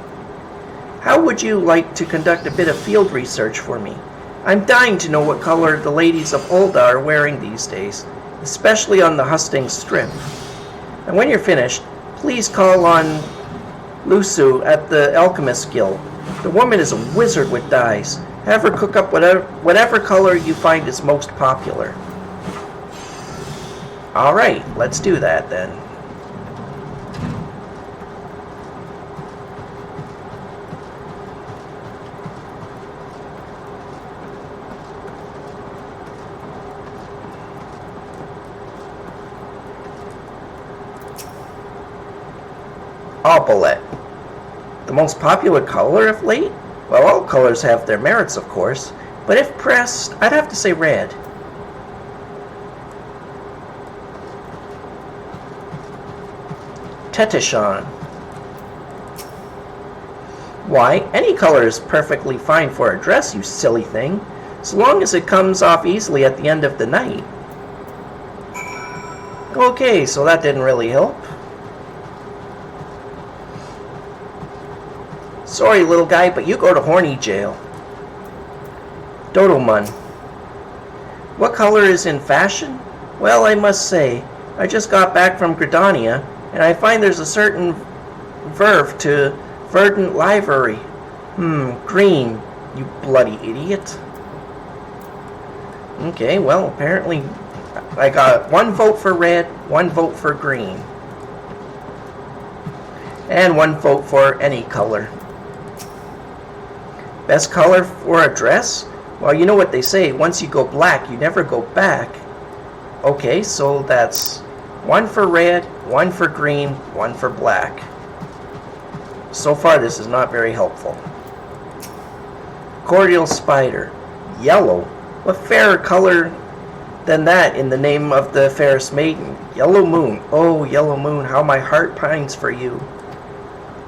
How would you like to conduct a bit of field research for me? I'm dying to know what color the ladies of Ulda are wearing these days, especially on the hustings strip. And when you're finished, please call on Lusu at the Alchemist Guild. The woman is a wizard with dyes. Have her cook up whatever color you find is most popular. Alright, let's do that then. Opalette. The most popular color of late? Well, all colors have their merits, of course, but if pressed, I'd have to say red. Tetishon. Why, any color is perfectly fine for a dress, you silly thing, so long as it comes off easily at the end of the night. Okay, so that didn't really help. Sorry, little guy, but you go to horny jail. Dodomun. What color is in fashion? Well, I must say, I just got back from Gridania, and I find there's a certain verve to verdant livery. Green, you bloody idiot. Okay, well, apparently I got 1 vote for red, 1 vote for green. And 1 vote for any color. Best color for a dress? Well, you know what they say, once you go black, you never go back. Okay, so that's 1 for red, 1 for green, 1 for black. So far, this is not very helpful. Cordial Spider. Yellow. What fairer color than that in the name of the fairest maiden? Yellow Moon. Oh, Yellow Moon, how my heart pines for you.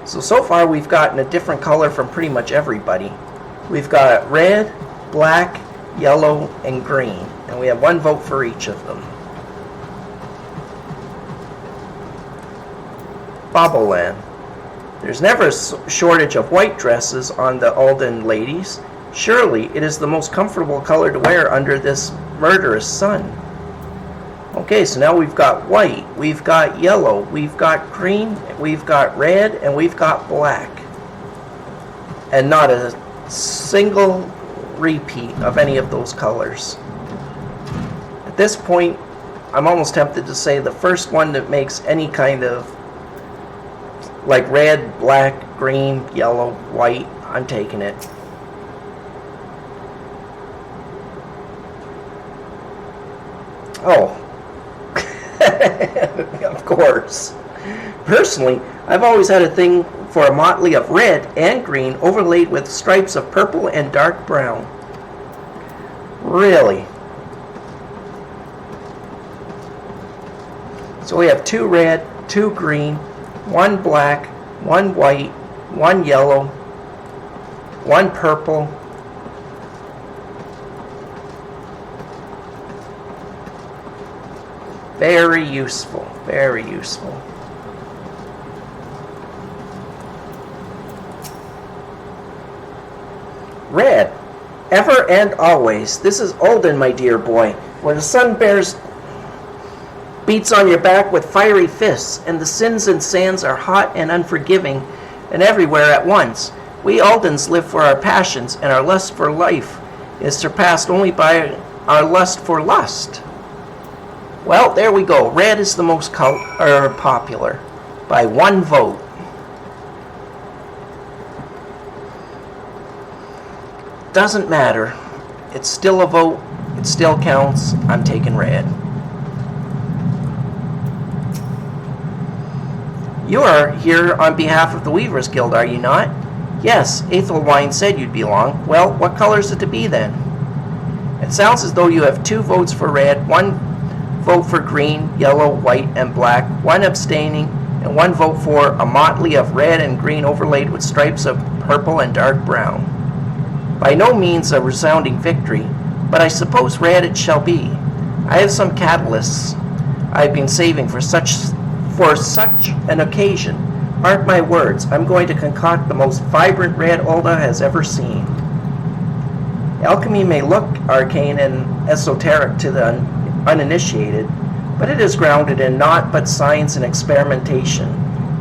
So far we've gotten a different color from pretty much everybody. We've got red, black, yellow, and green. And we have 1 vote for each of them. Boboland. There's never a shortage of white dresses on the Alden ladies. Surely it is the most comfortable color to wear under this murderous sun. Okay, so now we've got white, we've got yellow, we've got green, we've got red, and we've got black. And not a single repeat of any of those colors. At this point, I'm almost tempted to say the first one that makes any kind of like red, black, green, yellow, white, I'm taking it. Oh. Of course. Personally, I've always had a thing for a motley of red and green overlaid with stripes of purple and dark brown. Really? So we have 2 red, 2 green, 1 black, 1 white, 1 yellow, 1 purple, very useful, very useful. Red, ever and always. This is Alden, my dear boy, where the sun beats on your back with fiery fists, and the sins and sands are hot and unforgiving, and everywhere at once. We Aldens live for our passions, and our lust for life is surpassed only by our lust for lust. Well, there we go. Red is the most popular by 1 vote. Doesn't matter. It's still a vote. It still counts. I'm taking red. You are here on behalf of the Weavers Guild, are you not? Yes, Ethelwine said you'd belong. Well, what color is it to be then? It sounds as though you have 2 votes for red, 1 vote for green, yellow, white, and black, 1 abstaining, and 1 vote for a motley of red and green overlaid with stripes of purple and dark brown. By no means a resounding victory, but I suppose red it shall be. I have some catalysts I've been saving for such an occasion. Mark my words, I'm going to concoct the most vibrant red Ulda has ever seen. Alchemy may look arcane and esoteric to the uninitiated, but it is grounded in naught but science and experimentation.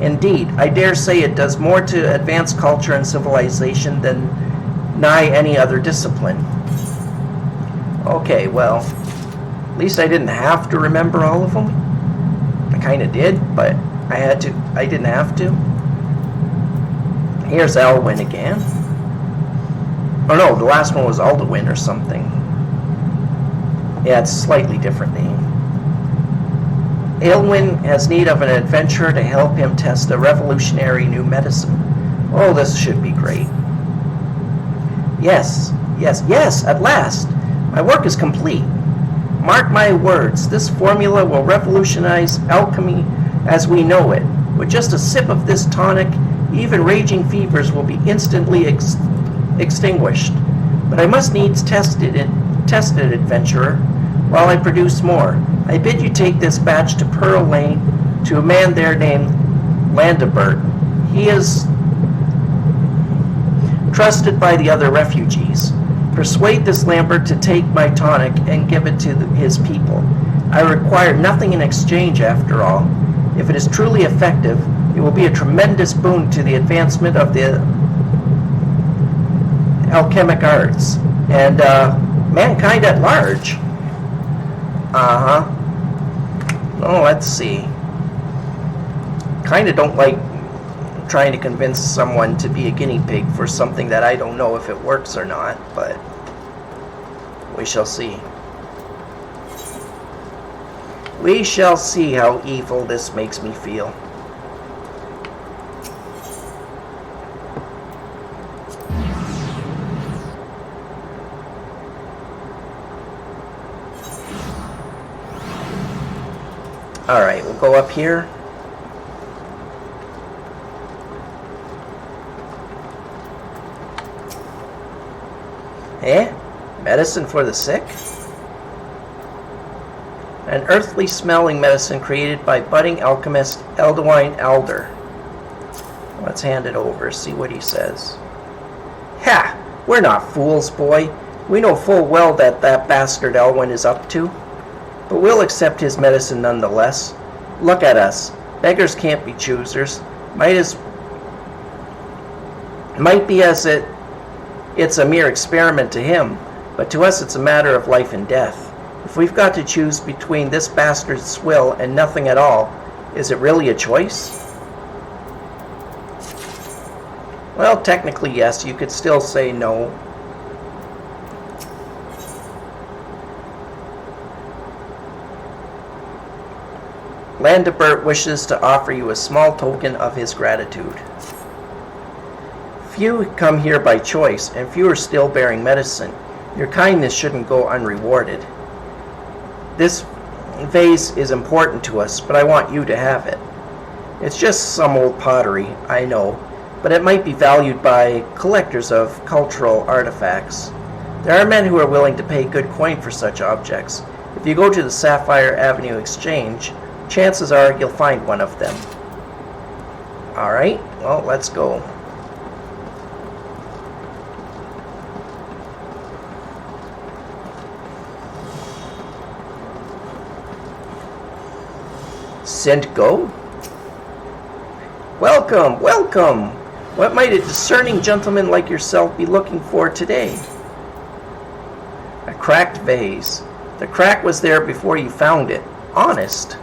Indeed, I dare say it does more to advance culture and civilization than nigh any other discipline. Okay, well, at least I didn't have to remember all of them. I kind of did, but I didn't have to. Here's Elwyn again. Oh no, the last one was Alduin or something. Yeah, it's a slightly different name. Aylwin has need of an adventurer to help him test a revolutionary new medicine. Oh, this should be great. Yes, at last. My work is complete. Mark my words, this formula will revolutionize alchemy as we know it. With just a sip of this tonic, even raging fevers will be instantly extinguished. But I must needs test it, adventurer, while I produce more. I bid you take this batch to Pearl Lane to a man there named Landebert. He is trusted by the other refugees. Persuade this Lambert to take my tonic and give it to his people. I require nothing in exchange, after all. If it is truly effective, it will be a tremendous boon to the advancement of the alchemic arts and mankind at large. Oh, let's see. Kind of don't like trying to convince someone to be a guinea pig for something that I don't know if it works or not, but we shall see. We shall see how evil this makes me feel. Alright, we'll go up here. Medicine for the sick? An earthly smelling medicine created by budding alchemist Eldwine Elder. Let's hand it over, see what he says. Ha! We're not fools, boy. We know full well that bastard Elwyn is up to. But we'll accept his medicine nonetheless. Look at us. Beggars can't be choosers. Might be as it's a mere experiment to him, but to us it's a matter of life and death. If we've got to choose between this bastard's swill and nothing at all, is it really a choice? Well, technically yes, you could still say no. Landebert wishes to offer you a small token of his gratitude. Few come here by choice, and few are still bearing medicine. Your kindness shouldn't go unrewarded. This vase is important to us, but I want you to have it. It's just some old pottery, I know, but it might be valued by collectors of cultural artifacts. There are men who are willing to pay good coin for such objects. If you go to the Sapphire Avenue Exchange, chances are you'll find one of them. Alright, well, let's go. Sent go? Welcome. What might a discerning gentleman like yourself be looking for today? A cracked vase. The crack was there before you found it. Honest.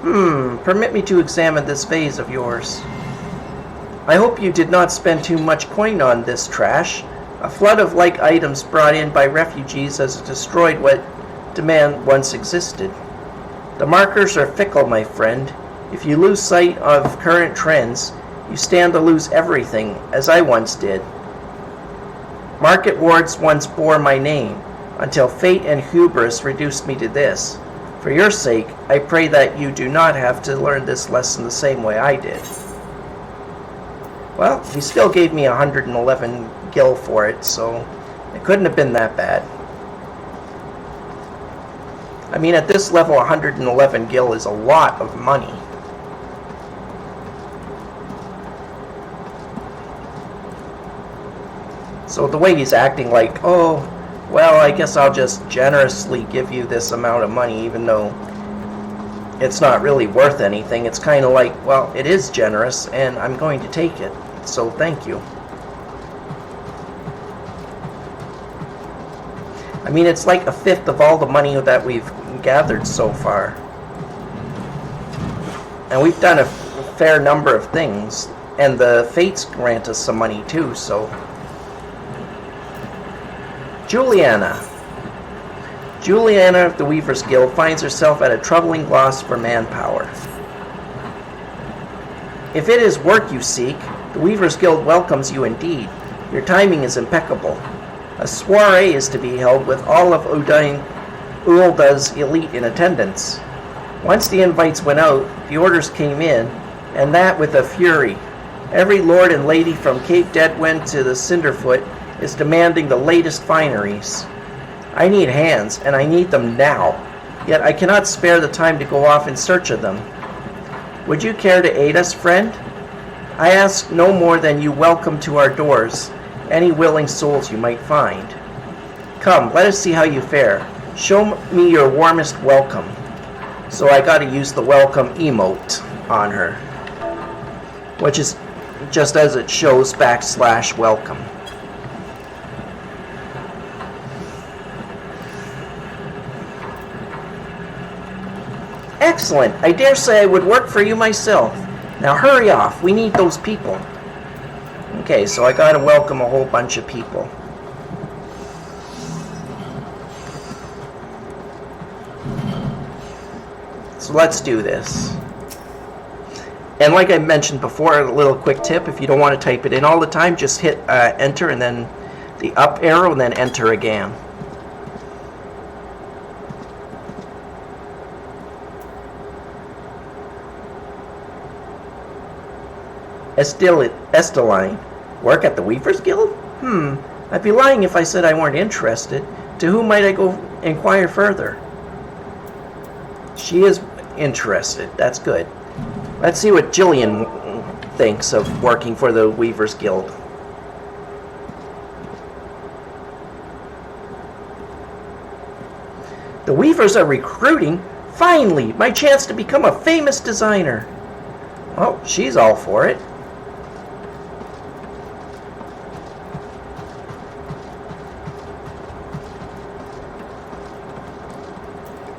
Permit me to examine this vase of yours. I hope you did not spend too much coin on this trash. A flood of like items brought in by refugees has destroyed what demand once existed. The markers are fickle, my friend. If you lose sight of current trends, you stand to lose everything, as I once did. Market wards once bore my name, until fate and hubris reduced me to this. For your sake, I pray that you do not have to learn this lesson the same way I did. Well, he still gave me 111 gil for it, so it couldn't have been that bad. I mean, at this level, 111 gil is a lot of money. So the way he's acting like, oh, well, I guess I'll just generously give you this amount of money, even though it's not really worth anything. It's kind of like, well, it is generous, and I'm going to take it, so thank you. I mean, it's like a fifth of all the money that we've gathered so far. And we've done a fair number of things, and the fates grant us some money too, so... Juliana of the Weaver's Guild finds herself at a troubling loss for manpower. If it is work you seek, the Weaver's Guild welcomes you indeed. Your timing is impeccable. A soiree is to be held with all of Ulda's elite in attendance. Once the invites went out, the orders came in, and that with a fury. Every lord and lady from Cape Deadwind to the Cinderfoot is demanding the latest fineries. I need hands, and I need them now, yet I cannot spare the time to go off in search of them. Would you care to aid us, friend? I ask no more than you welcome to our doors any willing souls you might find. Come, let us see how you fare. Show me your warmest welcome. So I gotta use the welcome emote on her, which is just as it shows /welcome. Excellent. I dare say I would work for you myself. Now hurry off. We need those people. Okay, so I gotta welcome a whole bunch of people. So let's do this. And like I mentioned before, a little quick tip, if you don't want to type it in all the time, just hit enter and then the up arrow and then enter again. Esteline, work at the Weaver's Guild? I'd be lying if I said I weren't interested. To whom might I go inquire further? She is interested. That's good. Let's see what Jillian thinks of working for the Weaver's Guild. The Weavers are recruiting? Finally, my chance to become a famous designer. Well, she's all for it.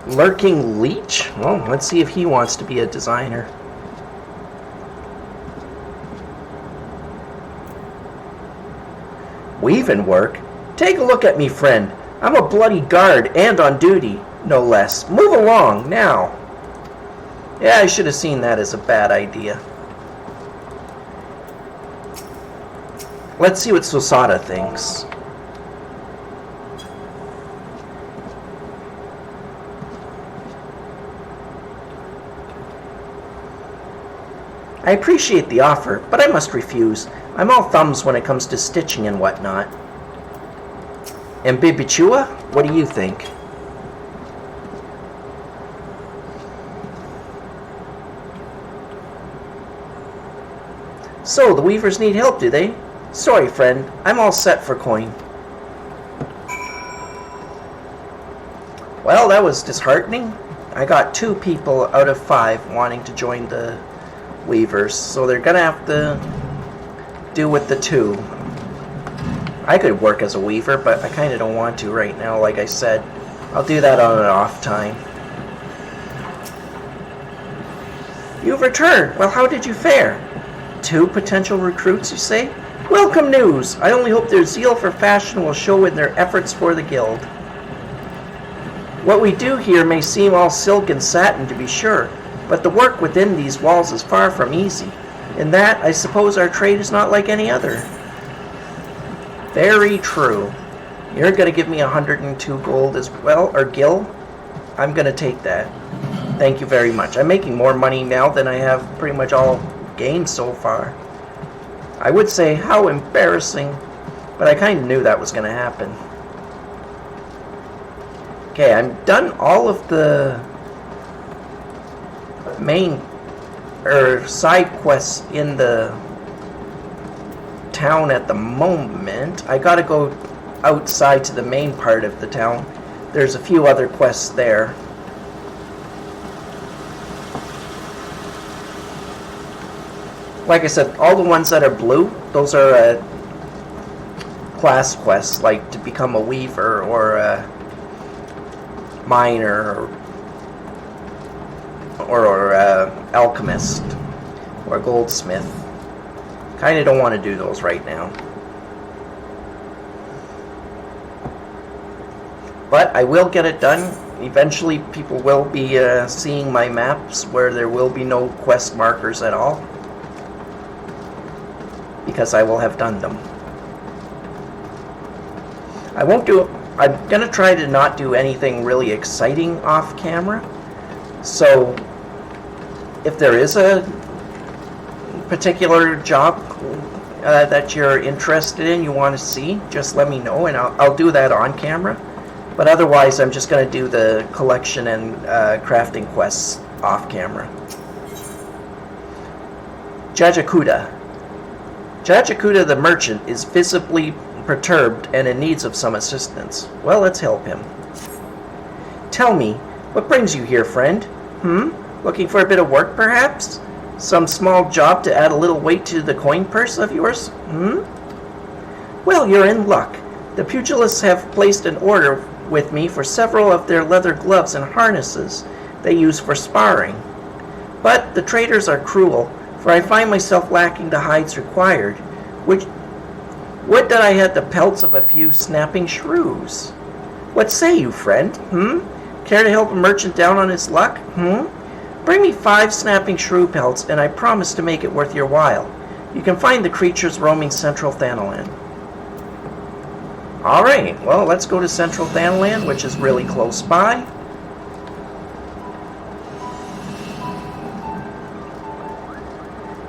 Lurking Leech? Well, let's see if he wants to be a designer. Weaving work? Take a look at me, friend. I'm a bloody guard and on duty, no less. Move along, now. Yeah, I should have seen that as a bad idea. Let's see what Sosada thinks. I appreciate the offer, but I must refuse. I'm all thumbs when it comes to stitching and whatnot. And Bibichua, what do you think? So, the Weavers need help, do they? Sorry, friend. I'm all set for coin. Well, that was disheartening. I got 2 people out of 5 wanting to join the weavers, so they're gonna have to do with the 2. I could work as a weaver, but I kind of don't want to right now, like I said. I'll do that on an off time. You've returned. Well, how did you fare? 2 potential recruits, you say? Welcome news! I only hope their zeal for fashion will show in their efforts for the guild. What we do here may seem all silk and satin, to be sure, but the work within these walls is far from easy. In that, I suppose our trade is not like any other. Very true. You're going to give me 102 gold as well, or gil? I'm going to take that. Thank you very much. I'm making more money now than I have pretty much all gained so far. I would say, how embarrassing, but I kind of knew that was going to happen. Okay, I'm done all of the main side quests in the town at the moment. I gotta go outside to the main part of the town. There's a few other quests there. Like I said, all the ones that are blue, those are class quests, like to become a weaver or a miner or alchemist or goldsmith. Kind of don't want to do those right now. But I will get it done. Eventually people will be seeing my maps where there will be no quest markers at all, because I will have done them. I'm going to try to not do anything really exciting off camera. So if there is a particular job that you're interested in, you want to see, just let me know and I'll do that on camera. But otherwise, I'm just going to do the collection and crafting quests off camera. Jajakuda. Jajakuda the merchant is visibly perturbed and in need of some assistance. Well, let's help him. Tell me, what brings you here, friend? Looking for a bit of work, perhaps? Some small job to add a little weight to the coin purse of yours? Well, you're in luck. The Pugilists have placed an order with me for several of their leather gloves and harnesses they use for sparring. But the traders are cruel, for I find myself lacking the hides required. Would that I had the pelts of a few snapping shrews. What say you, friend? Care to help a merchant down on his luck? Bring me 5 snapping shrew pelts, and I promise to make it worth your while. You can find the creatures roaming Central Thanalan. Alright, well, let's go to Central Thanalan, which is really close by.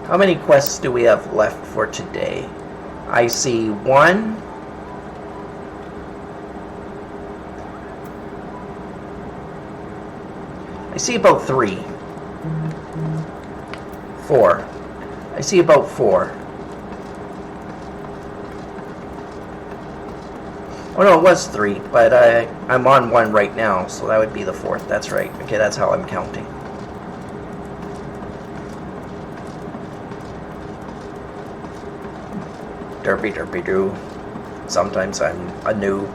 How many quests do we have left for today? I see 1. I see about 3. 4. I see about 4. Oh no, it was 3, but I'm on 1 right now, so that would be the 4th. That's right. Okay, that's how I'm counting. Derpy derpy doo. Sometimes I'm a noob.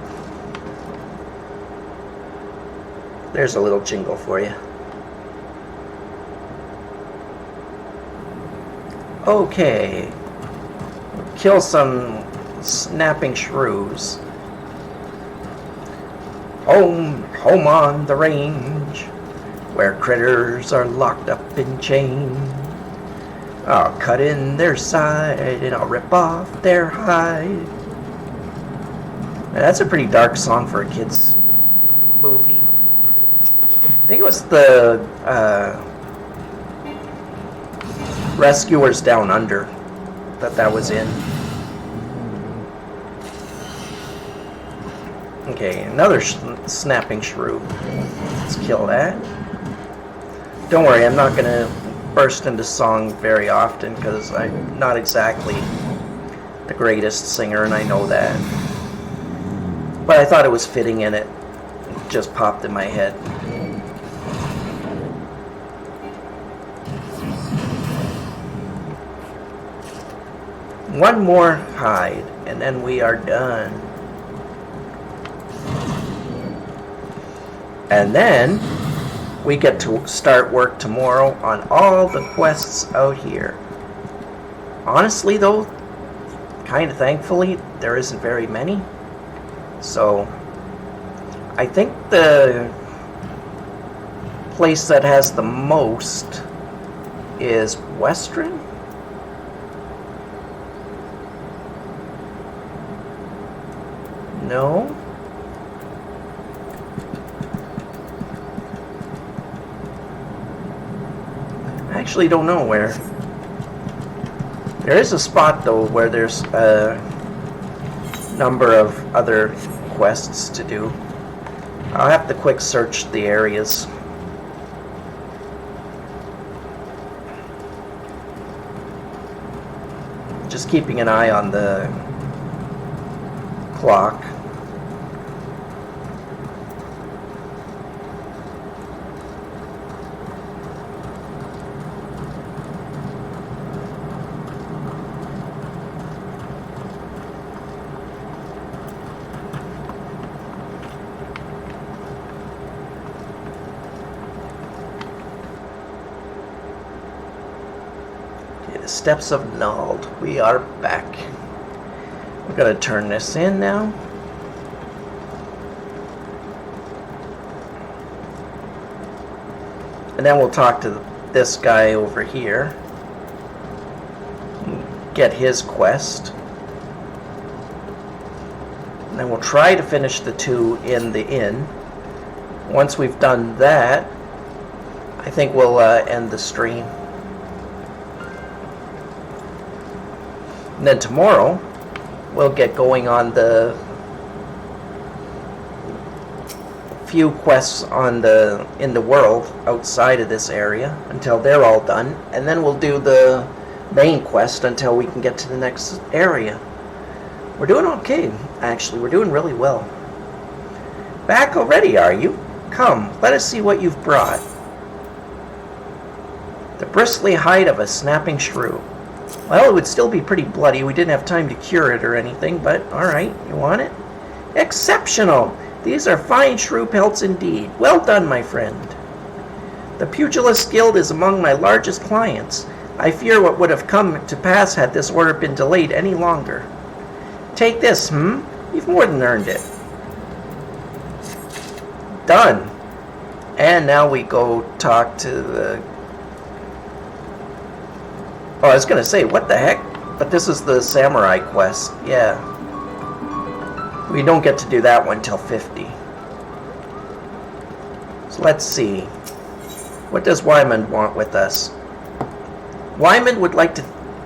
There's a little jingle for you. Okay. Kill some snapping shrews. Home on the range, where critters are locked up in chains. I'll cut in their side and I'll rip off their hide. Now, that's a pretty dark song for a kid's movie. I think it was the Rescuers Down Under that was in. Okay, another snapping shrew. Let's kill that. Don't worry, I'm not going to burst into song very often because I'm not exactly the greatest singer, and I know that. But I thought it was fitting in it. It just popped in my head. One more hide, and then we are done. And then we get to start work tomorrow on all the quests out here. Honestly though, kind of thankfully, there isn't very many. So I think the place that has the most is Western. No. I actually don't know where. There is a spot though where there's a number of other quests to do. I'll have to quick search the areas. Just keeping an eye on the clock. The Steps of Nald. We are back. We're going to turn this in now. And then we'll talk to this guy over here. Get his quest. And then we'll try to finish the 2 in the inn. Once we've done that, I think we'll end the stream. And then tomorrow, we'll get going on the few quests on in the world outside of this area until they're all done, and then we'll do the main quest until we can get to the next area. We're doing okay, actually. We're doing really well. Back already, are you? Come, let us see what you've brought. The bristly hide of a snapping shrew. Well, it would still be pretty bloody. We didn't have time to cure it or anything, but alright, you want it? Exceptional! These are fine shrew pelts indeed. Well done, my friend. The Pugilist Guild is among my largest clients. I fear what would have come to pass had this order been delayed any longer. Take this, You've more than earned it. Done. And now we go talk to the... Oh, I was going to say, what the heck? But this is the samurai quest. Yeah. We don't get to do that one till 50. So let's see. What does Wyman want with us? Wyman would like to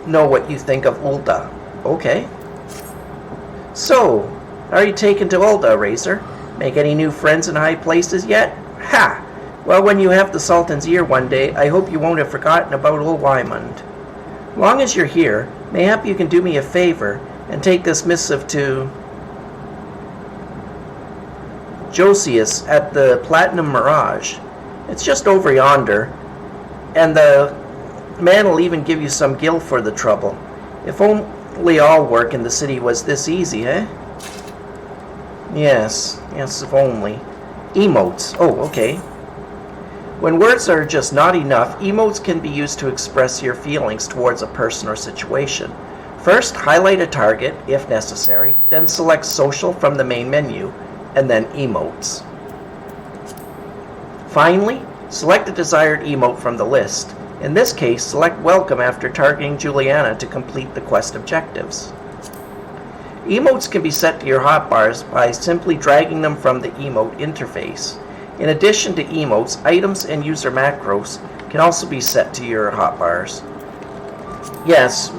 know what you think of Ulda. Okay. So, are you taken to Ulda, Razor? Make any new friends in high places yet? Ha! Well, when you have the Sultan's ear one day, I hope you won't have forgotten about old Wymond. Long as you're here, mayhap you can do me a favor and take this missive to Josias at the Platinum Mirage. It's just over yonder, and the man will even give you some gil for the trouble. If only all work in the city was this easy, eh? Yes, if only. Emotes. Oh, okay. When words are just not enough, emotes can be used to express your feelings towards a person or situation. First, highlight a target, if necessary, then select Social from the main menu, and then Emotes. Finally, select a desired emote from the list. In this case, select Welcome after targeting Juliana to complete the quest objectives. Emotes can be set to your hotbars by simply dragging them from the emote interface. In addition to emotes, items and user macros can also be set to your hotbars. Yes,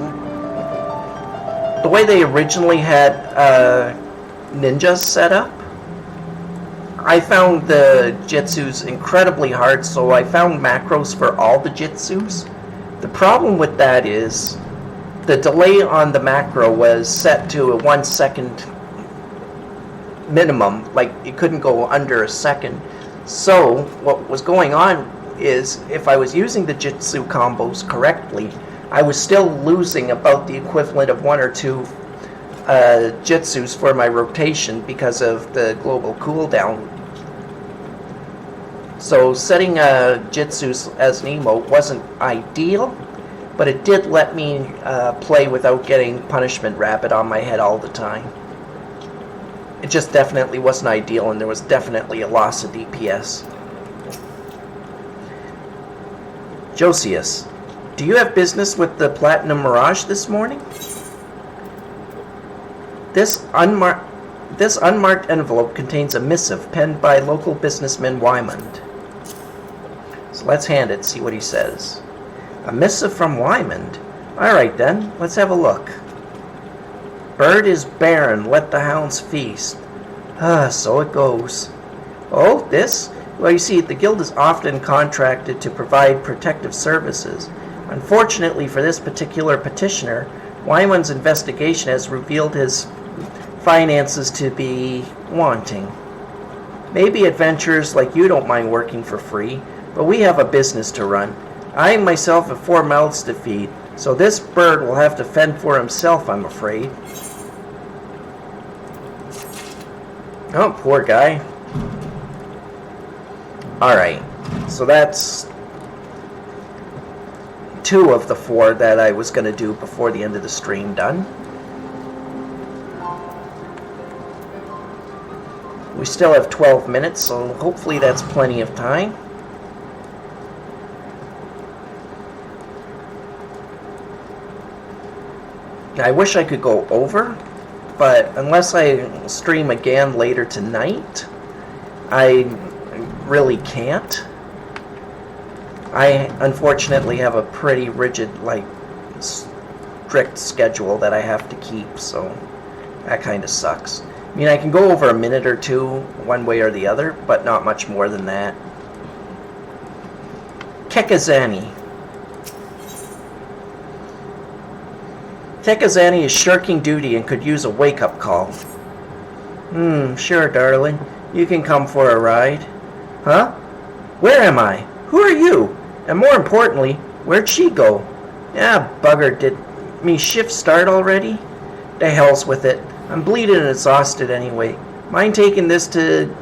the way they originally had ninjas set up, I found the jitsus incredibly hard, so I found macros for all the jitsus. The problem with that is the delay on the macro was set to a 1 second minimum, like it couldn't go under a second. So what was going on is if I was using the jitsu combos correctly, I was still losing about the equivalent of 1 or 2 jitsus for my rotation because of the global cooldown. So setting jitsus as an emote wasn't ideal, but it did let me play without getting punishment rabbit on my head all the time. It just definitely wasn't ideal, and there was definitely a loss of DPS. Josias, do you have business with the Platinum Mirage this morning? This unmarked envelope contains a missive penned by local businessman Wymond. So let's hand it, see what he says. A missive from Wymond? Alright then, let's have a look. Bird is barren, let the hounds feast. So it goes. Oh, this? Well, you see, the guild is often contracted to provide protective services. Unfortunately for this particular petitioner, Wymond's investigation has revealed his finances to be wanting. Maybe adventurers like you don't mind working for free, but we have a business to run. I myself have 4 mouths to feed, so this bird will have to fend for himself, I'm afraid. Oh, poor guy. Alright, so that's 2 of the 4 that I was going to do before the end of the stream done. We still have 12 minutes, so hopefully that's plenty of time. I wish I could go over, but unless I stream again later tonight, I really can't. I unfortunately have a pretty rigid, strict schedule that I have to keep, so that kind of sucks. I mean, I can go over a minute or 2 one way or the other, but not much more than that. Kekazani. Kekazani is shirking duty and could use a wake-up call. Sure, darling. You can come for a ride. Huh? Where am I? Who are you? And more importantly, where'd she go? Bugger, did me shift start already? The hell's with it. I'm bleeding and exhausted anyway. Mind taking this to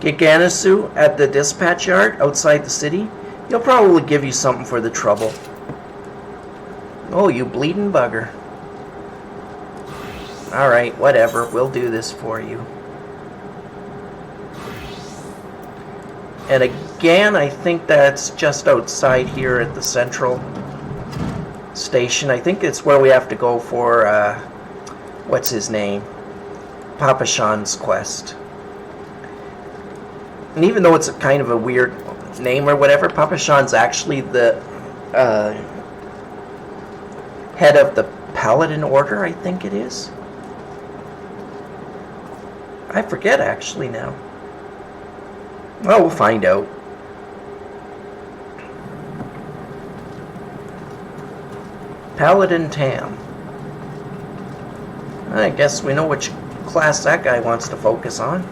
Giganasu at the dispatch yard outside the city? He'll probably give you something for the trouble. Oh, you bleeding bugger. Alright, whatever. We'll do this for you. And again, I think that's just outside here at the central station. I think it's where we have to go for, what's his name? Papa Sean's quest. And even though it's a kind of a weird name or whatever, Papa Sean's actually the head of the Paladin Order, I think it is. I forget actually now. Well, we'll find out. Paladin Tam. I guess we know which class that guy wants to focus on.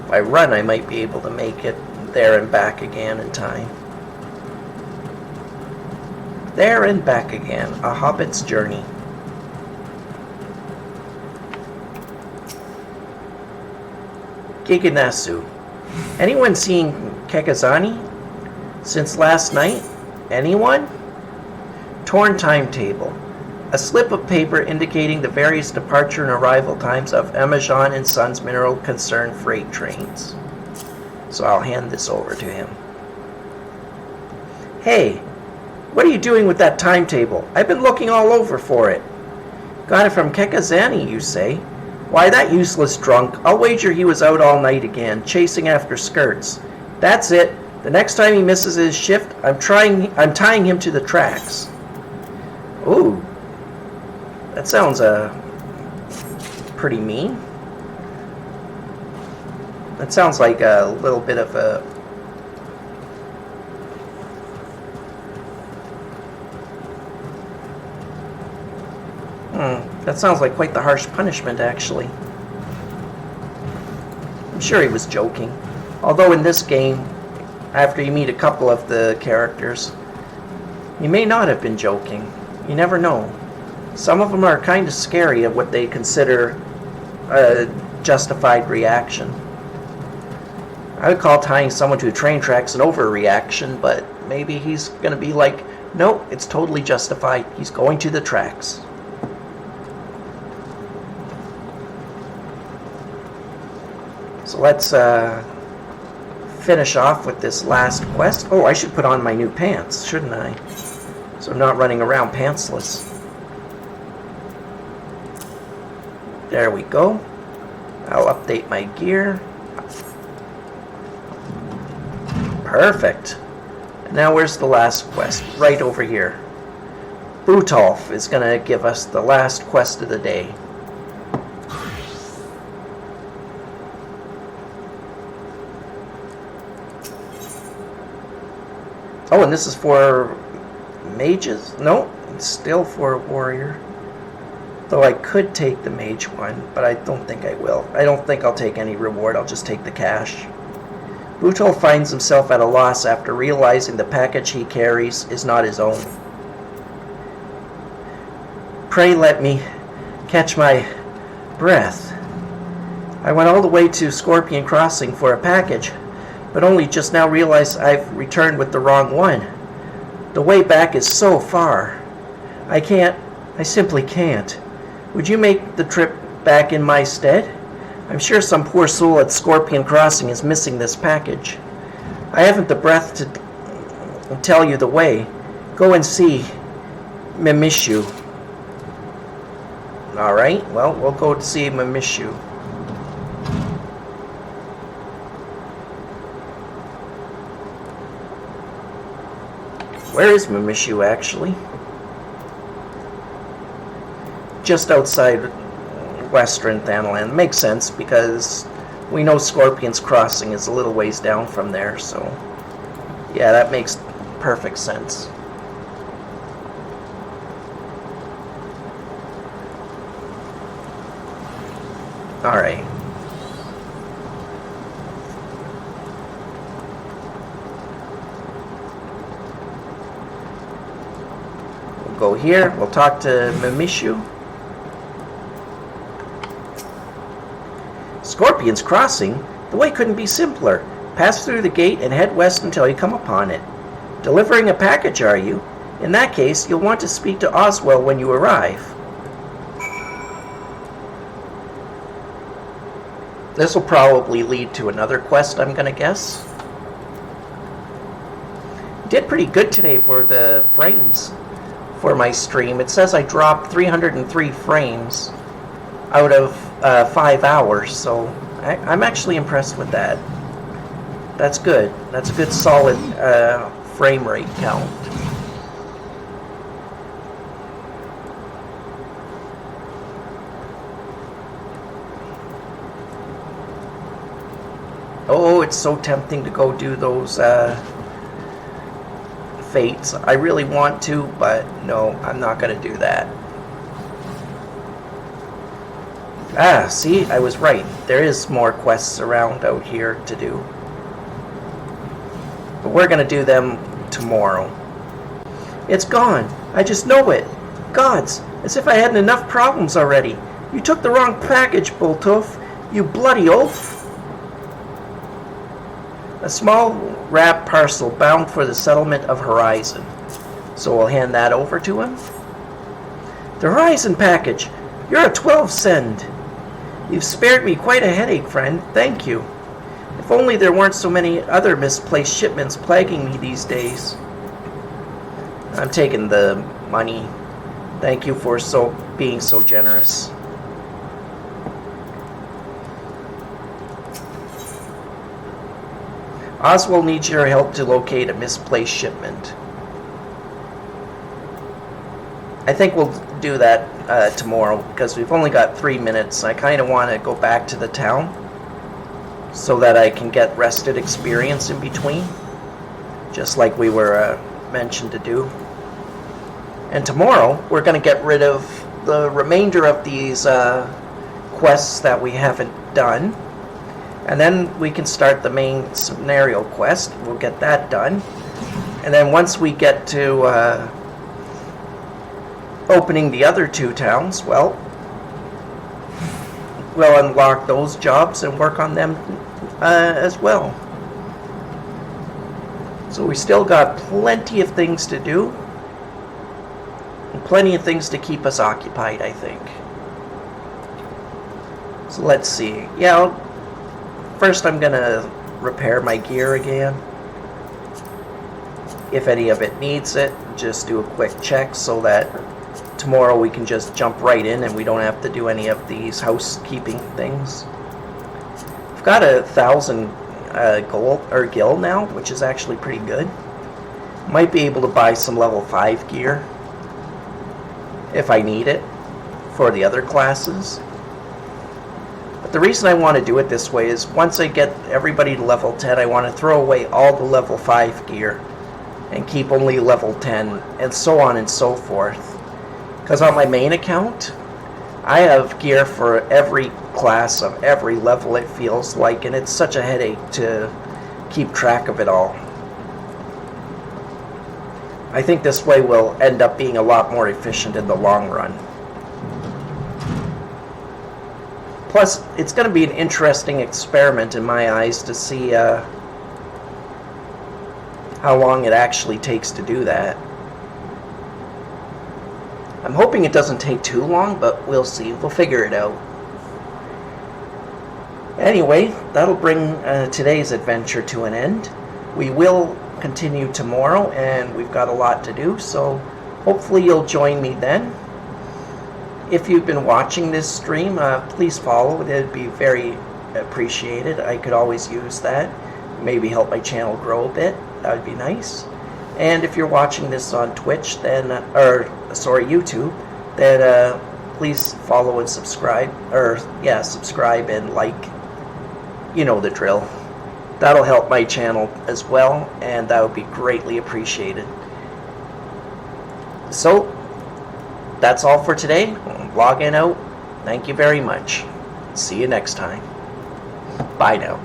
If I run, I might be able to make it there and back again in time. There and back again, a hobbit's journey. Giganasu. Anyone seen Kekazani since last night? Anyone? Torn timetable. A slip of paper indicating the various departure and arrival times of Amajan and Sons Mineral Concern freight trains. So I'll hand this over to him. Hey, what are you doing with that timetable? I've been looking all over for it. Got it from Kekazani, you say? Why, that useless drunk. I'll wager he was out all night again, chasing after skirts. That's it. The next time he misses his shift, I'm tying him to the tracks. Ooh. That sounds pretty mean. That sounds like a little bit of a That sounds like quite the harsh punishment, actually. I'm sure he was joking. Although in this game, after you meet a couple of the characters, he may not have been joking. You never know. Some of them are kind of scary of what they consider a justified reaction. I would call tying someone to train tracks an overreaction, but maybe he's going to be like, no, it's totally justified. He's going to the tracks. So let's finish off with this last quest. Oh, I should put on my new pants, shouldn't I? So I'm not running around pantsless. There we go. I'll update my gear. Perfect. And now where's the last quest? Right over here. Butolf is going to give us the last quest of the day. Oh, and this is for mages? No, it's still for a warrior. Though I could take the mage one, but I don't think I will. I don't think I'll take any reward, I'll just take the cash. Butolf finds himself at a loss after realizing the package he carries is not his own. Pray let me catch my breath. I went all the way to Scorpion Crossing for a package, but only just now realized I've returned with the wrong one. The way back is so far. I simply can't. Would you make the trip back in my stead? I'm sure some poor soul at Scorpion Crossing is missing this package. I haven't the breath to tell you the way. Go and see Mimishu. Alright, well, we'll go to see Mimishu. Where is Mimishu, actually? Just outside Western Thanalan. Makes sense, because we know Scorpion's Crossing is a little ways down from there, so... yeah, that makes perfect sense. Alright. We'll go here, we'll talk to Mimishu. Scorpion's Crossing? The way couldn't be simpler. Pass through the gate and head west until you come upon it. Delivering a package, are you? In that case, you'll want to speak to Oswell when you arrive. This will probably lead to another quest, I'm gonna guess. Did pretty good today for the frames for my stream. It says I dropped 303 frames out of 5 hours, so I'm actually impressed with that. That's good. That's a good solid frame rate count. Oh, it's so tempting to go do those fates. I really want to, but no, I'm not going to do that. Ah, see, I was right. There is more quests around out here to do. But we're going to do them tomorrow. It's gone. I just know it. Gods, as if I hadn't enough problems already. You took the wrong package, Butolf. You bloody oaf. A small wrapped parcel bound for the settlement of Horizon. So we'll hand that over to him. The Horizon package. You're a 12 send. You've spared me quite a headache, friend. Thank you. If only there weren't so many other misplaced shipments plaguing me these days. I'm taking the money. Thank you for being so generous. Oswald needs your help to locate a misplaced shipment. I think we'll do that tomorrow, because we've only got 3 minutes. I kind of want to go back to the town so that I can get rested experience in between, just like we were mentioned to do. And tomorrow, we're going to get rid of the remainder of these quests that we haven't done. And then we can start the main scenario quest. We'll get that done. And then once we get to opening the other 2 towns, well, we'll unlock those jobs and work on them as well. So we still got plenty of things to do. And plenty of things to keep us occupied, I think. So let's see. Yeah, first I'm gonna repair my gear again. If any of it needs it, just do a quick check so that tomorrow we can just jump right in and we don't have to do any of these housekeeping things. I've got 1,000 gold or gil now, which is actually pretty good. Might be able to buy some level 5 gear if I need it for the other classes. But the reason I want to do it this way is once I get everybody to level 10, I want to throw away all the level 5 gear and keep only level 10 and so on and so forth. Because on my main account, I have gear for every class of every level, it feels like, and it's such a headache to keep track of it all. I think this way will end up being a lot more efficient in the long run. Plus, it's going to be an interesting experiment in my eyes to see how long it actually takes to do that. I'm hoping it doesn't take too long, but we'll see. We'll figure it out. Anyway, that'll bring today's adventure to an end. We will continue tomorrow, and we've got a lot to do, so hopefully you'll join me then. If you've been watching this stream, please follow. It'd be very appreciated. I could always use that. Maybe help my channel grow a bit. That would be nice. And if you're watching this on Twitch, then, YouTube, then please follow and subscribe, subscribe and like, you know the drill. That'll help my channel as well, and that would be greatly appreciated. So, that's all for today. Logging out. Thank you very much. See you next time. Bye now.